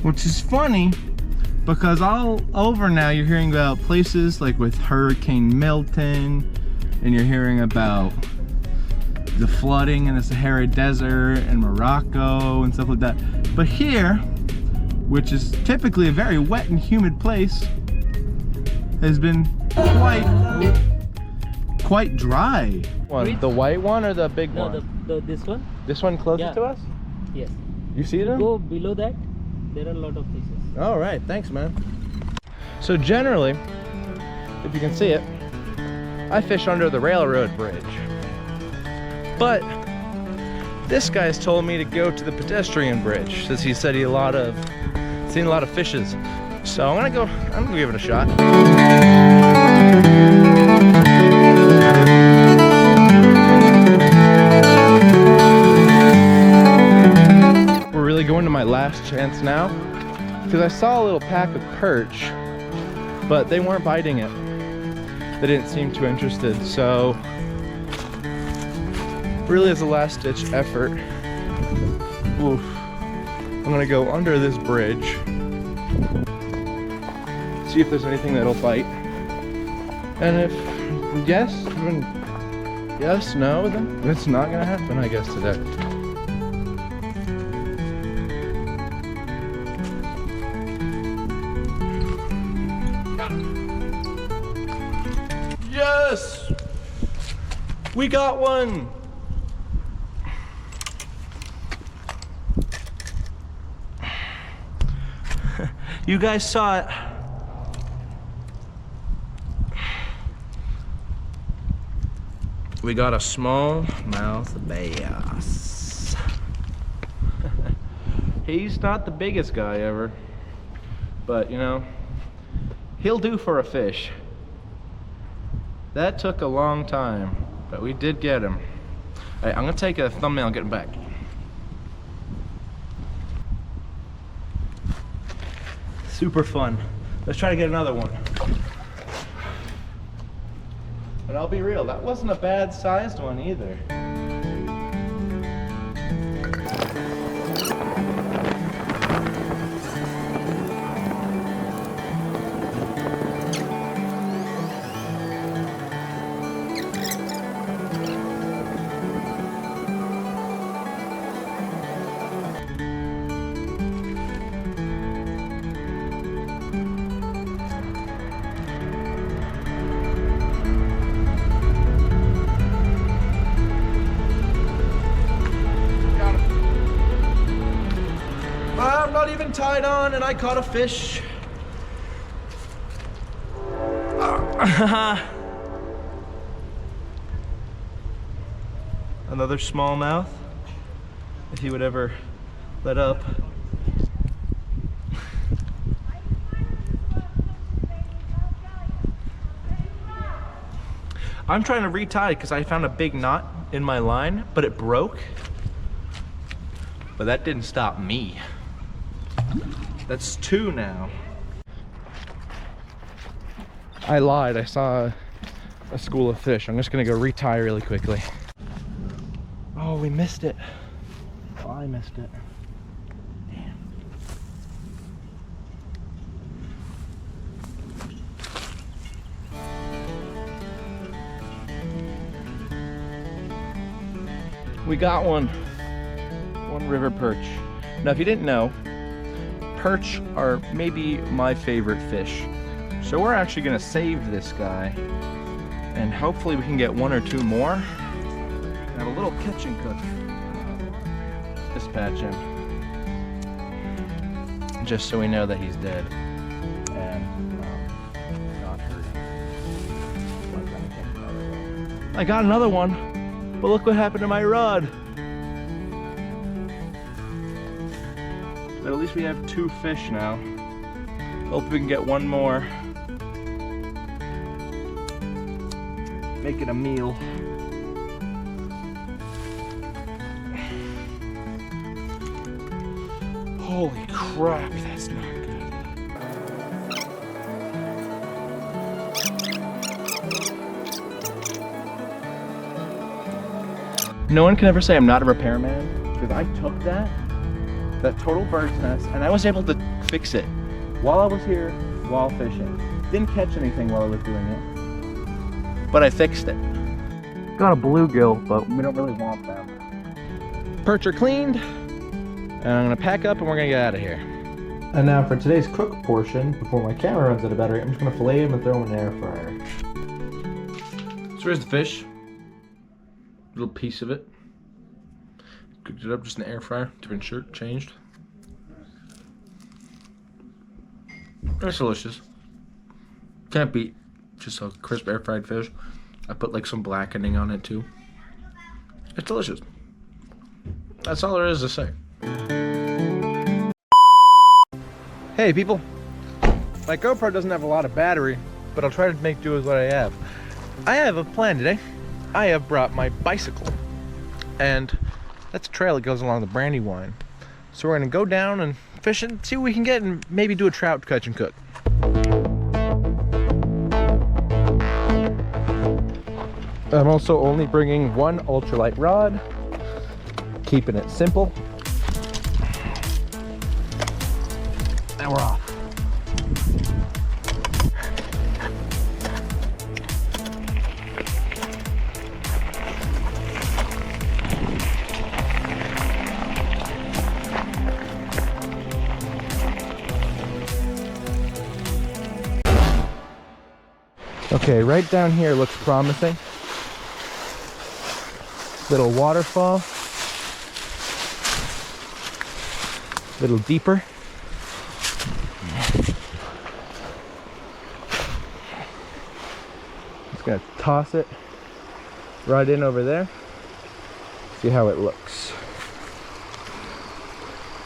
which is funny because all over now you're hearing about places like with Hurricane Milton, and you're hearing about the flooding in the Sahara Desert and Morocco and stuff like that. But here, which is typically a very wet and humid place, has been quite dry. One, the white one or the big one? No, this one. This one closest to us? Yes. You see them? Go below that, there are a lot of fishes. All right, thanks, man. So generally, if you can see it, I fish under the railroad bridge. But this guy's told me to go to the pedestrian bridge, since he said he seen a lot of fishes. So I'm gonna give it a shot. We're really going to my last chance now, because I saw a little pack of perch, but they weren't biting it. They didn't seem too interested, so really is a last ditch effort. Oof. I'm gonna go under this bridge, see if there's anything that'll bite, and if yes, then yes, no, then it's not gonna happen, I guess, today. Yes! We got one! You guys saw it. We got a smallmouth bass. He's not the biggest guy ever, but you know, he'll do for a fish. That took a long time, but we did get him. All right, I'm gonna take a thumbnail and get him back. Super fun. Let's try to get another one. But I'll be real, that wasn't a bad sized one either. I'm not even tied on and I caught a fish. Another smallmouth, if he would ever let up. I'm trying to retie because I found a big knot in my line, but it broke. But that didn't stop me. That's two now. I lied, I saw a school of fish. I'm just gonna go retie really quickly. Oh, we missed it. Oh, I missed it. Damn. We got one. One river perch. Now, if you didn't know, perch are maybe my favorite fish. So we're actually gonna save this guy and hopefully we can get one or two more. And have a little catch and cook. Dispatch him. Just so we know that he's dead and not hurt. I got another one, but look what happened to my rod. But at least we have two fish now. Hope we can get one more. Make it a meal. Holy crap, that's not good. No one can ever say I'm not a repairman, because I took that total bird's nest, and I was able to fix it while I was here, while fishing. Didn't catch anything while I was doing it, but I fixed it. Got a bluegill, but we don't really want them. Perch are cleaned, and I'm gonna pack up and we're gonna get out of here. And now for today's cook portion, before my camera runs out of battery, I'm just gonna fillet him and throw him in the air fryer. So here's the fish. Little piece of it. Cooked it up just in the air fryer. Different shirt, changed. That's delicious. Can't beat just a crisp air fried fish. I put like some blackening on it too. It's delicious. That's all there is to say. Hey people. My GoPro doesn't have a lot of battery, but I'll try to make do with what I have. I have a plan today. I have brought my bicycle, and that's a trail that goes along the Brandywine. So we're gonna go down and fish and see what we can get and maybe do a trout catch and cook. I'm also only bringing one ultralight rod, keeping it simple. And we're off. Okay, right down here looks promising. Little waterfall. Little deeper. Just gonna toss it right in over there. See how it looks.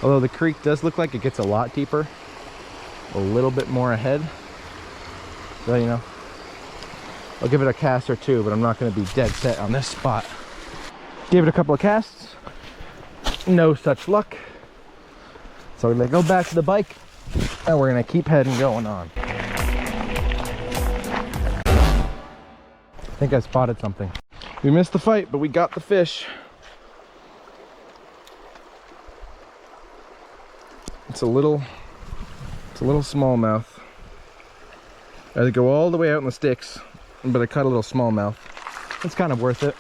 Although the creek does look like it gets a lot deeper, a little bit more ahead. So, you know, I'll give it a cast or two, but I'm not going to be dead set on this spot. Gave it a couple of casts, no such luck. So we're going to go back to the bike and we're going to keep heading going on. I think I spotted something. We missed the fight, but we got the fish. It's a little smallmouth. I had to go all the way out in the sticks, but I caught a little smallmouth. It's kind of worth it.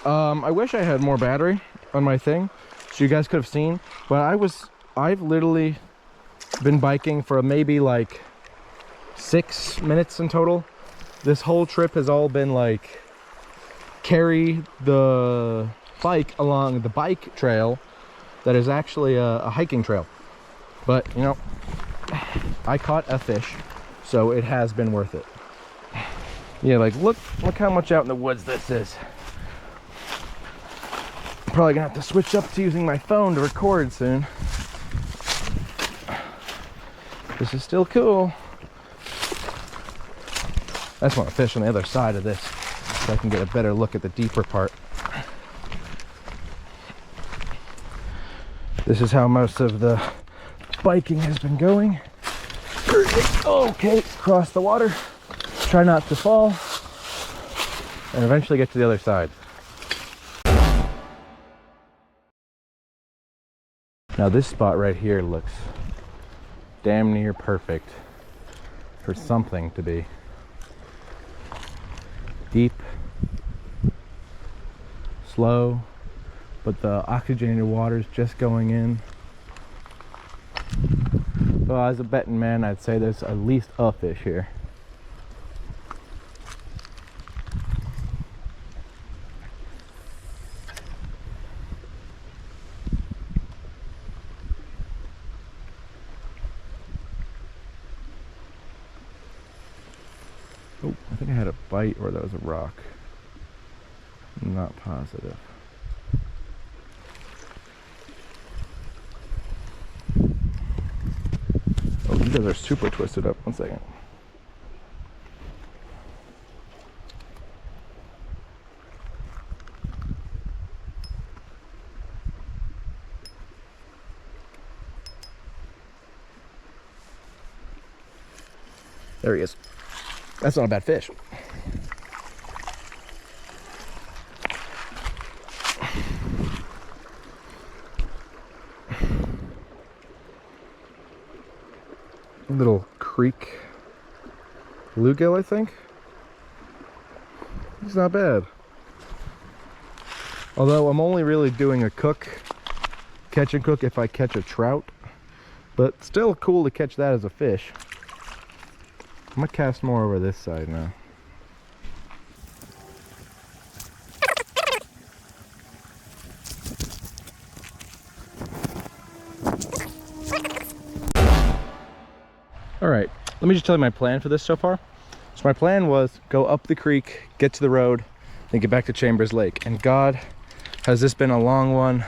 I wish I had more battery on my thing, so you guys could have seen. But I've literally been biking for maybe like 6 minutes in total. This whole trip has all been like carry the bike along the bike trail that is actually a hiking trail. But, you know, I caught a fish, so it has been worth it. Yeah, like, look how much out in the woods this is. I'm probably gonna have to switch up to using my phone to record soon. This is still cool. I just want to fish on the other side of this so I can get a better look at the deeper part. This is how most of the biking has been going. Okay, cross the water, try not to fall, and eventually get to the other side. Now this spot right here looks damn near perfect for something to be. Deep, slow, but the oxygenated water's just going in. Well, as a betting man, I'd say there's at least a fish here. Oh, I think I had a bite or that was a rock. I'm not positive. Oh, these guys are super twisted up. 1 second. There he is. That's not a bad fish. Little creek bluegill, I think. He's not bad. Although I'm only really doing a catch and cook if I catch a trout. But still cool to catch that as a fish. I'm gonna cast more over this side now. Alright, let me just tell you my plan for this so far. So my plan was go up the creek, get to the road, then get back to Chambers Lake. And God, has this been a long one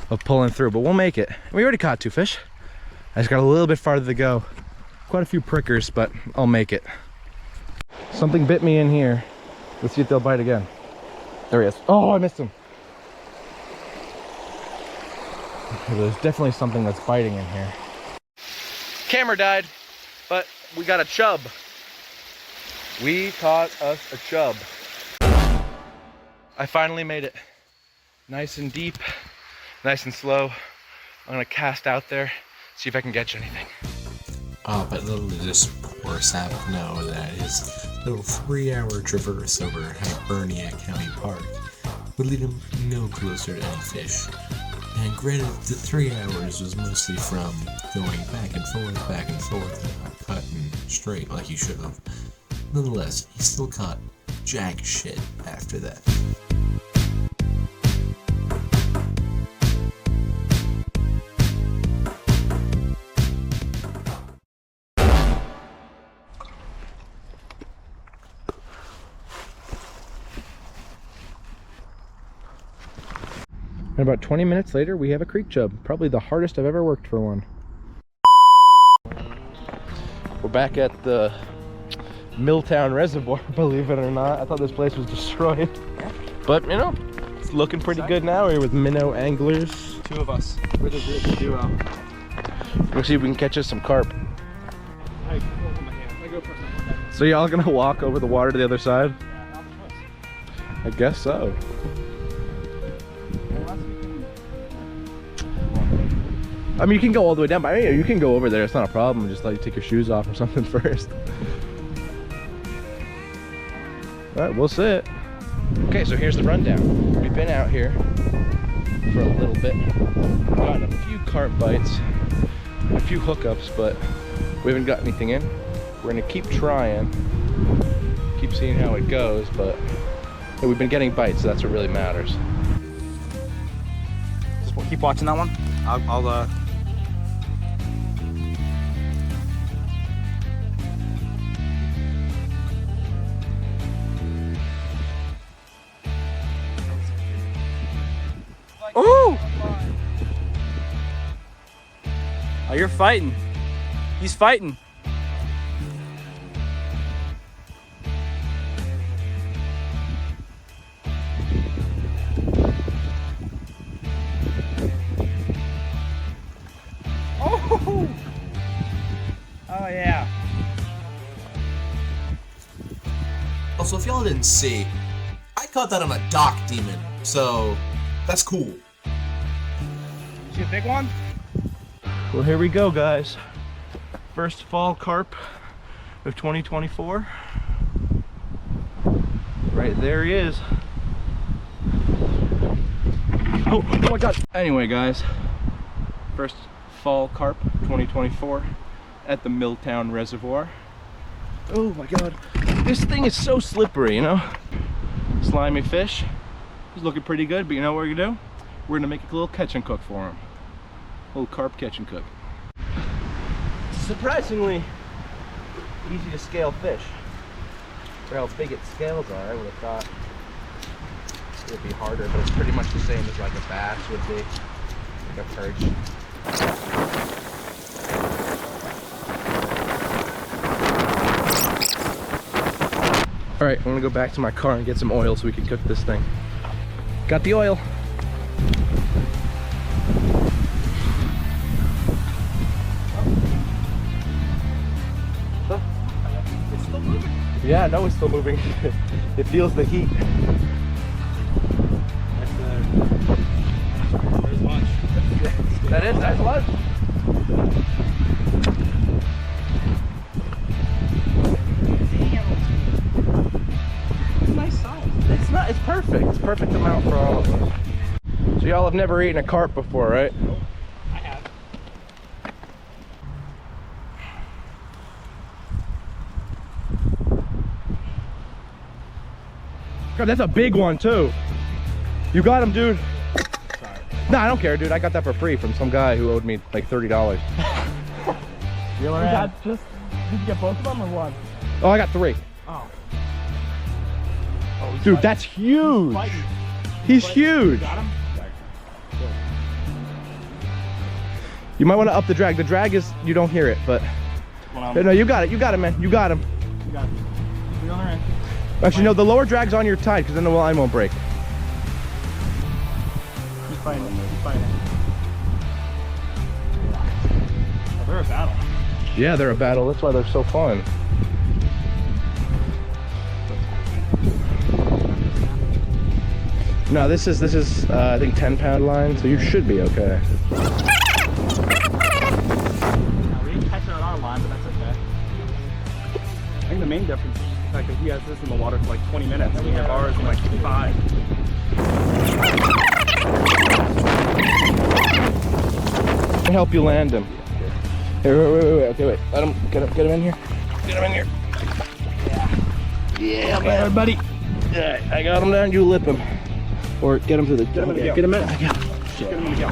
of pulling through, but we'll make it. We already caught 2 fish. I just got a little bit farther to go. Quite a few prickers, but I'll make it. Something bit me in here. Let's see if they'll bite again. There he is. Oh, I missed him. Okay, there's definitely something that's biting in here. Camera died, but we got a chub. We caught us a chub. I finally made it. Nice and deep, nice and slow. I'm gonna cast out there, see if I can catch anything. But little did this poor sap know that his little 3-hour traverse over Hibernia County Park would lead him no closer to any fish. And granted, the 3 hours was mostly from going back and forth, and not cutting straight like he should have. Nonetheless, he still caught jack shit after that. And about 20 minutes later, we have a creek chub. Probably the hardest I've ever worked for one. We're back at the Milltown Reservoir, believe it or not. I thought this place was destroyed. But, you know, it's looking pretty good now. We're with minnow anglers. Two of us. We're the duo. We'll see if we can catch us some carp. I go for my hand. I go for my hand. So y'all gonna walk over the water to the other side? I guess so. I mean, you can go all the way down, but I mean, you can go over there. It's not a problem. Just like take your shoes off or something first. All right, we'll sit. Okay, so here's the rundown. We've been out here for a little bit. Gotten a few carp bites, a few hookups, but we haven't got anything in. We're gonna keep trying, keep seeing how it goes, but yeah, we've been getting bites, so that's what really matters. Just keep watching that one. I'll Oh! Oh, you're fighting. He's fighting. Oh! Oh yeah. Also, if y'all didn't see, I caught that on a dock demon, so that's cool. See a big one? Well, here we go, guys. First fall carp of 2024. Right there he is. Oh my God. Anyway, guys, first fall carp 2024 at the Milltown Reservoir. Oh my God. This thing is so slippery, you know? Slimy fish. He's looking pretty good, but you know what we're gonna do? We're gonna make a little catch and cook for him. A little carp catch and cook. Surprisingly easy to scale fish. For how big its scales are, I would have thought it would be harder, but it's pretty much the same as like a bass would be, like a perch. All right, I'm gonna go back to my car and get some oil so we can cook this thing. Got the oil. It's still moving. Yeah, I know it's still moving. It feels the heat. There's lunch. That's lunch. Nice size. It's perfect. It's perfect amount for all of us. So y'all have never eaten a carp before, right? I have. God, that's a big one too. You got him, dude. Sorry. No, I don't care, dude. I got that for free from some guy who owed me like $30. Did you get both of them or one? Oh, I got 3. Oh. Dude, that's huge. He's huge. Got him? You might want to up the drag. The drag is, you don't hear it, but no, you got it. You got him, man. You got him. You got it. Reel her in. Actually, no, the lower drag's on your tide because then the line won't break. He's fighting it. He's fighting it. Oh, they're a battle. Yeah, they're a battle. That's why they're so fun. No, this is I think 10-pound line, so you should be okay. Now, we didn't catch it on our line, but that's okay. I think the main difference is the fact that he has this in the water for like 20 minutes, and we have ours in like 5. Let me help you land him. Here, wait. Okay, wait. Let him get him in here. Get him in here. Yeah, man, buddy. Yeah, I got him down. You lip him, or get him to the. Get him in. Get him in. Get him in the gill.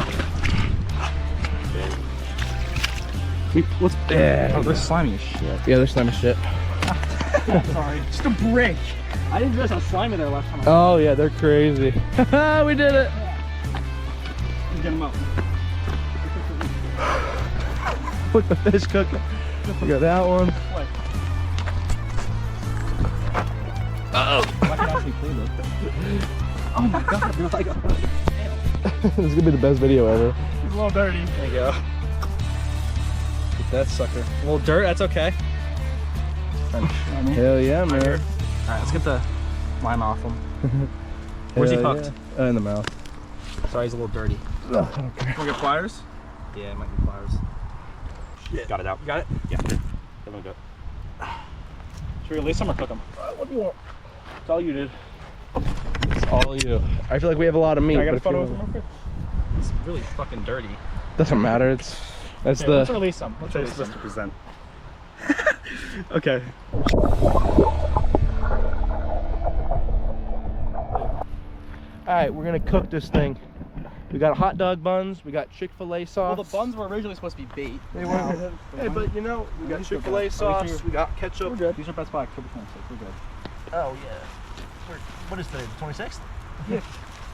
What's? Yeah. Oh, they're slimy as shit. Yeah, they're slimy as shit. Sorry. Just a brick. I didn't realize how slimy they were last time. Oh yeah, they're crazy. We did it. Get him up. Put the fish cooking. We got that one. Oh my god, you're like, This is gonna be the best video ever. he's a little dirty. There you go. Get that sucker. A little dirt, that's okay. Hell yeah, man. Alright, let's get the lime off him. Where's he Hell hooked? Yeah. In the mouth. Sorry, he's a little dirty. No, I don't care. Can we get pliers? Yeah, it might be pliers. Shit. Got it out. You got it? Yeah. Give him a go. Should we release him or cook him? What do you want? It's all you, dude. It's all you. I feel like we have a lot of meat. I got a but if photo you with him real quick. It's really fucking dirty. Doesn't matter. That's Okay, let's release him. Let's release him. Present. Okay. All right, we're gonna cook this thing. We got hot dog buns. We got Chick-fil-A sauce. Well, the buns were originally supposed to be bait. They were. Hey, but you know, we got Chick-fil-A sauce. We got ketchup. We're good. These are best by October 26th. We're good. Oh yeah. What is today? The 26th? Yeah.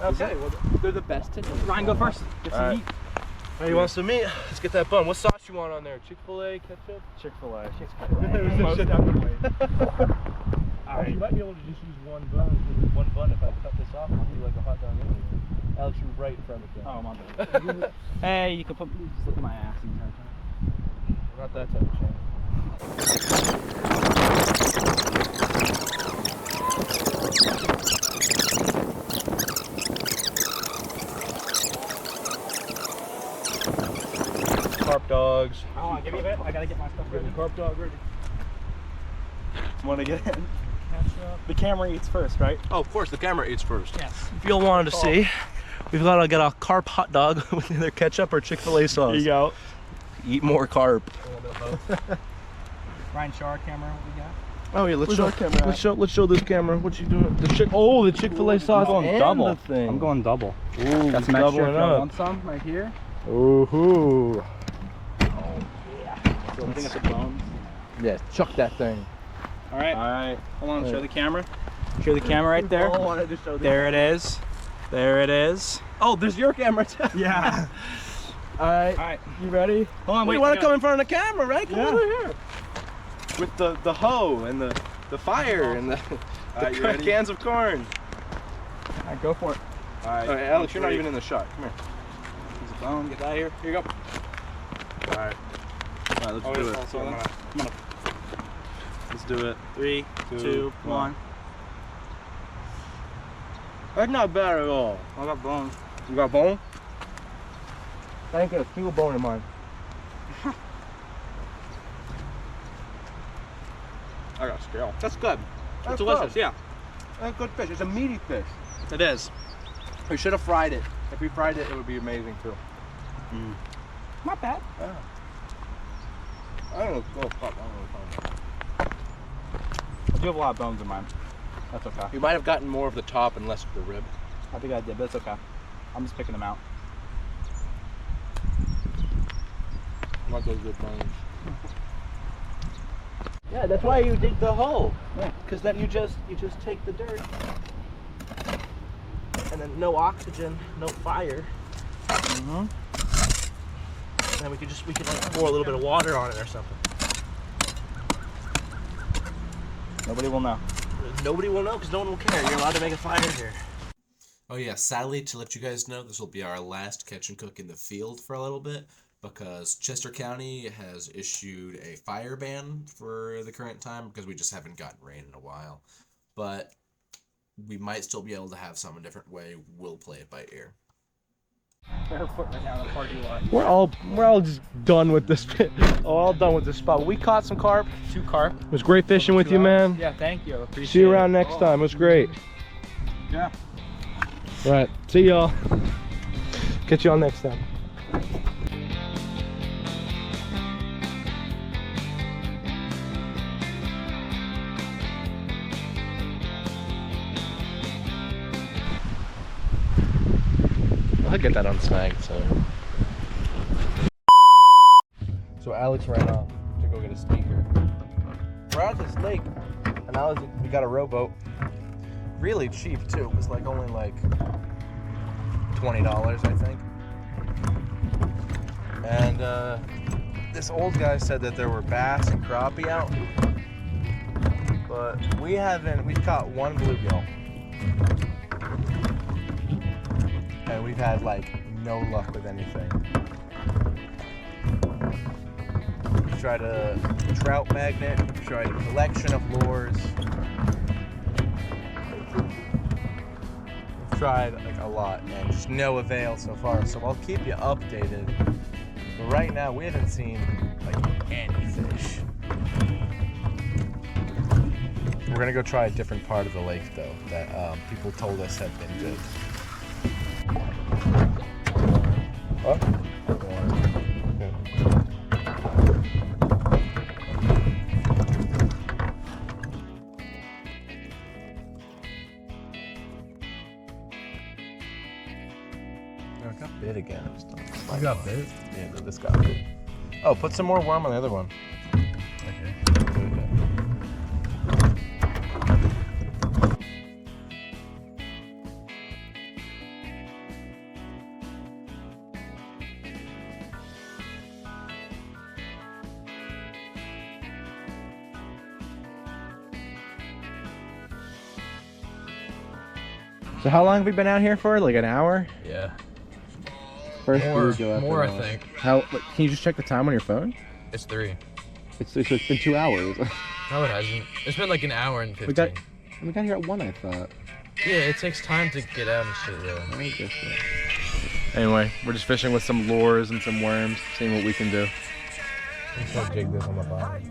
Okay. Well, They're the best today. Ryan, go first. Get some Alright. meat. hey, you want some meat? Let's get that bun. What sauce you want on there? Chick-fil-A, ketchup? Chick-fil-A. Most definitely. Alright. You might be able to just use one bun. One bun if I cut this off, it'll be like a hot dog anyway. Alex, you're right in front of it. Oh, my bad. Hey, you can put, just look at my ass the entire time. We're not that type of channel. Carp dogs. Hold on, give me a bit. I gotta get my stuff ready. Carp dog ready. Want to get in? The camera eats first, right? Oh, of course, the camera eats first. Yes. If you all wanted to see, we've got to get a carp hot dog with either ketchup or Chick-fil-A sauce. There you go. Eat more carp. Ryan, show our camera what we got. Oh yeah, let's Where's show. our camera Let's show this camera. What you doing? The Chick-fil-A sauce. I'm going and double. The thing. I'm going double. Ooh, Got some extra. If doubling you up. want some right here? Ooh. I think it's a bone. Yeah, chuck that thing. All right. All right. Hold on. Show the camera. Show the camera right there. All wanted to show There it is. There it is. Oh, there's your camera too. Yeah. All right. All right. You ready? Hold on. Wait, Wait. you want to come in front of the camera, right? Come Yeah. over here. With the hoe and the fire and the you ready? cans of corn. All right. Go for it. All right, Alex, you're not even in the shot. Come here. Use a bone. Get that here. Here you go. All right. All right, let's do it. Come on. Let's do it. 3, 2, 1. That's not bad at all. I got bones. You got bone? Thank you. Keep a bone in mine. I got scale. That's good. That's It's delicious. good. Yeah. That's good fish. It's a meaty fish. It is. We should have fried it. If we fried it, it would be amazing too. Not bad. Yeah. I don't know. Go pop. I don't know. I do have a lot of bones in mine. That's okay. You might have gotten more of the top and less of the rib. I think I did, but it's okay. I'm just picking them out. Not those good bones. Yeah, that's why you dig the hole. Because then you just take the dirt, and then no oxygen, no fire. Mm-hmm. And then we could like pour a little bit of water on it or something. Nobody will know. Nobody will know because no one will care. You're allowed to make a fire here. Oh yeah, sadly to let you guys know, this will be our last catch and cook in the field for a little bit because Chester County has issued a fire ban for the current time because we just haven't gotten rain in a while. But we might still be able to have some a different way. We'll play it by ear. Barefoot right now in the parking lot. We're all just done with this pit. All done with this spot. We caught some carp. 2 carp. It was great fishing with you, man. Yeah, thank you. Appreciate See you around next time. It was great. Yeah. Right. See y'all. Catch y'all next time. I'll get that unsnagged, so Alex ran off to go get a speaker. We're at this lake, and we got a rowboat. Really cheap too. It was like only like $20, I think. And this old guy said that there were bass and crappie out, but we've caught one bluegill. And we've had like no luck with anything. We've tried a trout magnet, we've tried a collection of lures. We've tried like a lot and just no avail so far, so I'll keep you updated. But right now we haven't seen like any fish. We're gonna go try a different part of the lake though that people told us had been good. Oh. I got bit again. You got bit? Yeah, this got bit. Oh, put some more worm on the other one. Okay. So how long have we been out here for? Like an hour? Yeah. First More, I think. How? Can you just check the time on your phone? It's 3. So it's been 2 hours. No, it hasn't. It's been like an hour and 15. We got here at 1, I thought. Yeah, it takes time to get out and shit, yeah. I guess so. Anyway, we're just fishing with some lures and some worms, seeing what we can do. I'm just gonna jig this on the bottom.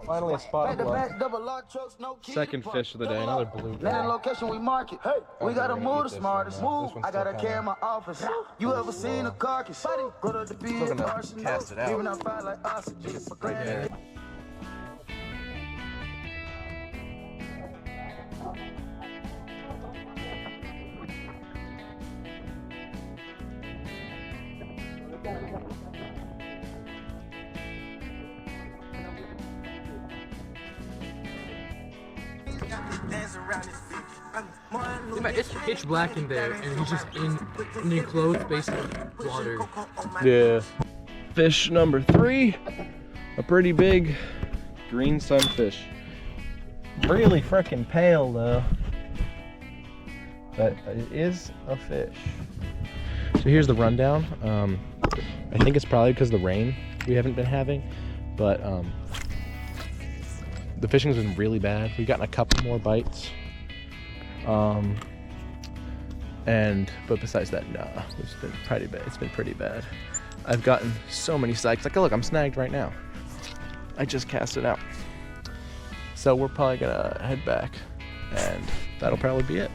Finally a spot block. Second fish of the day, another bluegill. Location we market. Hey, we gotta move the smartest. Move. I gotta carry my office. You ever seen a carcass? Go to the beach, Cast it out. even I fight like oxygen. Right there. It's pitch black in there, and he's just in an enclosed space of water. Yeah. Fish number 3, a pretty big green sunfish. Really freaking pale though, but it is a fish. So here's the rundown. I think it's probably because of the rain we haven't been having, but the fishing's been really bad. We've gotten a couple more bites. But besides that, nah, it's been pretty bad. It's been pretty bad. I've gotten so many sights. Like, look, I'm snagged right now. I just cast it out. So we're probably gonna head back, and that'll probably be it.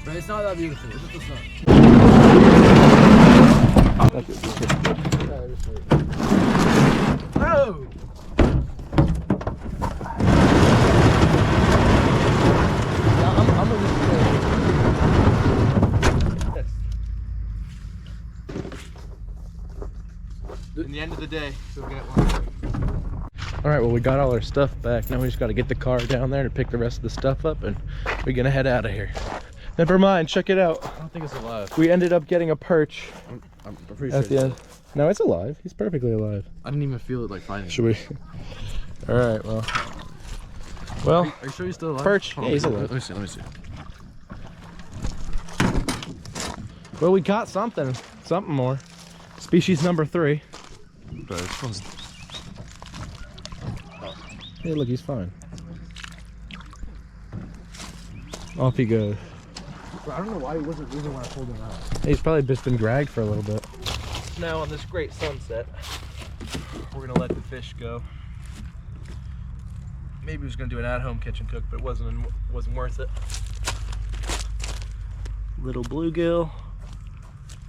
But it's not that beautiful. It's just the sun. That's it. Oh! In the end of the day, we'll get one. All right, well, we got all our stuff back. Now we just got to get the car down there to pick the rest of the stuff up, and we're gonna head out of here. Never mind, check it out. I don't think it's alive. We ended up getting a perch I'm pretty at sure the end. No, it's alive. He's perfectly alive. I didn't even feel it like fighting. Should we? All right, well, Are you sure he's still alive? perch. Yeah, he's alive. Let me see. Well, we caught something more. Species number 3. Bro, this one's... Hey, look, he's fine. Off he goes. Bro, I don't know why he wasn't moving when I pulled him out. He's probably just been dragged for a little bit. Now on this great sunset, we're gonna let the fish go. Maybe we was gonna do an at-home catch and cook, but it wasn't worth it. Little bluegill,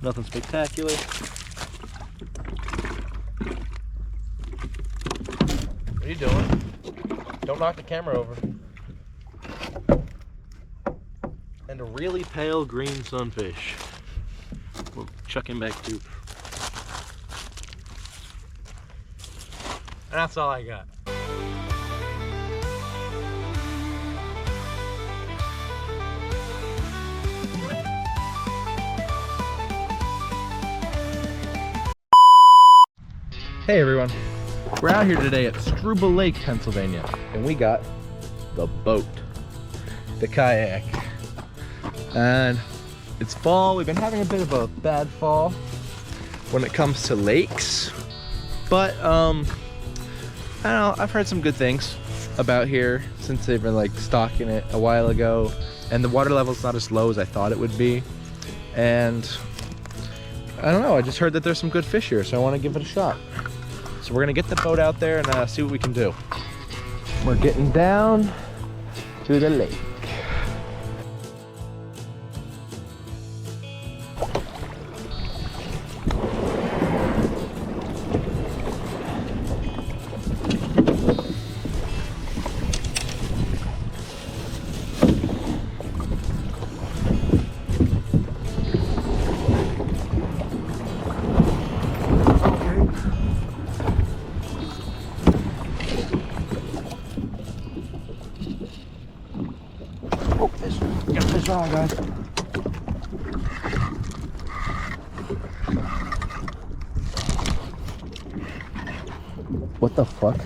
nothing spectacular. What are you doing? Don't knock the camera over. And a really pale green sunfish. We'll chuck him back too. And that's all I got. Hey everyone, we're out here today at Struble Lake, Pennsylvania, and we got the boat, the kayak. And it's fall. We've been having a bit of a bad fall when it comes to lakes, but I don't know, I've heard some good things about here since they've been like stocking it a while ago, and the water level's not as low as I thought it would be. And I don't know, I just heard that there's some good fish here, so I want to give it a shot. So we're gonna get the boat out there and see what we can do. We're getting down to the lake. On, guys. What the fuck?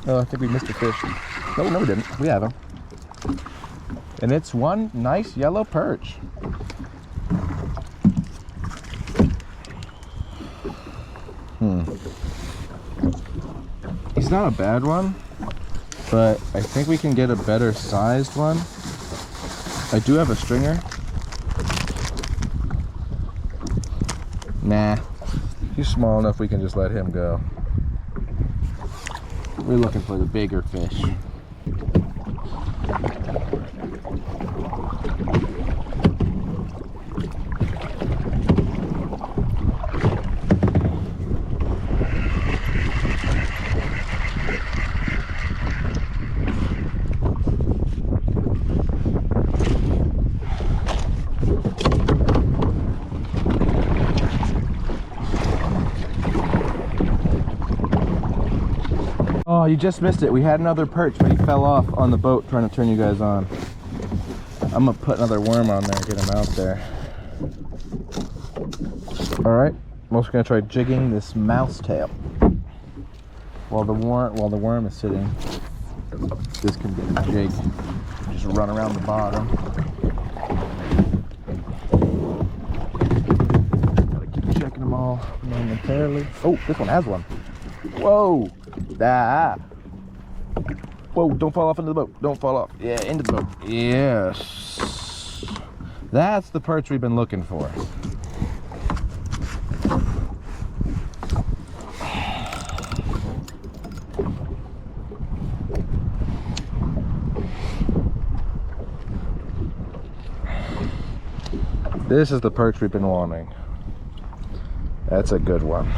Oh, I think we missed a fish. No, we didn't. We have him. And it's one nice yellow perch. He's not a bad one, but I think we can get a better sized one. I do have a stringer. Nah, he's small enough we can just let him go. We're looking for the bigger fish. Oh, you just missed it. We had another perch, but he fell off on the boat trying to turn you guys on. I'm gonna put another worm on there and get him out there. All right, I'm also gonna try jigging this mouse tail while the worm is sitting. This can be a jig. Just run around the bottom. Gotta keep checking them all momentarily. Oh, this one has one. Whoa! Ah. Whoa, don't fall off into the boat. Don't fall off. Yeah, into the boat. Yes. That's the perch we've been looking for. This is the perch we've been wanting. That's a good one.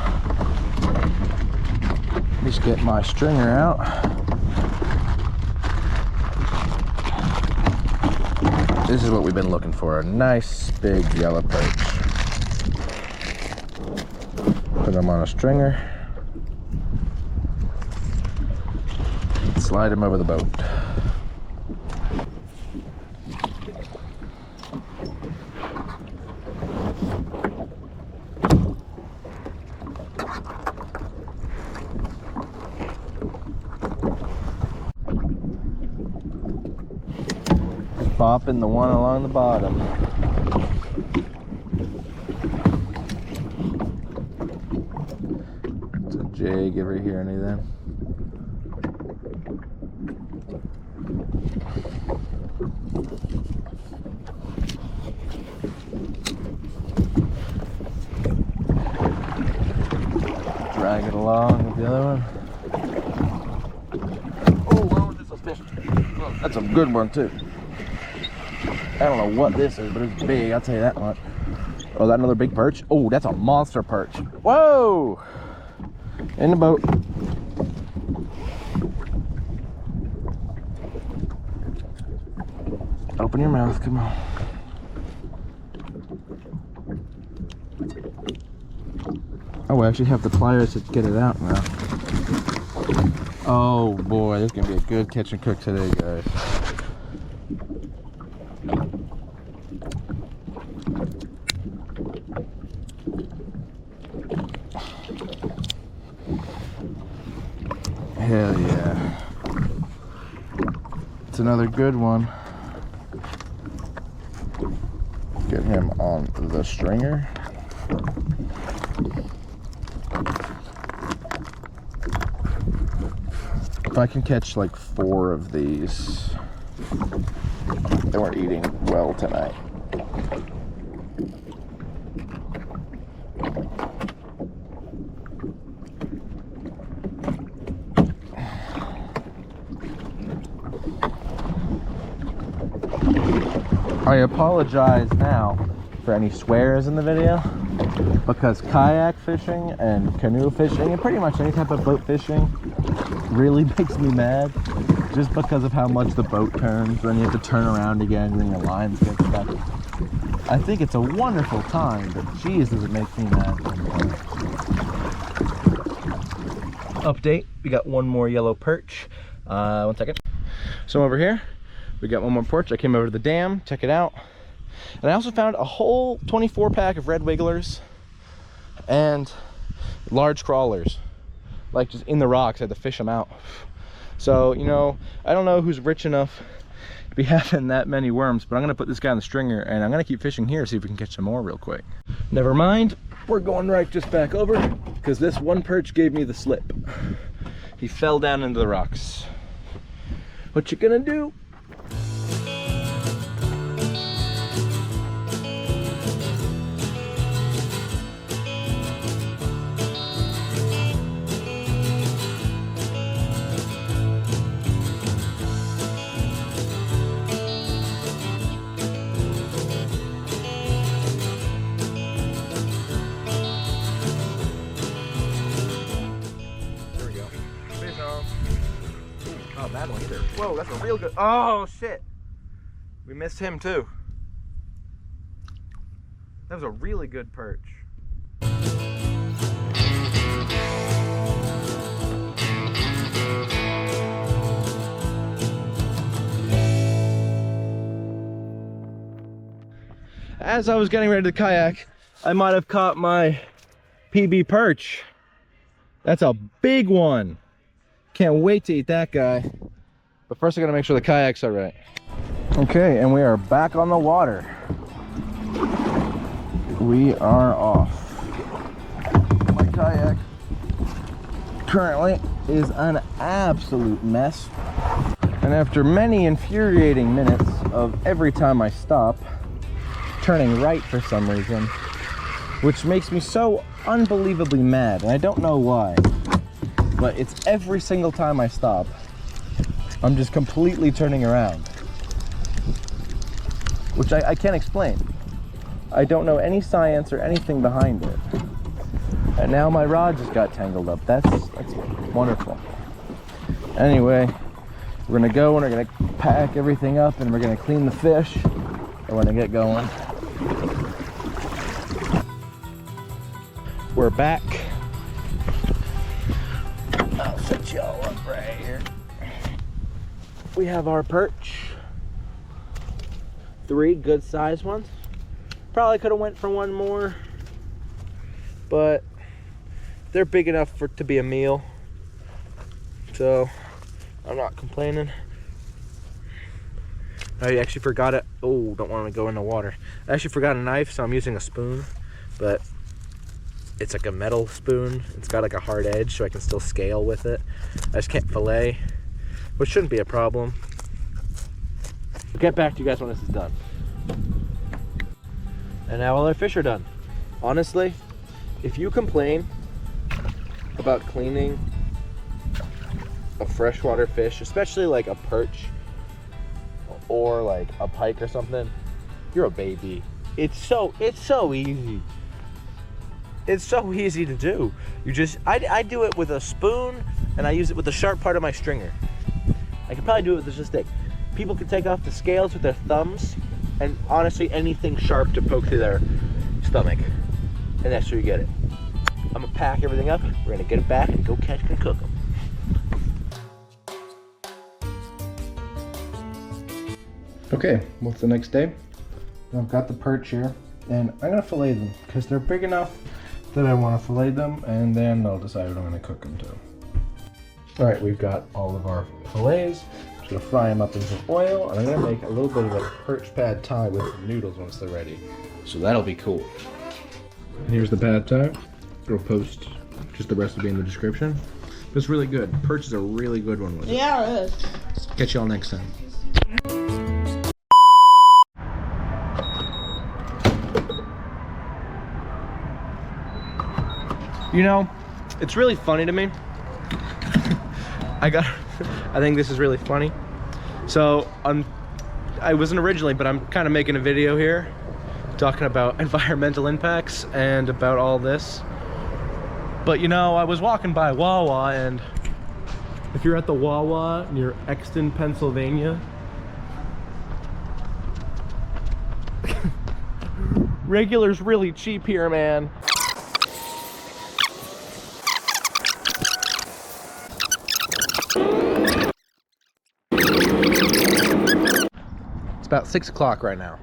Just get my stringer out. This is what we've been looking for, a nice big yellow perch. Put him on a stringer. Slide him over the boat. Popping the one along the bottom. It's a jig over here, anything? Drag it along with the other one. Oh, wow, this is a fish. Oh, that's a good one too. I don't know what this is, but it's big, I'll tell you that much. Oh, that another big perch? Oh, that's a monster perch. Whoa! In the boat. Open your mouth, come on. Oh, I actually have the pliers to get it out now. Oh boy, this is gonna be a good catch and cook today, guys. Hell yeah. It's another good one. Get him on the stringer. If I can catch like 4 of these, then we're eating well tonight. I apologize now for any swears in the video, because kayak fishing and canoe fishing and pretty much any type of boat fishing really makes me mad, just because of how much the boat turns, then you have to turn around again and then your lines get stuck. I think it's a wonderful time, but geez, does it make me mad sometimes. Update, we got one more yellow perch. 1 second. So over here, we got one more perch. I came over to the dam, check it out. And I also found a whole 24 pack of red wigglers and large crawlers, like just in the rocks. I had to fish them out. So, you know, I don't know who's rich enough to be having that many worms, but I'm gonna put this guy on the stringer and I'm gonna keep fishing here, see if we can catch some more real quick. Never mind, we're going right just back over, because this one perch gave me the slip. He fell down into the rocks. What you gonna do? Oh, bad one either. Whoa, that's a real good. Oh shit, we missed him too. That was a really good perch. As I was getting ready to kayak, I might have caught my PB perch. That's a big one. Can't wait to eat that guy. But first I gotta make sure the kayak's all right. Okay, and we are back on the water. We are off. My kayak currently is an absolute mess. And after many infuriating minutes of every time I stop, turning right for some reason, which makes me so unbelievably mad, and I don't know why, but it's every single time I stop, I'm just completely turning around, which I can't explain. I don't know any science or anything behind it. And now my rod just got tangled up. That's wonderful. Anyway, we're gonna go and we're gonna pack everything up and we're gonna clean the fish and we're gonna get going. We're back. I'll set y'all up right here. We have our perch. 3 good sized ones. Probably could have went for one more, but they're big enough to be a meal. So I'm not complaining. I actually forgot it. Oh, don't want to go in the water. I actually forgot a knife, so I'm using a spoon, but it's like a metal spoon. It's got like a hard edge, so I can still scale with it. I just can't fillet, which shouldn't be a problem. I'll get back to you guys when this is done. And now all our fish are done. Honestly, if you complain about cleaning a freshwater fish, especially like a perch or like a pike or something, you're a baby. It's so easy. It's so easy to do. You just, I do it with a spoon and I use it with the sharp part of my stringer. I could probably do it with just a stick. People can take off the scales with their thumbs and honestly anything sharp to poke through their stomach. And that's where you get it. I'm gonna pack everything up. We're gonna get it back and go catch and cook them. Okay, what's the next day? I've got the perch here, and I'm gonna fillet them because they're big enough that I want to fillet them, and then I'll decide what I'm gonna cook them to. All right, we've got all of our fillets. Just gonna fry them up in some oil, and I'm gonna make a little bit of a perch pad thai with the noodles once they're ready. So that'll be cool. And here's the pad thai. I'll post just the recipe in the description. But it's really good. Perch is a really good one with it. Yeah, it is. Catch y'all next time. You know, it's really funny to me. I think this is really funny. So I wasn't originally, but I'm kind of making a video here talking about environmental impacts and about all this. But you know, I was walking by Wawa, and if you're at the Wawa near Exton, Pennsylvania, regular's really cheap here, man. It's about 6 o'clock right now.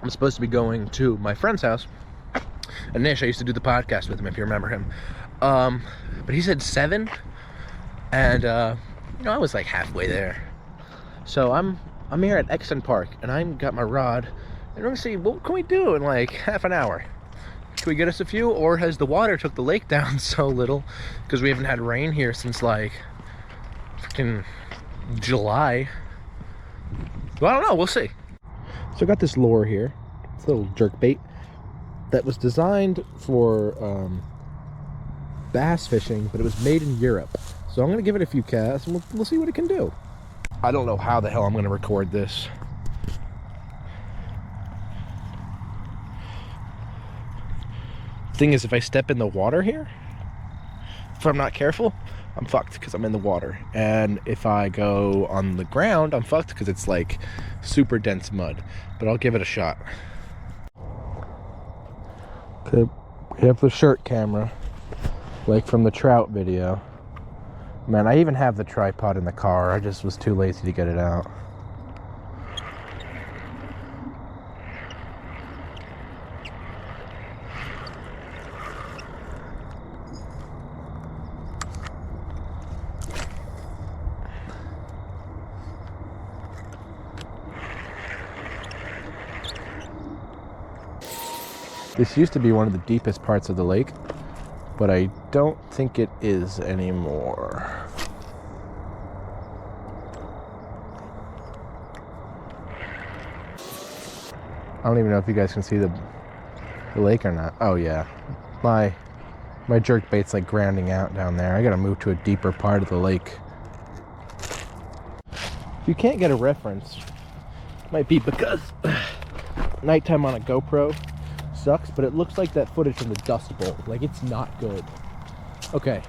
I'm supposed to be going to my friend's house. And Nish, I used to do the podcast with him, if you remember him. But he said 7, and you know, I was like halfway there. So I'm here at Exton Park, and I got my rod, and I'm gonna see what can we do in like half an hour. Can we get us a few, or has the water took the lake down so little because we haven't had rain here since like freaking July? Well, I don't know. We'll see. So I got this lure here. It's a little jerk bait that was designed for bass fishing, but it was made in Europe. So I'm gonna give it a few casts, and we'll see what it can do. I don't know how the hell I'm gonna record this. Thing is, if I step in the water here, if I'm not careful, I'm fucked because I'm in the water. And if I go on the ground, I'm fucked because it's like super dense mud. But I'll give it a shot. Okay, we have the shirt camera, like from the trout video. Man, I even have the tripod in the car. I just was too lazy to get it out. This used to be one of the deepest parts of the lake, but I don't think it is anymore. I don't even know if you guys can see the lake or not. Oh yeah, my jerk bait's like grounding out down there. I gotta move to a deeper part of the lake. If you can't get a reference, it might be because nighttime on a GoPro sucks, but it looks like that footage from the Dust Bowl. Like, it's not good. Okay.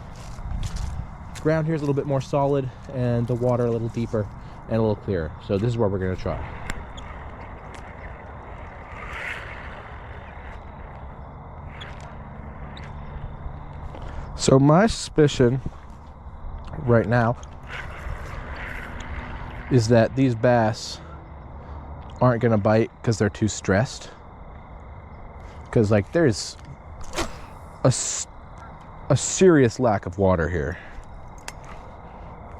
Ground here is a little bit more solid, and the water a little deeper and a little clearer. So this is what we're gonna try. So my suspicion right now is that these bass aren't gonna bite because they're too stressed. Because like there's a serious lack of water here.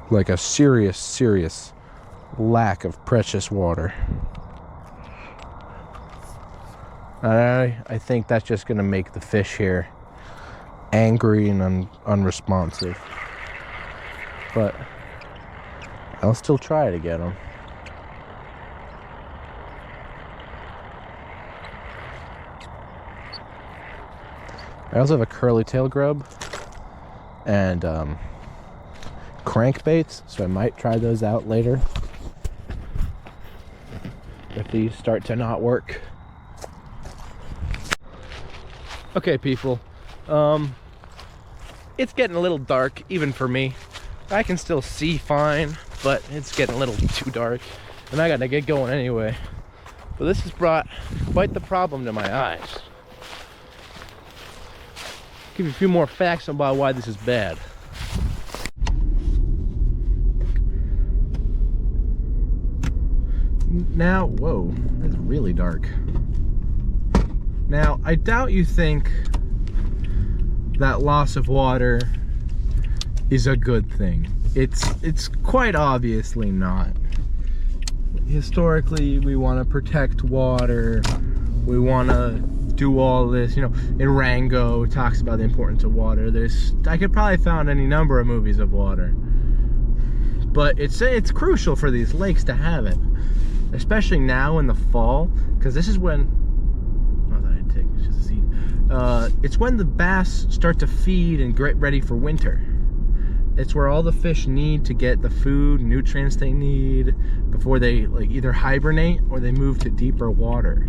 Like a serious lack of precious water. I think that's just gonna make the fish here angry and unresponsive. But I'll still try to get them. I also have a curly tail grub and crankbaits, so I might try those out later if these start to not work. Okay, people, it's getting a little dark even for me. I can still see fine, but it's getting a little too dark, and I gotta get going anyway. But this has brought quite the problem to my eyes. give you a few more facts about why this is bad. Now, whoa, it's really dark. Now, I doubt you think that loss of water is a good thing. It's quite obviously not. Historically, we want to protect water. We want to do all this, you know. In Rango, it talks about the importance of water. I could probably find any number of movies of water. But it's crucial for these lakes to have it. Especially now in the fall, because this is when, oh, that I didn't take, it's just a seed. It's when the bass start to feed and get ready for winter. It's where all the fish need to get the food, nutrients they need before they like either hibernate or they move to deeper water.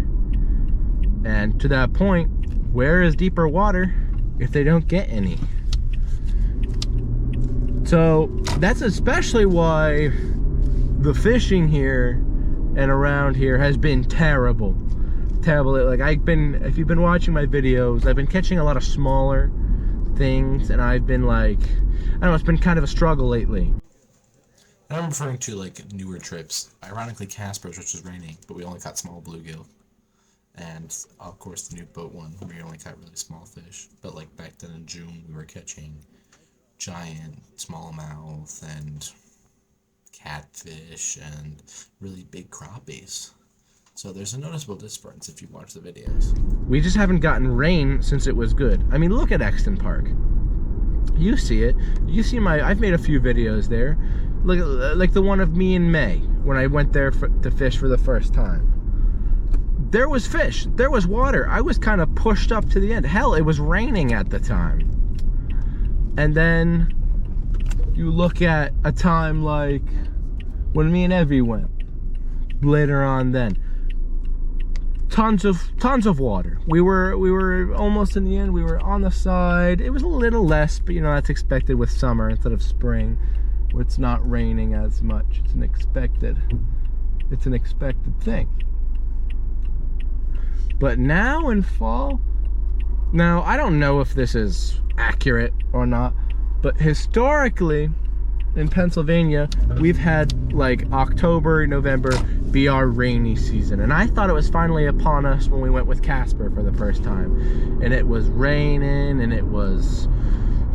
And to that point, where is deeper water if they don't get any? So that's especially why the fishing here and around here has been terrible. Like if you've been watching my videos, I've been catching a lot of smaller things, and I've been like, I don't know, it's been kind of a struggle lately. And I'm referring to like newer trips. Ironically, Casper's, which was raining, but we only caught small bluegill. And of course the new boat one, where you only caught really small fish. But like back then in June, we were catching giant smallmouth and catfish and really big crappies. So there's a noticeable difference if you watch the videos. We just haven't gotten rain since it was good. I mean, look at Exton Park. You see it. You see I've made a few videos there. Look, like the one of me in May when I went there to fish for the first time. There was fish. There was water. I was kind of pushed up to the end. Hell, it was raining at the time. And then you look at a time like when me and Evie went later on then. Tons of water. We were almost in the end. We were on the side. It was a little less, but you know, that's expected with summer instead of spring, where it's not raining as much. It's an expected thing. But now in fall, now I don't know if this is accurate or not, but historically in Pennsylvania, we've had like October, November be our rainy season. And I thought it was finally upon us when we went with Casper for the first time. And it was raining, and it was,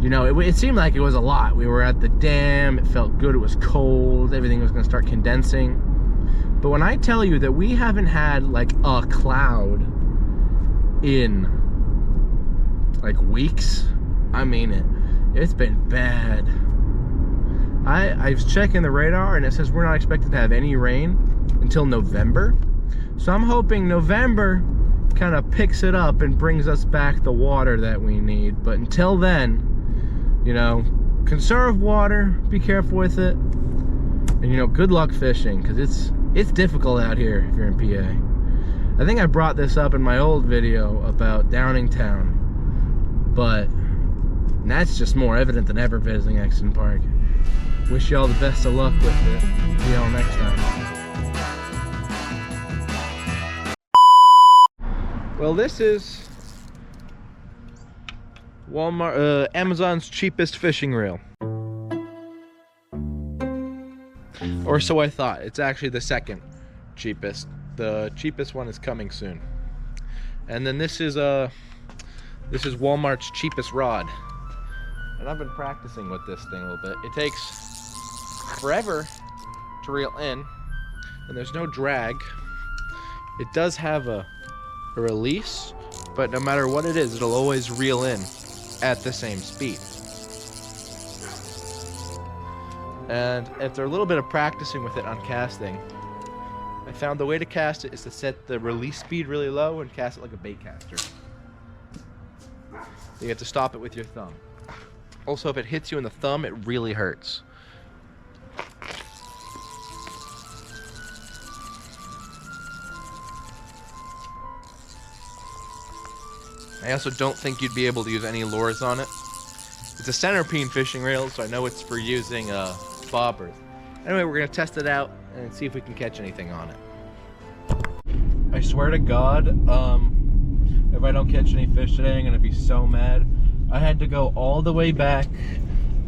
you know, it seemed like it was a lot. We were at the dam, it felt good, it was cold, everything was gonna start condensing. But when I tell you that we haven't had like a cloud in like weeks, I mean it. It's been bad. I was checking the radar and it says we're not expected to have any rain until November. So I'm hoping November kind of picks it up and brings us back the water that we need. But until then, you know, conserve water, be careful with it. And you know, good luck fishing, because it's difficult out here if you're in PA. I think I brought this up in my old video about Downingtown, but that's just more evident than ever visiting Exton Park. Wish you all the best of luck with it. See y'all next time. Well, this is Walmart, Amazon's cheapest fishing reel. Or so I thought. It's actually the second cheapest. The cheapest one is coming soon. And then this is Walmart's cheapest rod. And I've been practicing with this thing a little bit. It takes forever to reel in, and there's no drag. It does have a release, but no matter what it is, it'll always reel in at the same speed. And after a little bit of practicing with it on casting, I found the way to cast it is to set the release speed really low and cast it like a bait caster. You have to stop it with your thumb. Also, if it hits you in the thumb, it really hurts. I also don't think you'd be able to use any lures on it. It's a centerpin fishing reel, so I know it's for using bobbers. Anyway, we're gonna test it out and see if we can catch anything on it. I swear to God, if I don't catch any fish today, I'm gonna be so mad. I had to go all the way back,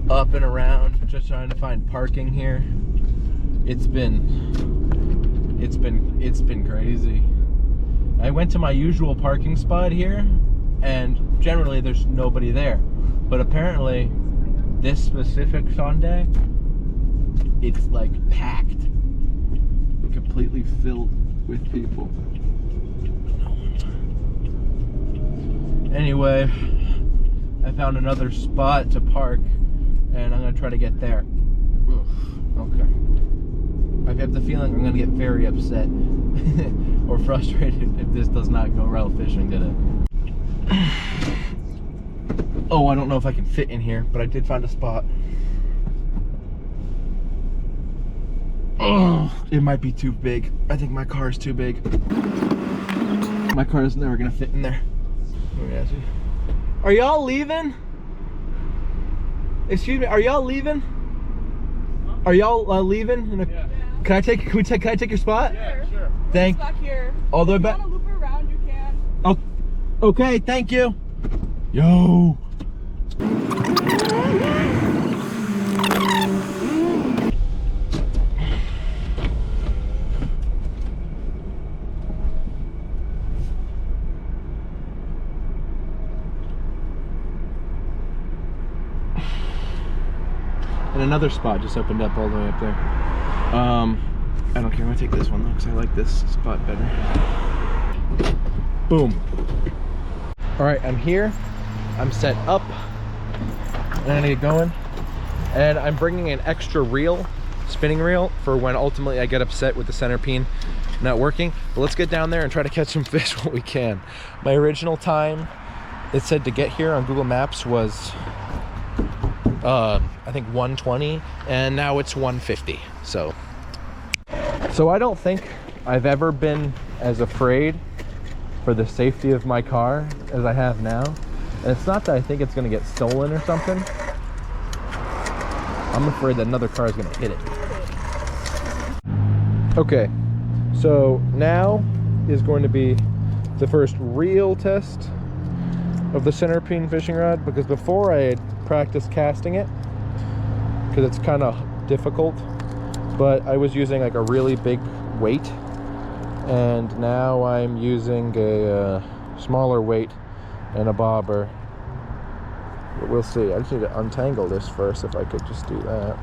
up and around, just trying to find parking here. It's been crazy. I went to my usual parking spot here, and generally there's nobody there. But apparently, this specific Sunday, it's like packed, completely filled with people. Anyway, I found another spot to park, and I'm gonna try to get there. Ugh, okay. I have the feeling I'm gonna get very upset or frustrated if this does not go well fishing today. Oh, I don't know if I can fit in here, but I did find a spot. Oh, it might be too big. I think my car is too big. My car is never gonna fit in there. Let me ask you. Are y'all leaving? Excuse me, are y'all leaving? Are y'all leaving? Yeah. Can I take your spot? Yeah, sure. Thank. Back here. All the way back. If you want to loop around, you can. Oh, okay. Thank you. Yo. And another spot just opened up all the way up there. I don't care. I'm gonna take this one though, because I like this spot better. Boom. All right, I'm here. I'm set up. And I need to get going. And I'm bringing an extra reel, spinning reel, for when ultimately I get upset with the center peen not working. But let's get down there and try to catch some fish when we can. My original time, it said to get here on Google Maps was I think 1:20, and now it's 1:50. So I don't think I've ever been as afraid for the safety of my car as I have now. And it's not that I think it's gonna get stolen or something. I'm afraid that another car is gonna hit it. Okay, so now is going to be the first real test of the center peen fishing rod, because before I had practiced casting it, because it's kind of difficult, but I was using like a really big weight, and now I'm using a smaller weight and a bobber. But we'll see. I just need to untangle this first, if I could just do that.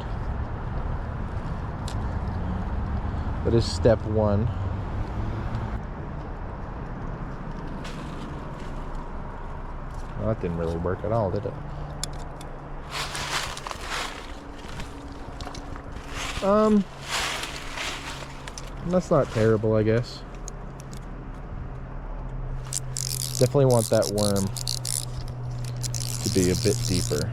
That is step one. Well, that didn't really work at all, did it? That's not terrible, I guess. Definitely want that worm to be a bit deeper.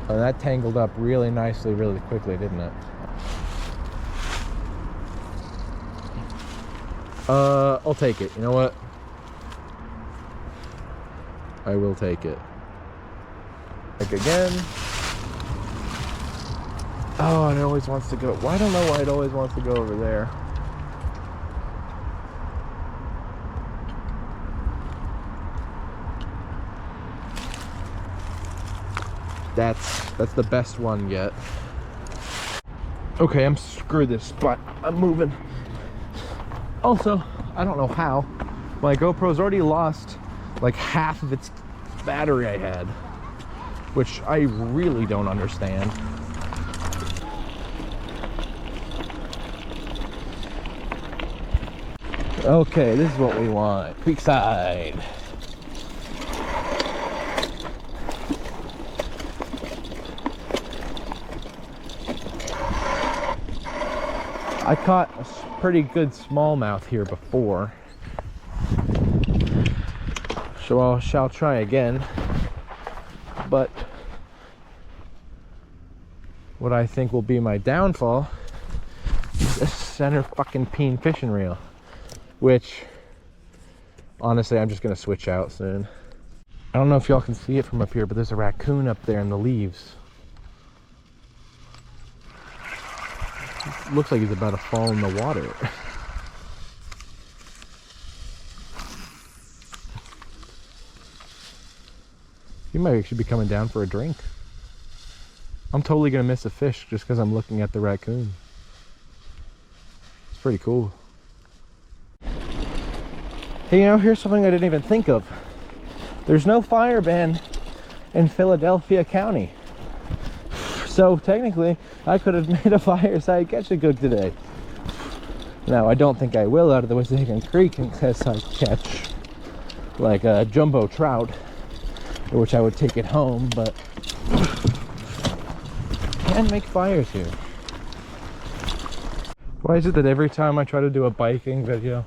Oh, that tangled up really nicely, really quickly, didn't it? I'll take it. You know what? I will take it. Like again. Oh, it always wants to go. Well, I don't know why it always wants to go over there. That's the best one yet. Okay, screw this spot. I'm moving. Also, I don't know how. My GoPro's already lost like half of its battery I had, which I really don't understand. Okay, this is what we want. Creekside. I caught a pretty good smallmouth here before, so I shall try again. But what I think will be my downfall is this center fucking peen fishing reel, which Honestly, I'm just gonna switch out soon. I don't know if y'all can see it from up here, but there's a raccoon up there in the leaves. Looks like he's about to fall in the water. He might actually be coming down for a drink. I'm totally gonna miss a fish just because I'm looking at the raccoon. It's pretty cool. Hey, you know, here's something I didn't even think of. There's no fire ban in Philadelphia County. So technically, I could have made a fireside catch and cook today. Now, I don't think I will out of the Wissahickon Creek unless I catch like a jumbo trout, which I would take it home, but can make fires here. Why is it that every time I try to do a biking video,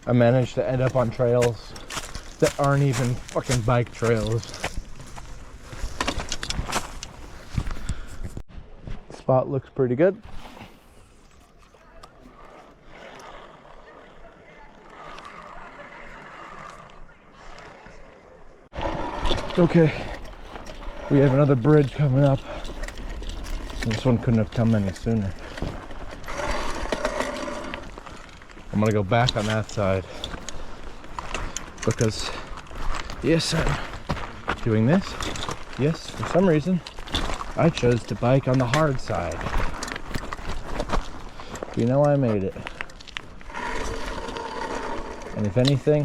I manage to end up on trails that aren't even fucking bike trails? The spot looks pretty good. Okay, we have another bridge coming up. This one couldn't have come any sooner. I'm gonna go back on that side because, yes, I'm doing this. Yes, for some reason, I chose to bike on the hard side. You know, I made it. And if anything,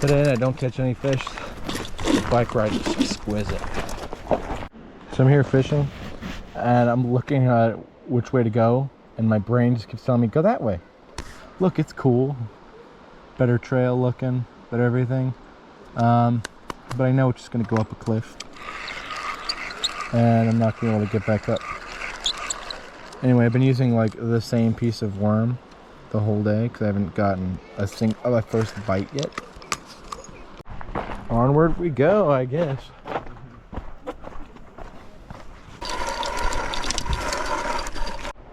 today I don't catch any fish. The bike ride is exquisite. So I'm here fishing and I'm looking at which way to go, and my brain just keeps telling me, go that way. Look, it's cool. Better trail looking, better everything. But I know it's just gonna go up a cliff. And I'm not gonna be able to get back up. Anyway, I've been using like the same piece of worm the whole day because I haven't gotten a first bite yet. Onward we go, I guess.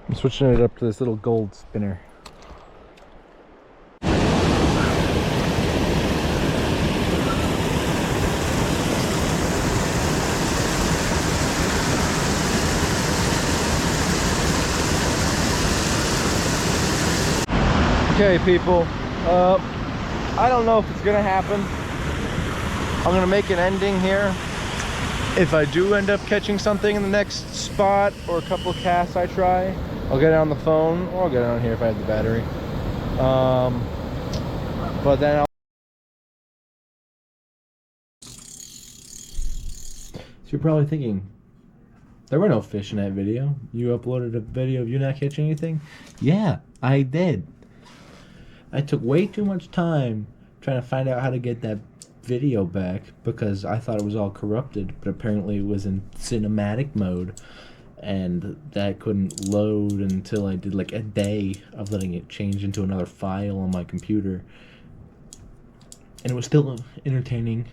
I'm switching it up to this little gold spinner. Okay, people, I don't know if it's gonna happen. I'm gonna make an ending here. If I do end up catching something in the next spot or a couple of casts I try, I'll get it on the phone, or I'll get it on here if I have the battery. But then So you're probably thinking, there were no fish in that video. You uploaded a video of you not catching anything? Yeah, I did. I took way too much time trying to find out how to get that video back because I thought it was all corrupted, but apparently it was in cinematic mode, and that couldn't load until I did like a day of letting it change into another file on my computer. And it was still entertaining,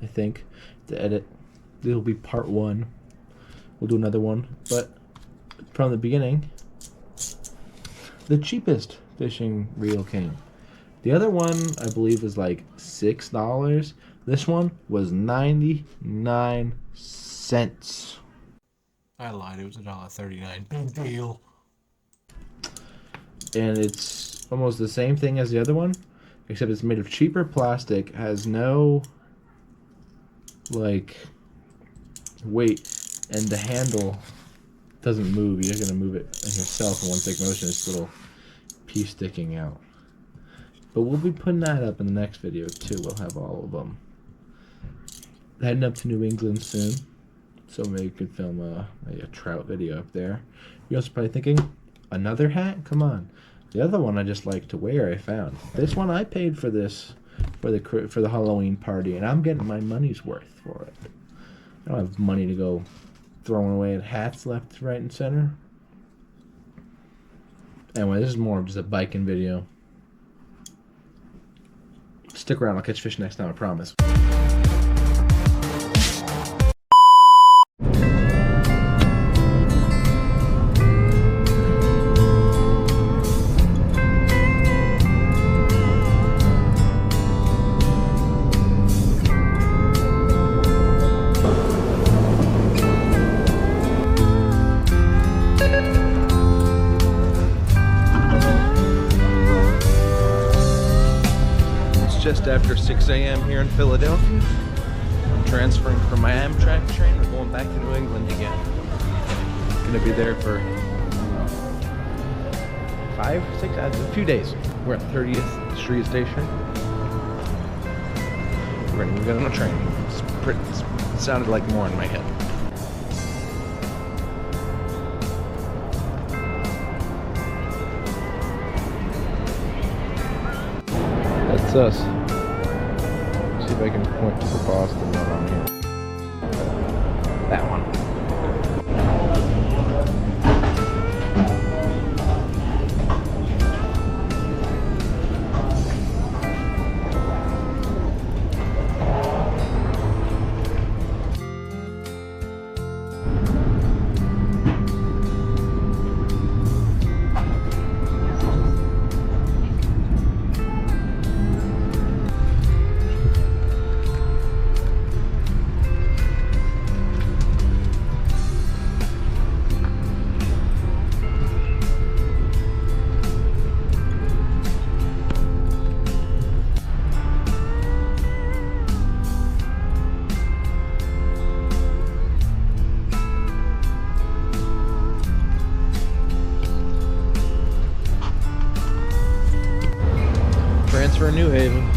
I think, to edit. It'll be part 1. We'll do another one, but from the beginning, the cheapest fishing reel came. The other one, I believe, was like $6. This one was 99 cents. I lied, it was $1.39. Big deal. And it's almost the same thing as the other one, except it's made of cheaper plastic, has no like weight, and the handle doesn't move. You're gonna move it yourself in one thick motion. This little piece sticking out. But we'll be putting that up in the next video too. We'll have all of them. Heading up to New England soon, so maybe we could film a trout video up there. You're also probably thinking, another hat? Come on. The other one I just like to wear, I found. This one I paid for this for the Halloween party, and I'm getting my money's worth for it. I don't have money to go throwing away at hats left, right, and center. Anyway, this is more of just a biking video. Stick around, I'll catch fish next time, I promise. just after 6 a.m. here in Philadelphia. I'm transferring from my Amtrak train and going back to New England again. Gonna be there for 5, 6, a few days. We're at 30th Street Station. We're gonna get on a train. It sounded like more in my head. That's us. See if I can point to the Boston one on here. That one. Transfer New Haven.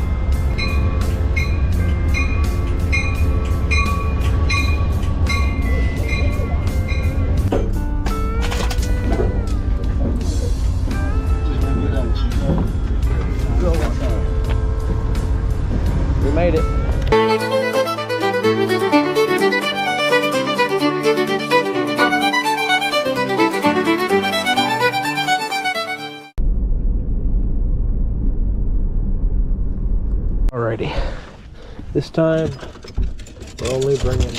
We made it. Alrighty, this time we're only bringing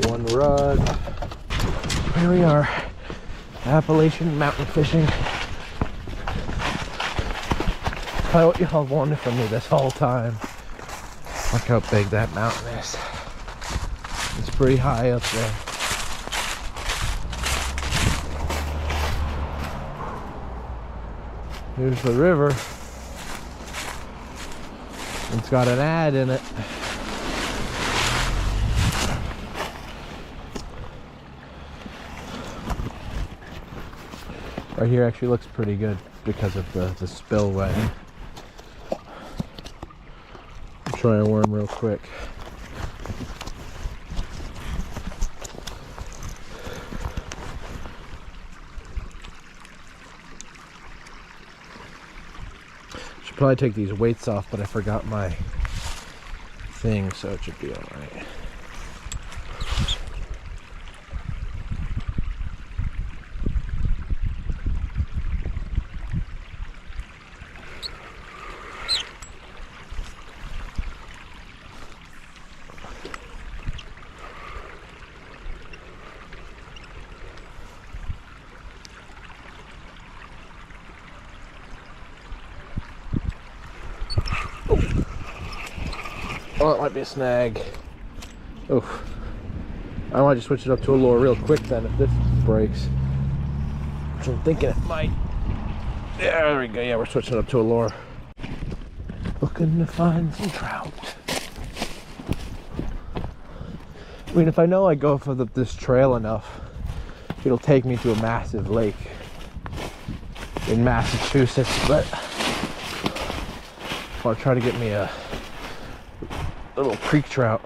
one rod. Here we are, Appalachian mountain fishing. Probably what you all wanted from me this whole time. Look how big that mountain is. It's pretty high up there. Here's the river. It's got an ad in it. Right here actually looks pretty good because of the spillway. I'll try a worm real quick. Should probably take these weights off, but I forgot my thing, so it should be alright. Oh, it might be a snag. Oh, I might just switch it up to a lure real quick then if this breaks. Which I'm thinking it might. Yeah, there we go. Yeah, we're switching it up to a lure. Looking to find some trout. I mean, if I know I go for this trail enough, it'll take me to a massive lake in Massachusetts, but I'll try to get me a little creek trout.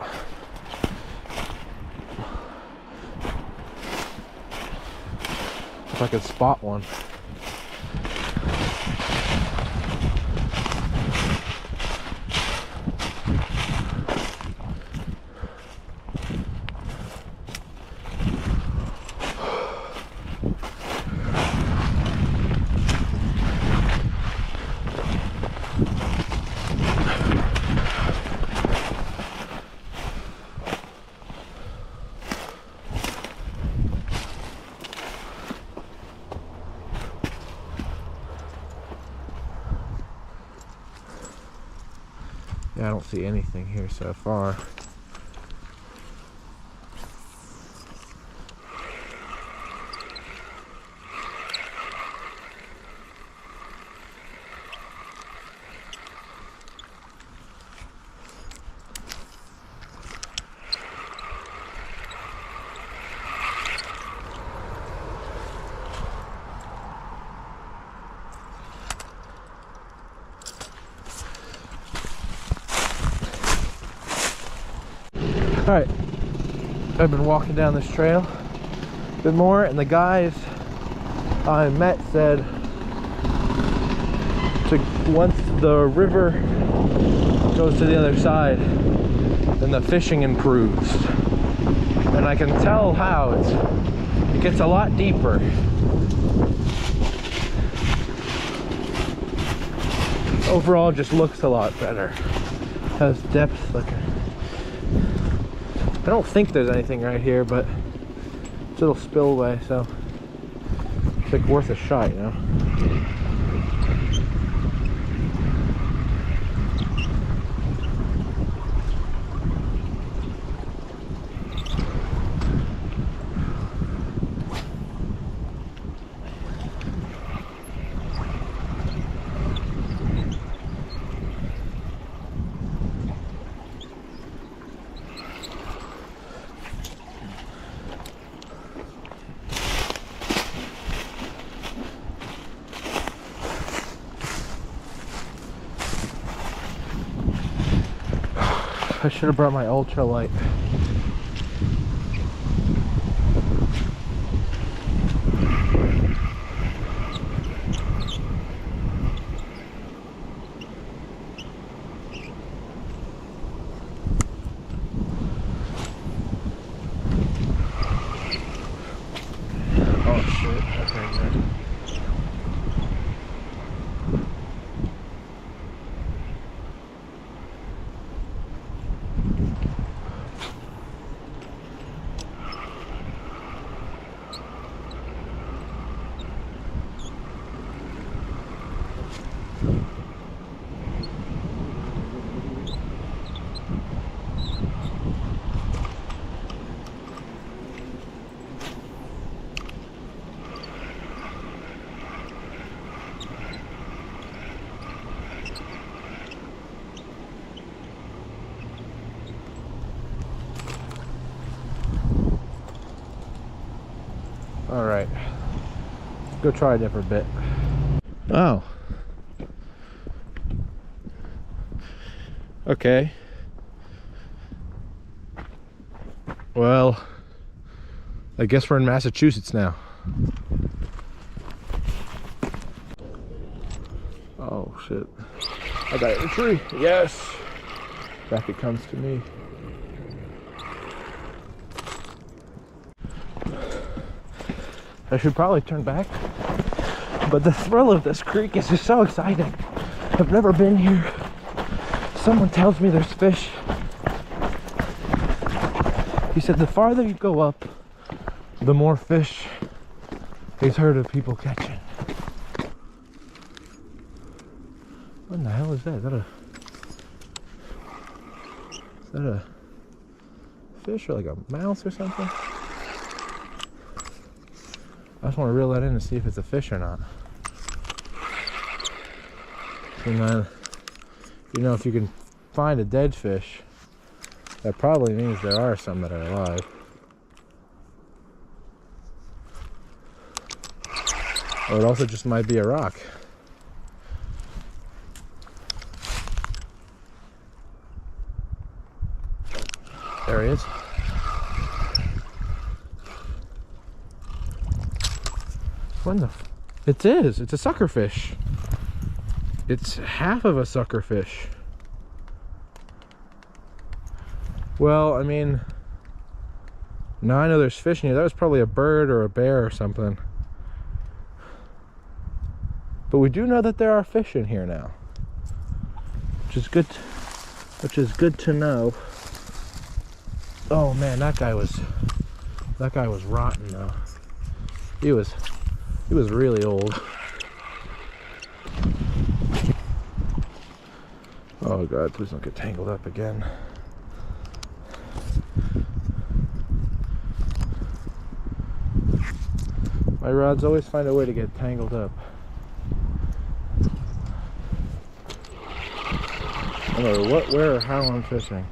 If I could spot one. Yeah, I don't see anything here so far. Alright, I've been walking down this trail a bit more, and the guys I met said once the river goes to the other side, then the fishing improves. And I can tell how it gets a lot deeper. Overall, just looks a lot better. Has depth. Like I don't think there's anything right here, but it's a little spillway, so it's like worth a shot, you know. I should have brought my ultra light. Oh shit, okay, good. All right, let's go try a different bit. Oh. Okay. Well, I guess we're in Massachusetts now. Oh shit. I got it in a tree. Yes. Back it comes to me. I should probably turn back, but the thrill of this creek is just so exciting. I've never been here. Someone tells me there's fish. He said the farther you go up, the more fish he's heard of people catching. What in the hell is that? Is that a fish or like a mouse or something? I just want to reel that in and see if it's a fish or not. And then, you know, if you can find a dead fish, that probably means there are some that are alive. Or it also just might be a rock. There he is. When the it is. It's a suckerfish. It's half of a suckerfish. Well, I mean, now I know there's fish in here. That was probably a bird or a bear or something. But we do know that there are fish in here now, which is good. Which is good to know. Oh man, that guy was rotten though. He was really old. Oh god, please don't get tangled up again. My rods always find a way to get tangled up. No matter what, where, or how I'm fishing.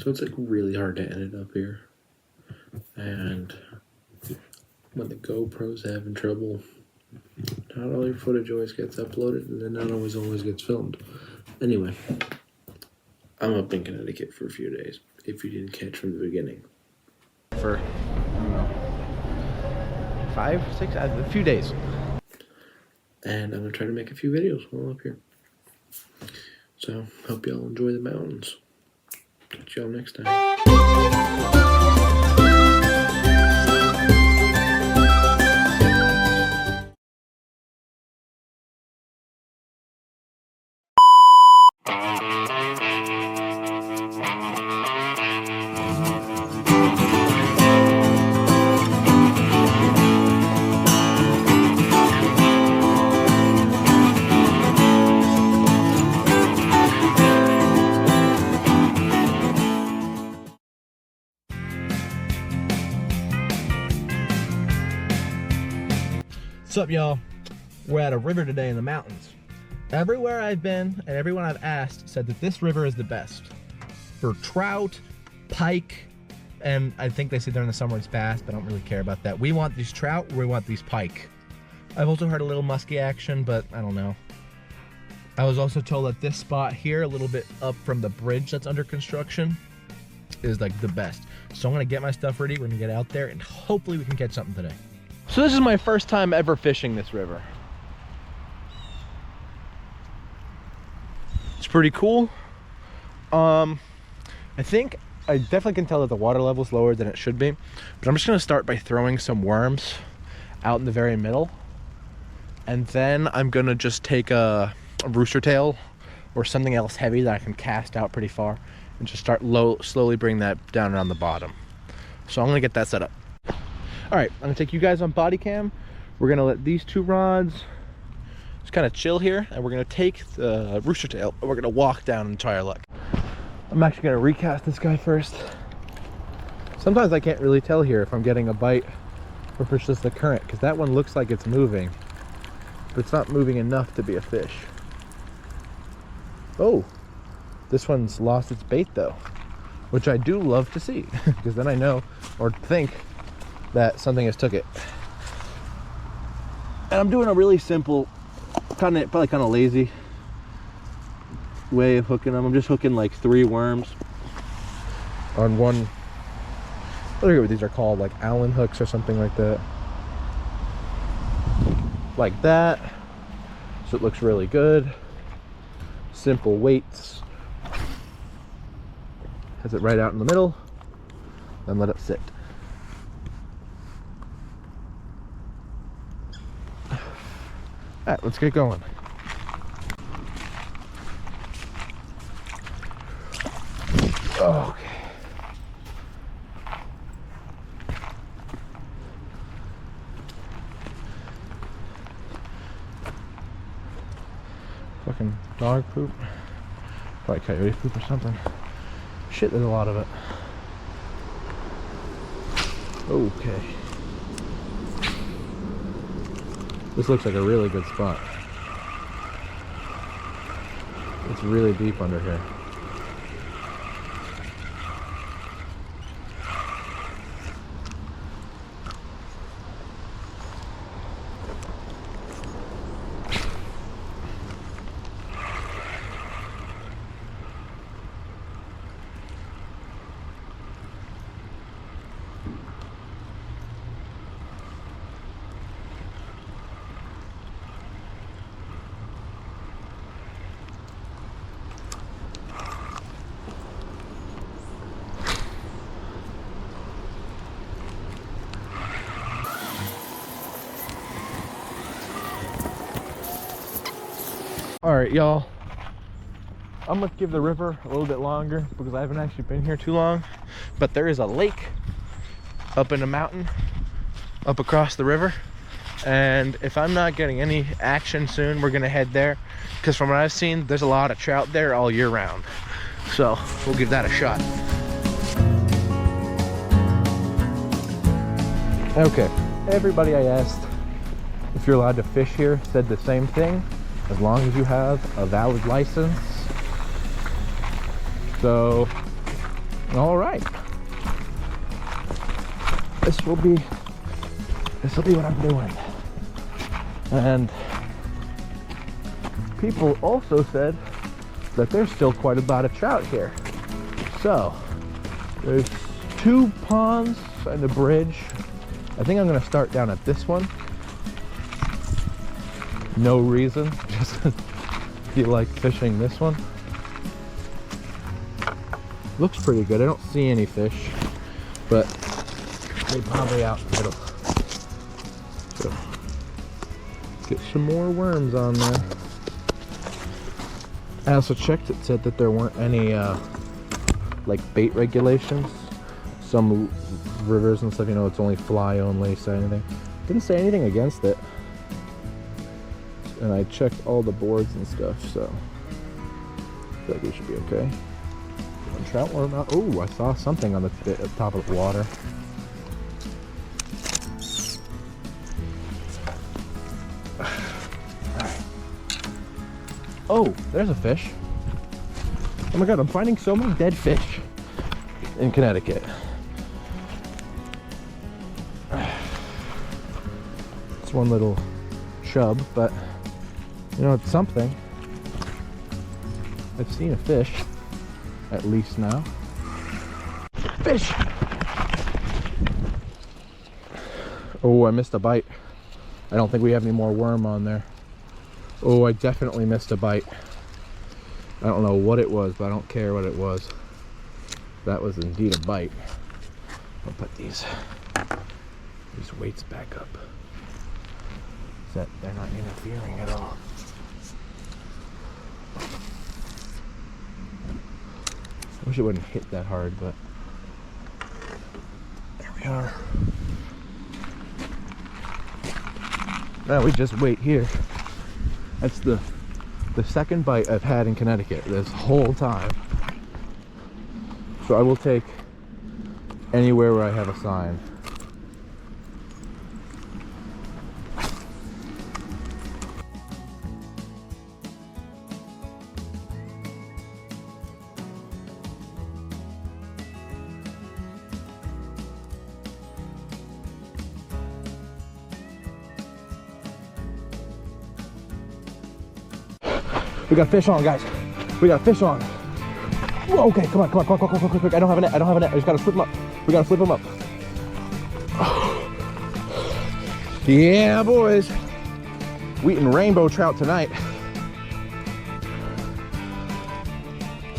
So it's like really hard to edit up here. And when the GoPro's having trouble, not all your footage always gets uploaded, and then not always gets filmed. Anyway, I'm up in Connecticut for a few days, if you didn't catch from the beginning. For, I don't know, 5, 6, a few days. And I'm gonna try to make a few videos while I'm up here. So, hope y'all enjoy the mountains. Catch y'all next time. What's up, y'all? We're at a river today in the mountains. Everywhere I've been and everyone I've asked said that this river is the best for trout, pike, and I think they say during the summer it's bass, but I don't really care about that. We want these trout, we want these pike. I've also heard a little muskie action, but I don't know. I was also told that this spot here, a little bit up from the bridge that's under construction, is like the best. So I'm gonna get my stuff ready, we're gonna get out there, and hopefully we can catch something today. So this is my first time ever fishing this river. It's pretty cool. I think I definitely can tell that the water level is lower than it should be, but I'm just gonna start by throwing some worms out in the very middle, and then I'm gonna just take a rooster tail or something else heavy that I can cast out pretty far and just start slowly bring that down around the bottom. So I'm gonna get that set up. All right, I'm gonna take you guys on body cam. We're gonna let these two rods just kind of chill here, and we're gonna take the rooster tail and we're gonna walk down and try our luck. I'm actually gonna recast this guy first. Sometimes I can't really tell here if I'm getting a bite or if it's just the current, because that one looks like it's moving, but it's not moving enough to be a fish. Oh, this one's lost its bait though, which I do love to see, because then I know or think that something has took it. And I'm doing a really simple, probably kind of lazy way of hooking them. I'm just hooking like 3 worms on one, I forget what these are called, like Allen hooks or something like that. Like that. So it looks really good. Simple weights. Has it right out in the middle, then let it sit. All right, let's get going. Okay. Fucking dog poop. Probably coyote poop or something. Shit, there's a lot of it. Okay. This looks like a really good spot. It's really deep under here. All right, y'all, I'm gonna give the river a little bit longer because I haven't actually been here too long, but there is a lake up in the mountain up across the river, and if I'm not getting any action soon, we're gonna head there, because from what I've seen, there's a lot of trout there all year round, so we'll give that a shot. Okay, everybody I asked if you're allowed to fish here said the same thing, as long as you have a valid license. So All right. This will be what I'm doing. And people also said that there's still quite a lot of trout here. So there's 2 ponds and a bridge. I think I'm gonna start down at this one. No reason, just feel like fishing this one. Looks pretty good. I don't see any fish, but they're probably out in the middle. So get some more worms on there. I also checked, it said that there weren't any like bait regulations. Some rivers and stuff, you know, it's only fly only, say anything. Didn't say anything against it. And I checked all the boards and stuff, so I feel like we should be okay. One trout worm out. Oh, I saw something on the top of the water. Oh, there's a fish. Oh my god, I'm finding so many dead fish in Connecticut. It's one little chub, but you know, it's something. I've seen a fish, at least now. Fish! Oh, I missed a bite. I don't think we have any more worm on there. Oh, I definitely missed a bite. I don't know what it was, but I don't care what it was. That was indeed a bite. I'll put these weights back up. So that they're not interfering at all. I wish it wouldn't hit that hard, but there we are. Now we just wait here. That's the second bite I've had in Connecticut this whole time. So I will take anywhere where I have a sign. We got fish on, guys. We got fish on. Whoa, okay, come on. I don't have a net. I just gotta flip them up. We gotta flip them up. Yeah, boys. We eating rainbow trout tonight.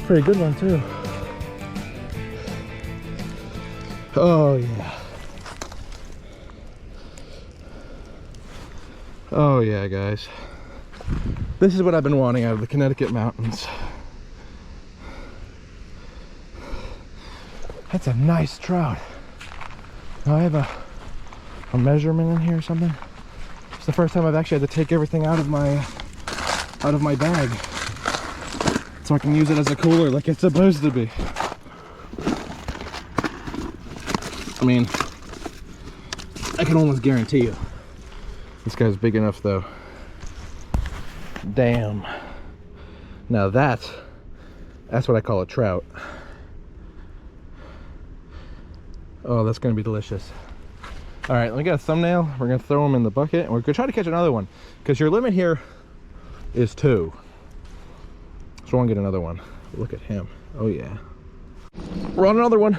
Pretty good one too. Oh yeah. Oh yeah, guys. This is what I've been wanting out of the Connecticut mountains. That's a nice trout. Now I have a measurement in here or something. It's the first time I've actually had to take everything out of my bag, so I can use it as a cooler like it's supposed to be. I mean, I can almost guarantee you this guy's big enough though. Damn. Now that's what I call a trout. Oh, that's gonna be delicious. All right, let me get a thumbnail. We're gonna throw them in the bucket and we're gonna try to catch another one, because your limit here is 2. So I want to get another one. Look at him. Oh yeah. We're on another one.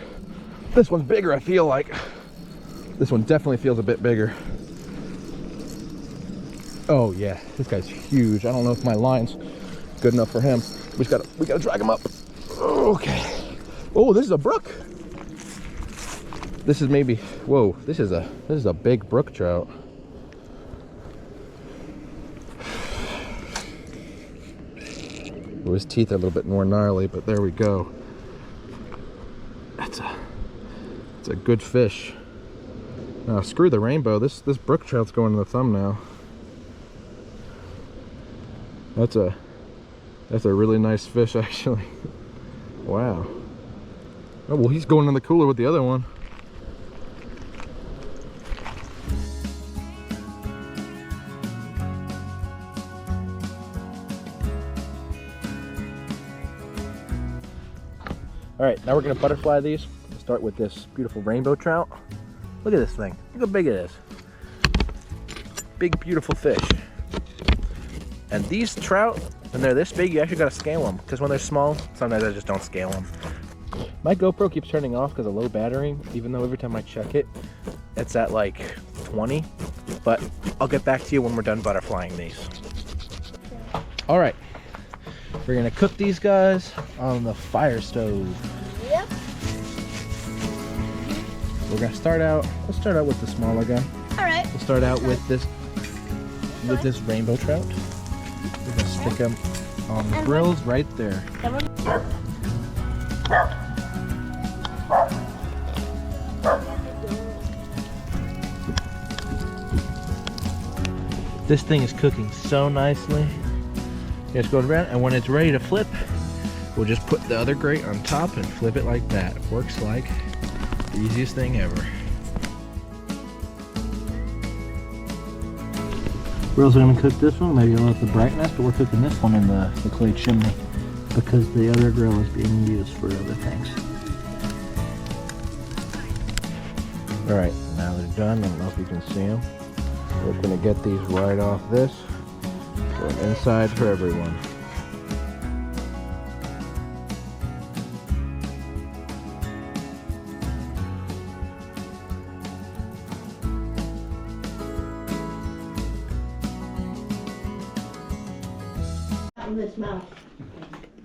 This one's bigger, I feel like. This one definitely feels a bit bigger. Oh yeah, this guy's huge. I don't know if my line's good enough for him. We gotta drag him up. Okay. Oh, this is a brook. This is maybe, whoa, this is a big brook trout. Oh, his teeth are a little bit more gnarly, but there we go. It's a good fish. Now screw the rainbow. This brook trout's going in the thumbnail. That's a really nice fish, actually. Wow. Oh, well, he's going in the cooler with the other one. All right, now we're gonna butterfly these. Start with this beautiful rainbow trout. Look at this thing. Look how big it is. Big, beautiful fish. And these trout, when they're this big, you actually gotta scale them. Because when they're small, sometimes I just don't scale them. My GoPro keeps turning off because of low battery, even though every time I check it, it's at like 20. But I'll get back to you when we're done butterflying these. All right, we're gonna cook these guys on the fire stove. Yep. We're gonna start out, let's start out with the smaller guy. All right. We'll start out with this rainbow trout. We're gonna stick them on the grills right there. This thing is cooking so nicely. Just go around, and when it's ready to flip, we'll just put the other grate on top and flip it like that. Works like the easiest thing ever. We're also going to cook this one, maybe a little at the brightness, but we're cooking this one in the clay chimney because the other grill is being used for other things. Alright, now they're done. I don't know if you can see them. We're going to get these right off this. So inside for everyone.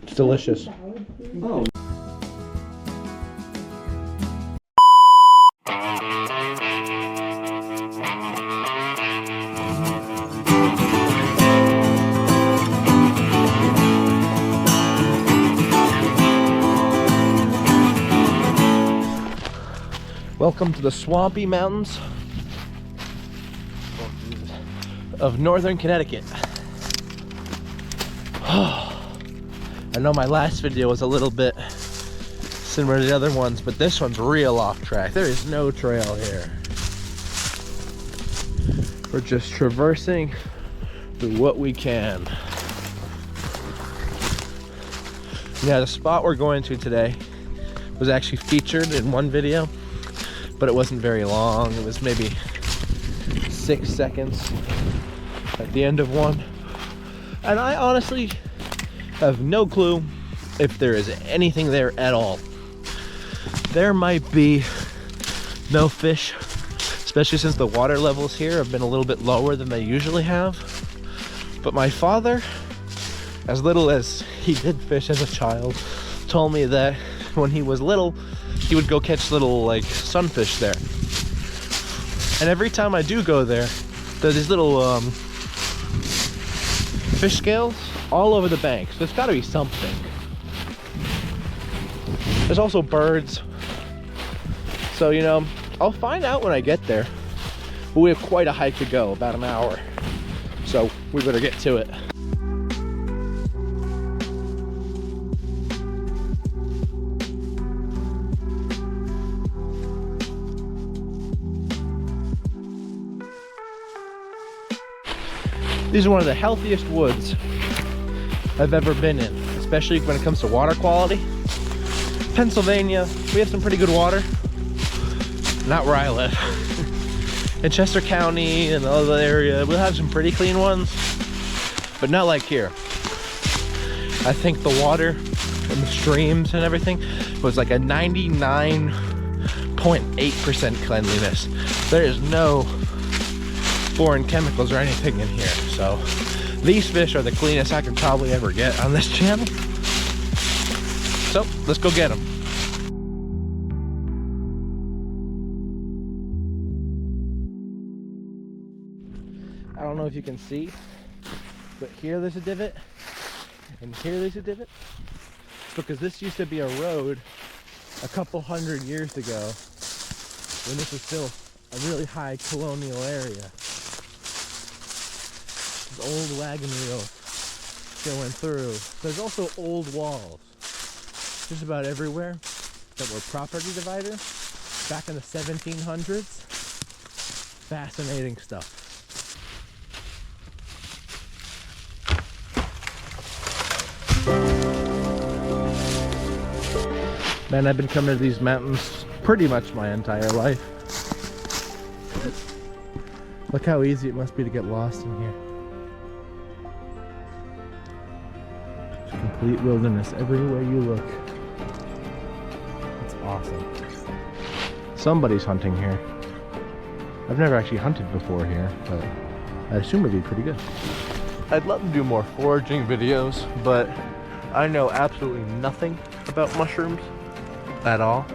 It's delicious. Oh. Welcome to the swampy mountains of northern Connecticut. I know my last video was a little bit similar to the other ones, but this one's real off track. There is no trail here. We're just traversing through what we can. Yeah, the spot we're going to today was actually featured in one video, but it wasn't very long. It was maybe 6 seconds at the end of one. And I honestly have no clue if there is anything there at all. There might be no fish, especially since the water levels here have been a little bit lower than they usually have. But my father, as little as he did fish as a child, told me that when he was little, he would go catch little like sunfish there. And every time I do go there, there's these little fish scales all over the bank. So there's got to be something. There's also birds. So, you know, I'll find out when I get there. But we have quite a hike to go, about an hour. So we better get to it. These are one of the healthiest woods I've ever been in, especially when it comes to water quality. Pennsylvania, we have some pretty good water. Not where I live. In Chester County and the other area, we'll have some pretty clean ones, but not like here. I think the water and the streams and everything was like a 99.8% cleanliness. There is no foreign chemicals or anything in here. So these fish are the cleanest I could probably ever get on this channel. So let's go get them. I don't know if you can see, but here there's a divot and here there's a divot. It's because this used to be a road a couple hundred years ago when this was still a really high colonial area. Old wagon wheels going through. There's also old walls just about everywhere that were property dividers back in the 1700s. Fascinating stuff. Man, I've been coming to these mountains pretty much my entire life. Look how easy it must be to get lost in here. It's complete wilderness everywhere you look. It's awesome. Somebody's hunting here. I've never actually hunted before here, but I assume it'd be pretty good. I'd love to do more foraging videos, but I know absolutely nothing about mushrooms at all.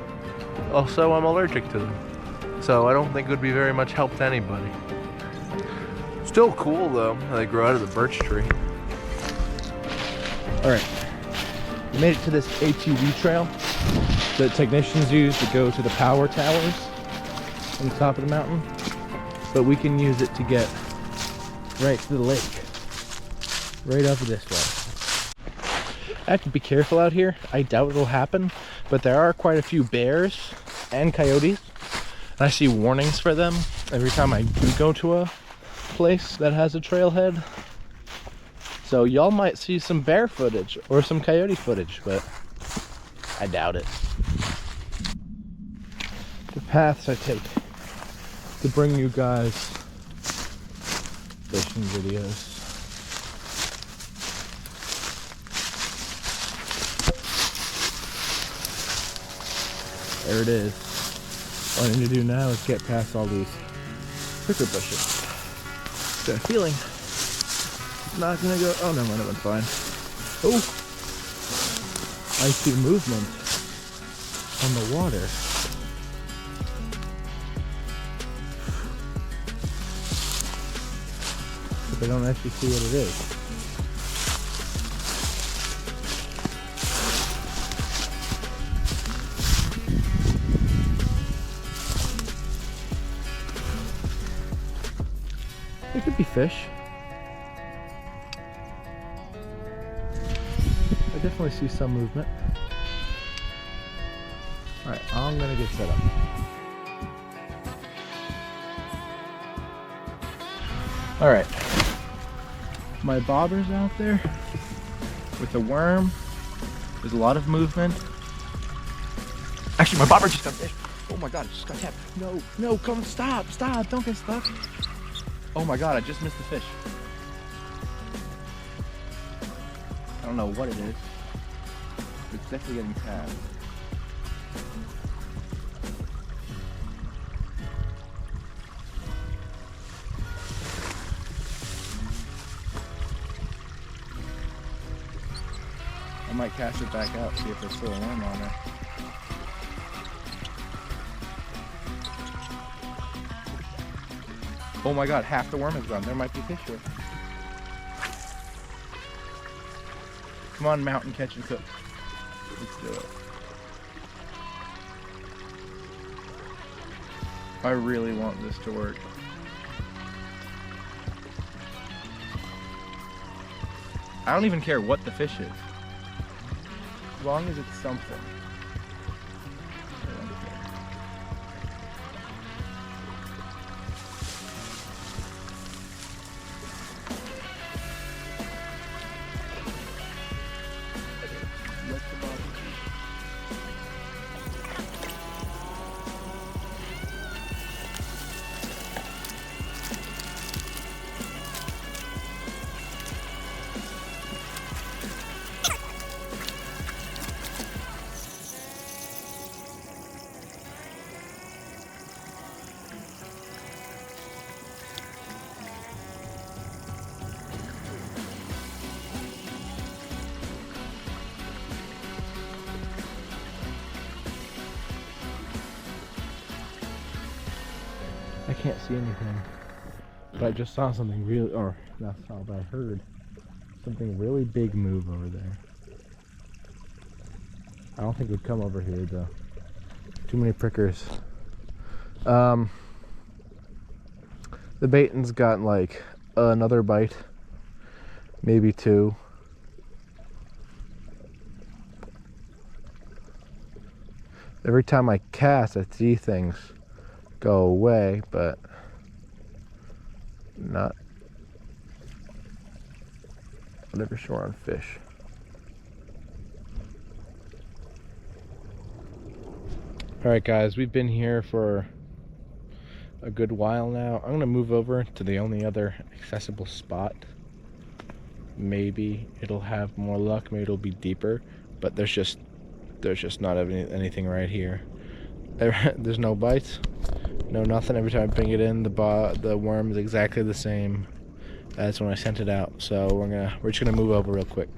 Also, I'm allergic to them, so I don't think it would be very much help to anybody. Still cool though, how they grow out of the birch tree. Alright, we made it to this ATV trail that technicians use to go to the power towers on the top of the mountain, but we can use it to get right to the lake, right up this way. I have to be careful out here. I doubt it'll happen, but there are quite a few bears and coyotes, and I see warnings for them every time I do go to a place that has a trailhead. So y'all might see some bear footage or some coyote footage, but I doubt it. The paths I take to bring you guys fishing videos. There it is. All I need to do now is get past all these pricker bushes. Got a feeling it's not gonna go. Oh no, that one's fine. Oh, I see movement on the water. But I don't actually see what it is. It could be fish. I definitely see some movement. Alright, I'm gonna get set up. Alright. My bobber's out there with the worm. There's a lot of movement. Actually, my bobber just got fish. Oh my god, it just got tapped. No, no, come, stop, don't get stuck. Oh my god, I just missed the fish. I don't know what it is. It's definitely getting tagged. I might cast it back out, see if there's still a worm on there. Oh my god, half the worm is gone. There might be fish here. Come on, mountain catch and cook. Let's do it. I really want this to work. I don't even care what the fish is, as long as it's something. I can't see anything, but I just saw something really, or not saw, but I heard something really big move over there. I don't think it would come over here though. Too many prickers. The baiton's got like another bite, maybe two. Every time I cast, I see things go away, but not never sure on fish. All right, guys, we've been here for a good while now. I'm gonna move over to the only other accessible spot. Maybe it'll have more luck. Maybe it'll be deeper, but there's just not anything right here. There's no bites, no nothing. Every time I bring it in, the worm is exactly the same as when I sent it out. So we're just gonna move over real quick.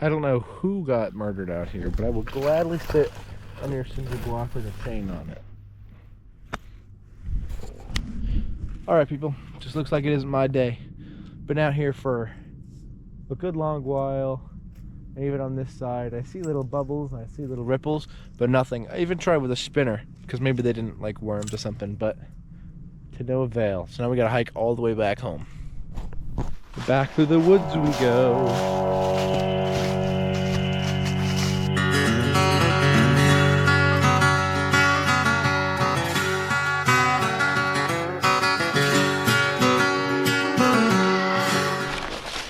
I don't know who got murdered out here, but I will gladly sit on your cinder block with a chain on it. Alright, people, just looks like it isn't my day. Been out here for a good long while, and even on this side I see little bubbles, I see little ripples, but nothing. I even tried with a spinner, because maybe they didn't like worms or something, but to no avail. So now we gotta hike all the way back home. Back through the woods we go.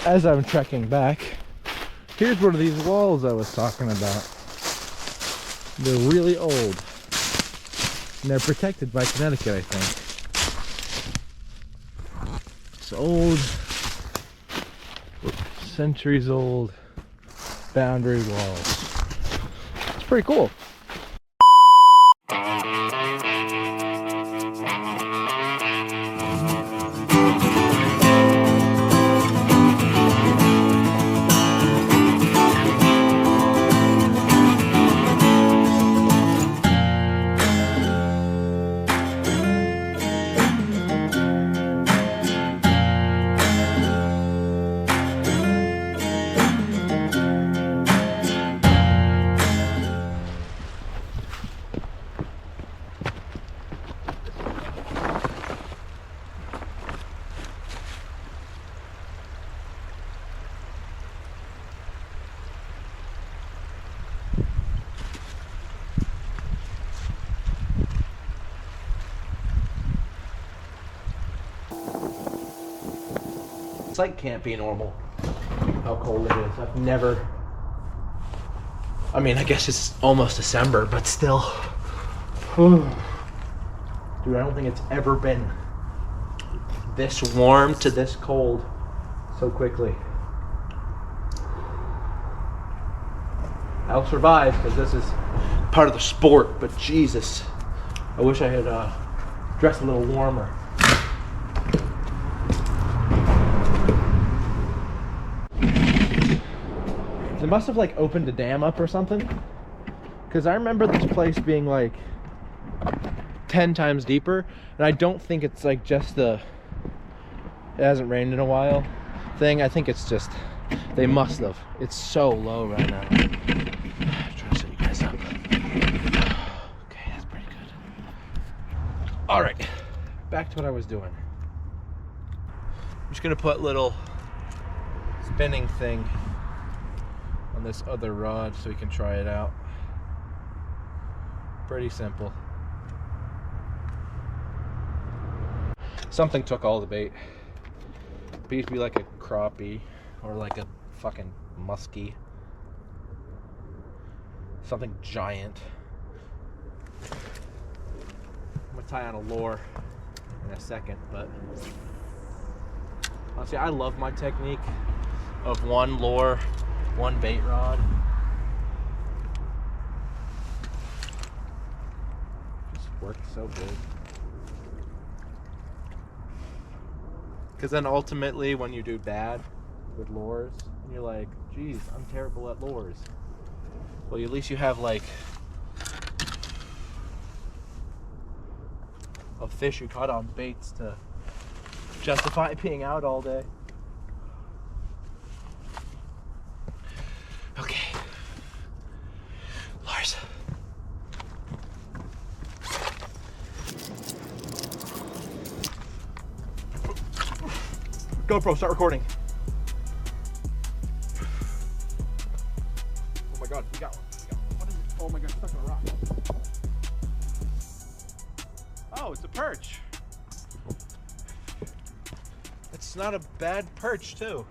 As I'm trekking back, here's one of these walls I was talking about. They're really old. And they're protected by Connecticut, I think. It's old, centuries old boundary walls. It's pretty cool. It's like can't be normal how cold it is. I've never, I mean, I guess it's almost December, but still. Dude, I don't think it's ever been this warm to this cold so quickly. I'll survive because this is part of the sport, but Jesus, I wish I had dressed a little warmer. They must have like opened a dam up or something, because I remember this place being like 10 times deeper, and I don't think it's like just the it hasn't rained in a while thing. I think it's just they must have. It's so low right now. I'm trying to set you guys up. Okay, that's pretty good. All right, back to what I was doing. I'm just gonna put little spinning thing on this other rod so we can try it out. Pretty simple. Something took all the bait. It used to be like a crappie or like a fucking muskie. Something giant. I'm gonna tie on a lure in a second, but honestly, I love my technique of one lure, one bait rod. Just worked so good. Because then ultimately when you do bad with lures, and you're like, geez, I'm terrible at lures. Well, at least you have like a fish you caught on baits to justify being out all day. Okay. Lars. GoPro, start recording. Oh my god, we got one. What is it? Oh my god, stuck on a rock. Oh, it's a perch. It's not a bad perch, too.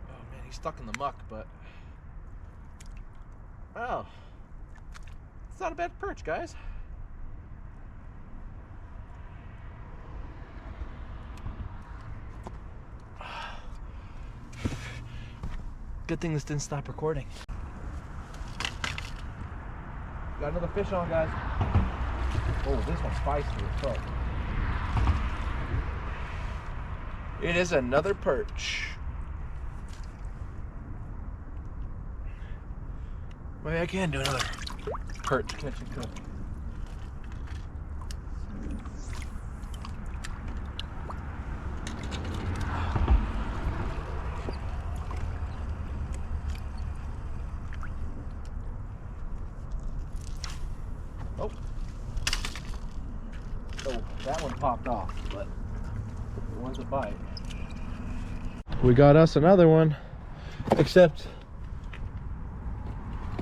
Oh man, he's stuck in the muck, but oh, it's not a bad perch, guys. Good thing this didn't stop recording. Got another fish on, guys. Oh, this one's spicy as fuck. It is another perch. Maybe I can do another perch catch and cook. Oh. Oh, that one popped off, but it was a bite. We got us another one, except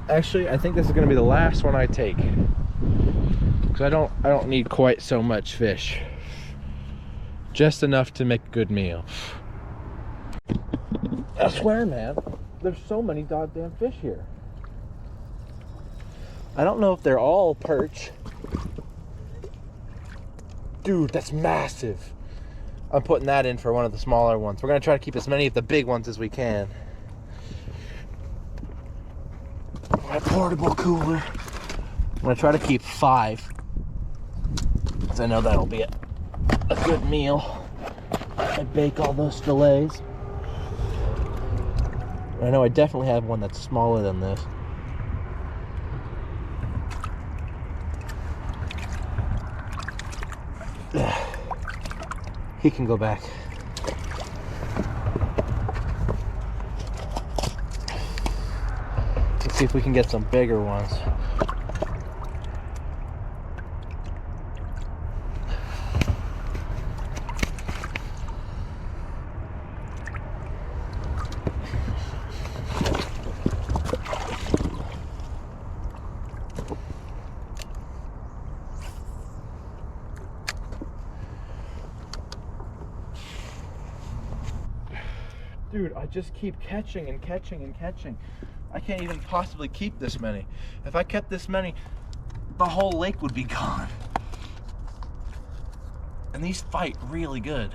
actually I think this is going to be the last one I take, because I don't need quite so much fish, just enough to make a good meal. I swear, man, there's so many goddamn fish here. I don't know if they're all perch. Dude, that's massive. I'm putting that in for one of the smaller ones. We're gonna try to keep as many of the big ones as we can. My portable cooler. I'm gonna try to keep 5, because I know that'll be a good meal. I bake all those fillets. I know I definitely have one that's smaller than this. He can go back. Let's see if we can get some bigger ones. Dude, I just keep catching and catching and catching. I can't even possibly keep this many. If I kept this many, the whole lake would be gone. And these fight really good.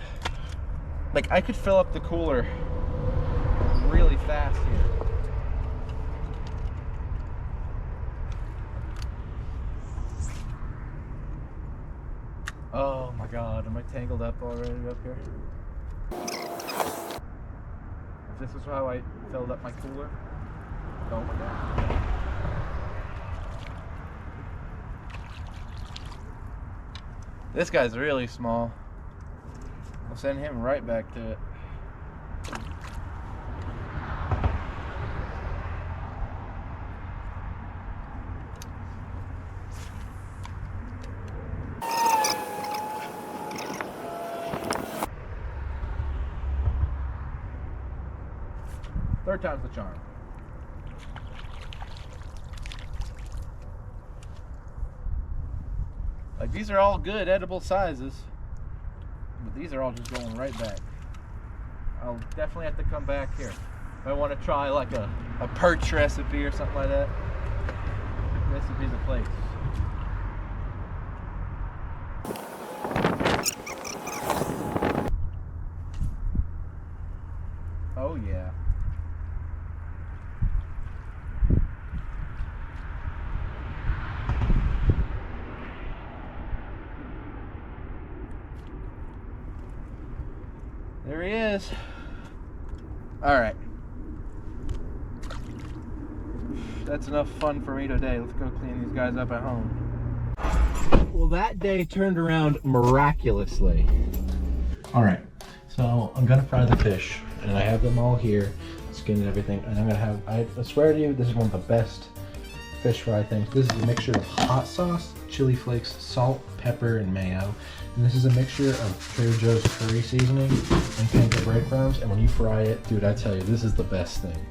Like, I could fill up the cooler really fast here. Oh my God, am I tangled up already up here? If this is how I filled up my cooler. Oh my God. This guy's really small. I'll send him right back to it. Third time's the charm. Like, these are all good edible sizes, but these are all just going right back. I'll definitely have to come back here. If I want to try like a perch recipe or something like that, this would be the place. Oh yeah. There he is. All right. That's enough fun for me today. Let's go clean these guys up at home. Well, that day turned around miraculously. All right, so I'm gonna fry the fish, and I have them all here, skin and everything, and I'm gonna have, I swear to you, this is one of the best fish fry things. This is a mixture of hot sauce, chili flakes, salt, pepper, and mayo. And this is a mixture of Trader Joe's curry seasoning and panko breadcrumbs, and when you fry it, dude, I tell you, this is the best thing.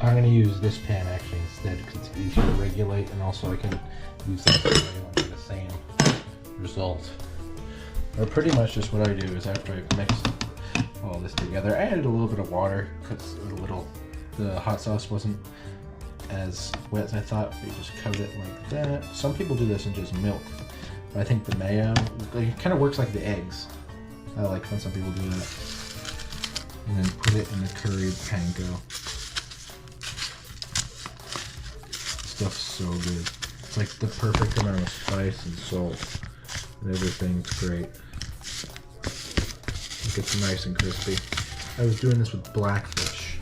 I'm gonna use this pan actually instead, because it's easier to regulate, and also I can use this and get the same result. Or pretty much just what I do is after I mix all this together, I added a little bit of water, puts a little the hot sauce wasn't as wet as I thought. You just coat it like that. Some people do this in just milk. But I think the mayo, like, it kind of works like the eggs. I like when some people do that. And then put it in the curried panko. Stuff's so good. It's like the perfect amount of spice and salt. And everything's great. It gets nice and crispy. I was doing this with blackfish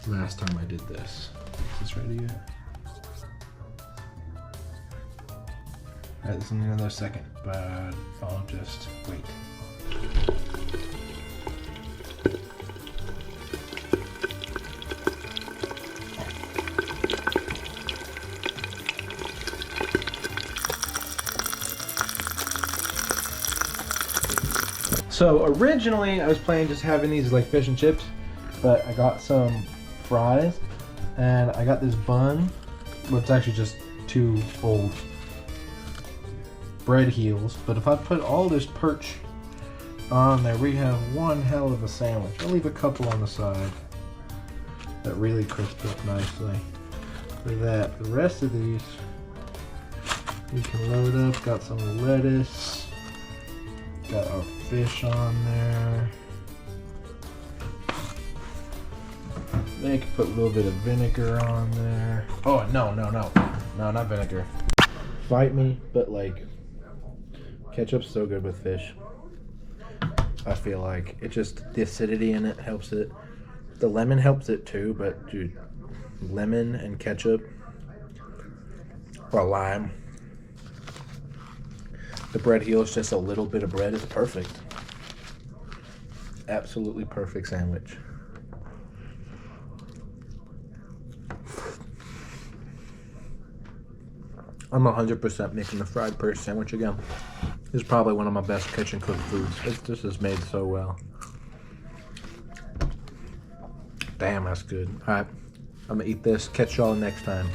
last time I did this. Is this ready yet? Alright, this will need another second, but I'll just wait. So originally I was planning just having these like fish and chips, but I got some fries and I got this bun, well, it's actually just 2 old bread heels, but if I put all this perch on there, we have one hell of a sandwich. I'll leave a couple on the side that really crisp up nicely. For that, the rest of these we can load up. Got some lettuce. Got our fish on there. Then you can put a little bit of vinegar on there. Oh, no, not vinegar. Fight me, but like, ketchup's so good with fish. I feel like it just, the acidity in it helps it. The lemon helps it too, but dude, lemon and ketchup or lime. The bread heel is just a little bit of bread. It's perfect. Absolutely perfect sandwich. I'm 100% making the fried perch sandwich again. This is probably one of my best kitchen cooked foods. This is made so well. Damn, that's good. Alright, I'm gonna eat this. Catch y'all next time.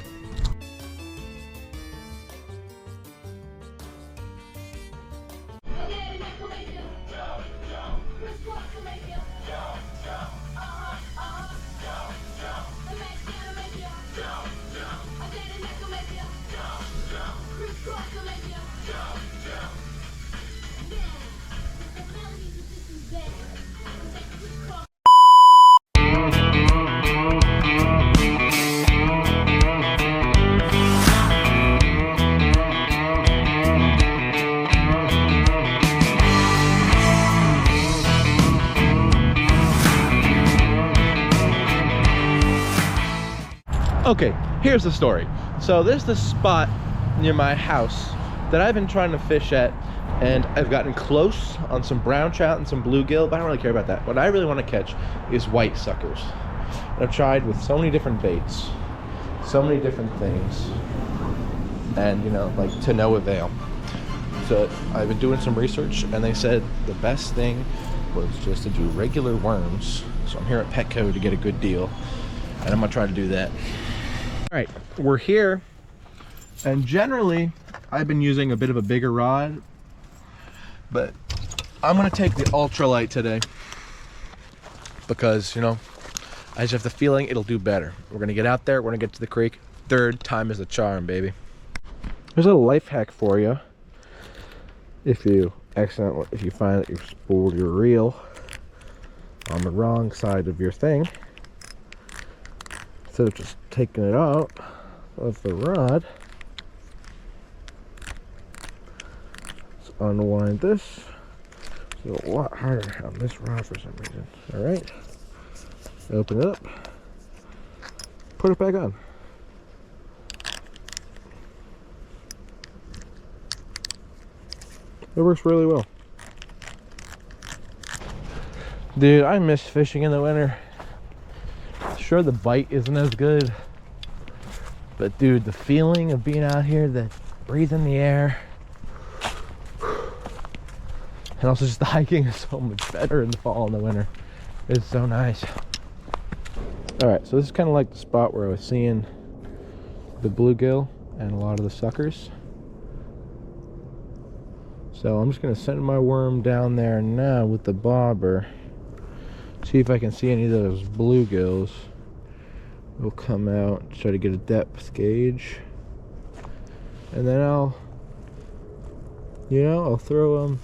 Okay, here's the story. So there's this spot near my house that I've been trying to fish at, and I've gotten close on some brown trout and some bluegill, but I don't really care about that. What I really want to catch is white suckers. And I've tried with so many different baits, so many different things, and you know, like to no avail. So I've been doing some research, and they said the best thing was just to do regular worms. So I'm here at Petco to get a good deal, and I'm gonna try to do that. All right, we're here, and generally I've been using a bit of a bigger rod, but I'm gonna take the ultralight today because, you know, I just have the feeling it'll do better. We're gonna get out there, we're gonna get to the creek. 3rd time is the charm, baby. There's a life hack for you. If you find that you've spooled your reel on the wrong side of your thing, instead of just taking it out of the rod, let's unwind this. It's a lot harder on this rod for some reason. All right, open it up, put it back on. It works really well. Dude, I miss fishing in the winter. Sure, the bite isn't as good, but dude, the feeling of being out here, the breathing the air, and also just the hiking is so much better in the fall and the winter. It's so nice. All right, so this is kind of like the spot where I was seeing the bluegill and a lot of the suckers. So I'm just gonna send my worm down there now with the bobber, see if I can see any of those bluegills. We'll come out, try to get a depth gauge, and then I'll throw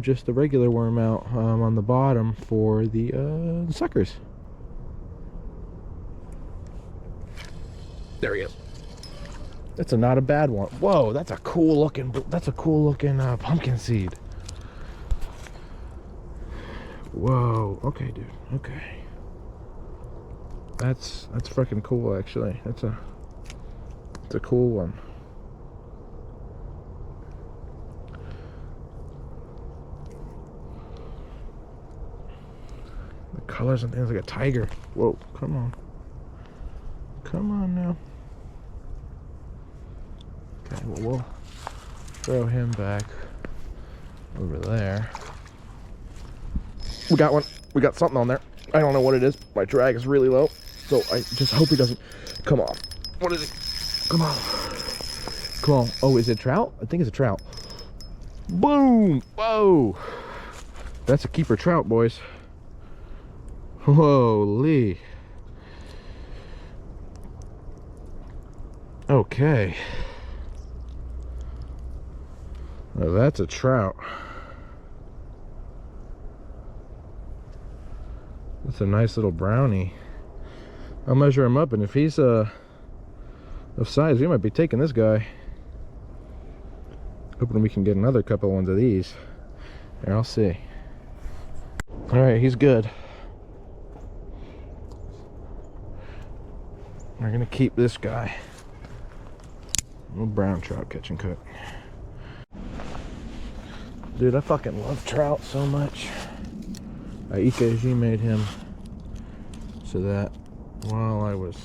just a regular worm out on the bottom for the suckers. There he is. That's not a bad one. Whoa, that's a cool looking pumpkin seed. Whoa. Okay, dude. Okay. That's freaking cool, actually. It's a cool one. The colors and things, like a tiger. Whoa, come on. Come on now. Okay, well, we'll throw him back over there. We got one. We got something on there. I don't know what it is. My drag is really low, so I just hope he doesn't come off. What is it? Come on. Come on. Oh, is it a trout? I think it's a trout. Boom! Whoa! That's a keeper trout, boys. Holy. Okay. Well, that's a trout. That's a nice little brownie. I'll measure him up, and if he's of size, we might be taking this guy. Hoping we can get another couple ones of these. Here, I'll see. Alright, he's good. We're gonna keep this guy. Little brown trout catch and cook. Dude, I fucking love trout so much. EKG made him so that while I was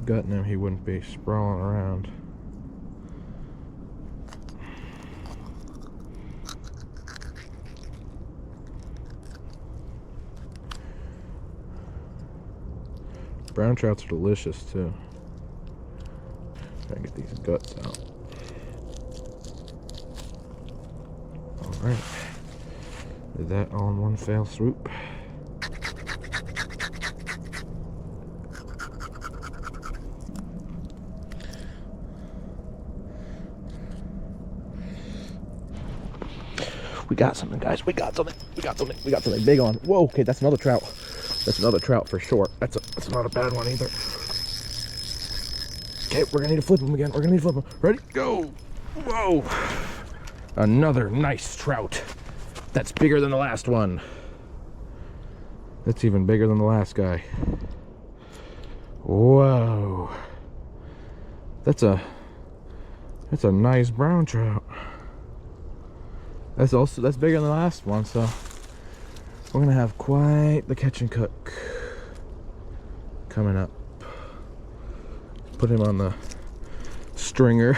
gutting him, he wouldn't be sprawling around. Brown trouts are delicious too. Try to get these guts out. Alright. Did that all in one fell swoop. We got something, guys. We got something. We got something. We got something big on. Whoa, okay, that's another trout. That's another trout for sure. That's not a bad one either. Okay, we're gonna need to flip him again. We're gonna need to flip him. Ready? Go! Whoa! Another nice trout. That's bigger than the last one. That's even bigger than the last guy. Whoa. That's a nice brown trout. That's bigger than the last one, so we're gonna have quite the catch and cook coming up. Put him on the stringer,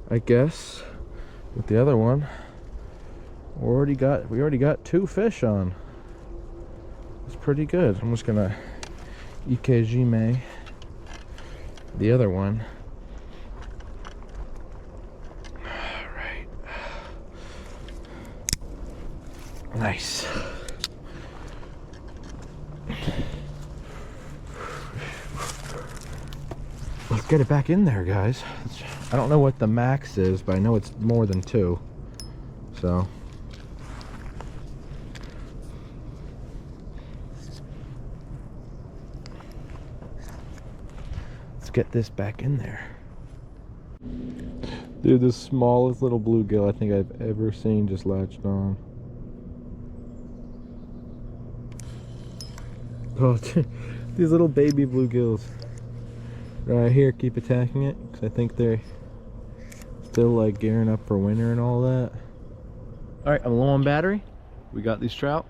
I guess, with the other one. We already got 2 fish on. It's pretty good. I'm just gonna EKG May the other one. Alright. Nice. Let's get it back in there, guys. I don't know what the max is, but I know it's more than 2. So get this back in there. Dude, the smallest little bluegill I think I've ever seen just latched on. Oh, these little baby bluegills. Right here, keep attacking it, because I think they're still like gearing up for winter and all that. Alright, I'm low on battery. We got these trout.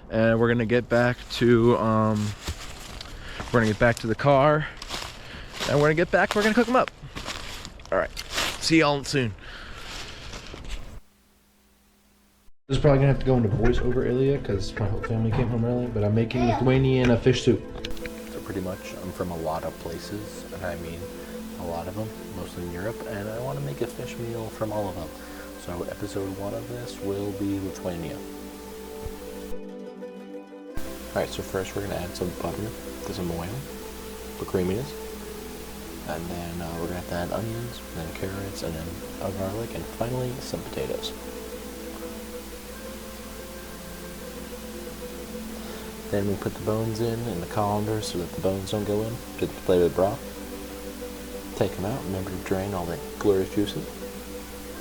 And we're gonna get back to the car, and we're gonna cook them up. All right, see y'all soon. This is probably gonna have to go into voiceover earlier because my whole family came home early, but I'm making Lithuanian fish soup. So pretty much, I'm from a lot of places, and I mean a lot of them, mostly in Europe, and I want to make a fish meal from all of them. So episode 1 of this will be Lithuania. Alright, so first we're going to add some butter to some oil for creaminess. And then we're going to have to add onions, and then carrots, and then garlic, and finally some potatoes. Then we put the bones in the colander so that the bones don't go in to the flavored broth. Take them out, remember to drain all that glorious juices.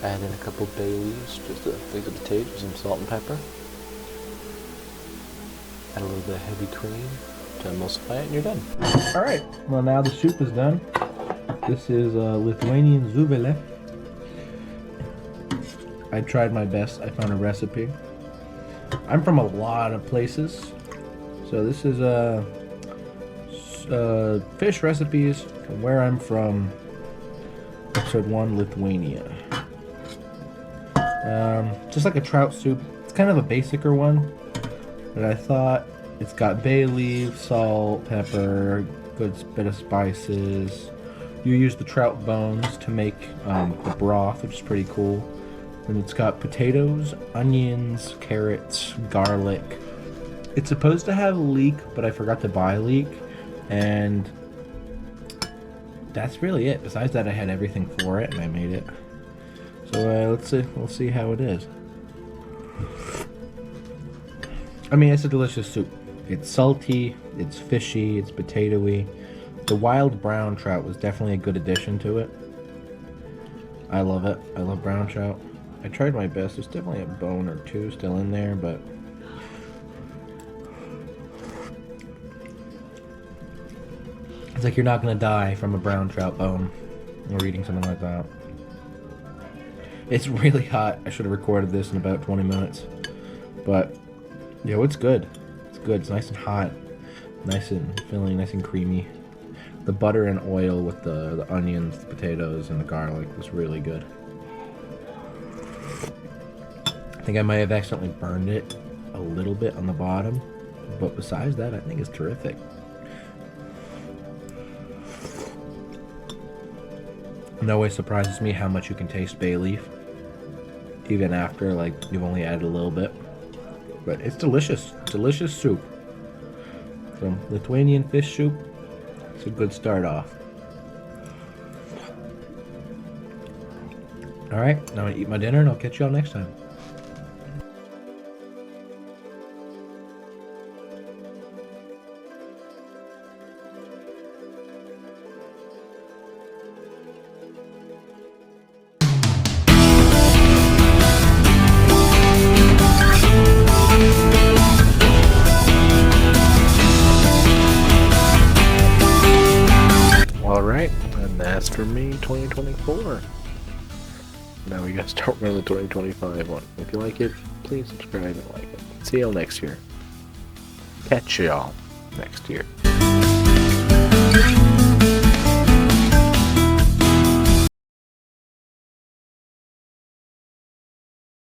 Add in a couple bay leaves, just to fix the potatoes, some salt and pepper. Add a little bit of heavy cream to emulsify it, and you're done. Alright, well now the soup is done. This is Lithuanian zuvele. I tried my best. I found a recipe. I'm from a lot of places. So this is fish recipes from where I'm from. Episode 1, Lithuania. Just like a trout soup. It's kind of a basicer one. But I thought it's got bay leaf, salt, pepper, good bit of spices. You use the trout bones to make the broth, which is pretty cool. And it's got potatoes, onions, carrots, garlic. It's supposed to have leek, but I forgot to buy leek. And that's really it. Besides that, I had everything for it, and I made it. So let's see. We'll see how it is. I mean, it's a delicious soup. It's salty, it's fishy, it's potatoey. The wild brown trout was definitely a good addition to it. I love it. I love brown trout. I tried my best. There's definitely a bone or two still in there, but it's like you're not gonna die from a brown trout bone or eating something like that. It's really hot. I should have recorded this in about 20 minutes. But, yo, it's good. It's good. It's nice and hot. Nice and filling, nice and creamy. The butter and oil with the onions, the potatoes, and the garlic was really good. I think I might have accidentally burned it a little bit on the bottom. But besides that, I think it's terrific. It always surprises me how much you can taste bay leaf. Even after, like, you've only added a little bit. But it's delicious. Delicious soup. From Lithuanian fish soup. It's a good start off. Alright, now I'm gonna eat my dinner and I'll catch y'all next time. Alright, and that's for me, 2024. Now we gotta start running the 2025 one. If you like it, please subscribe and like it. See y'all next year. Catch y'all next year.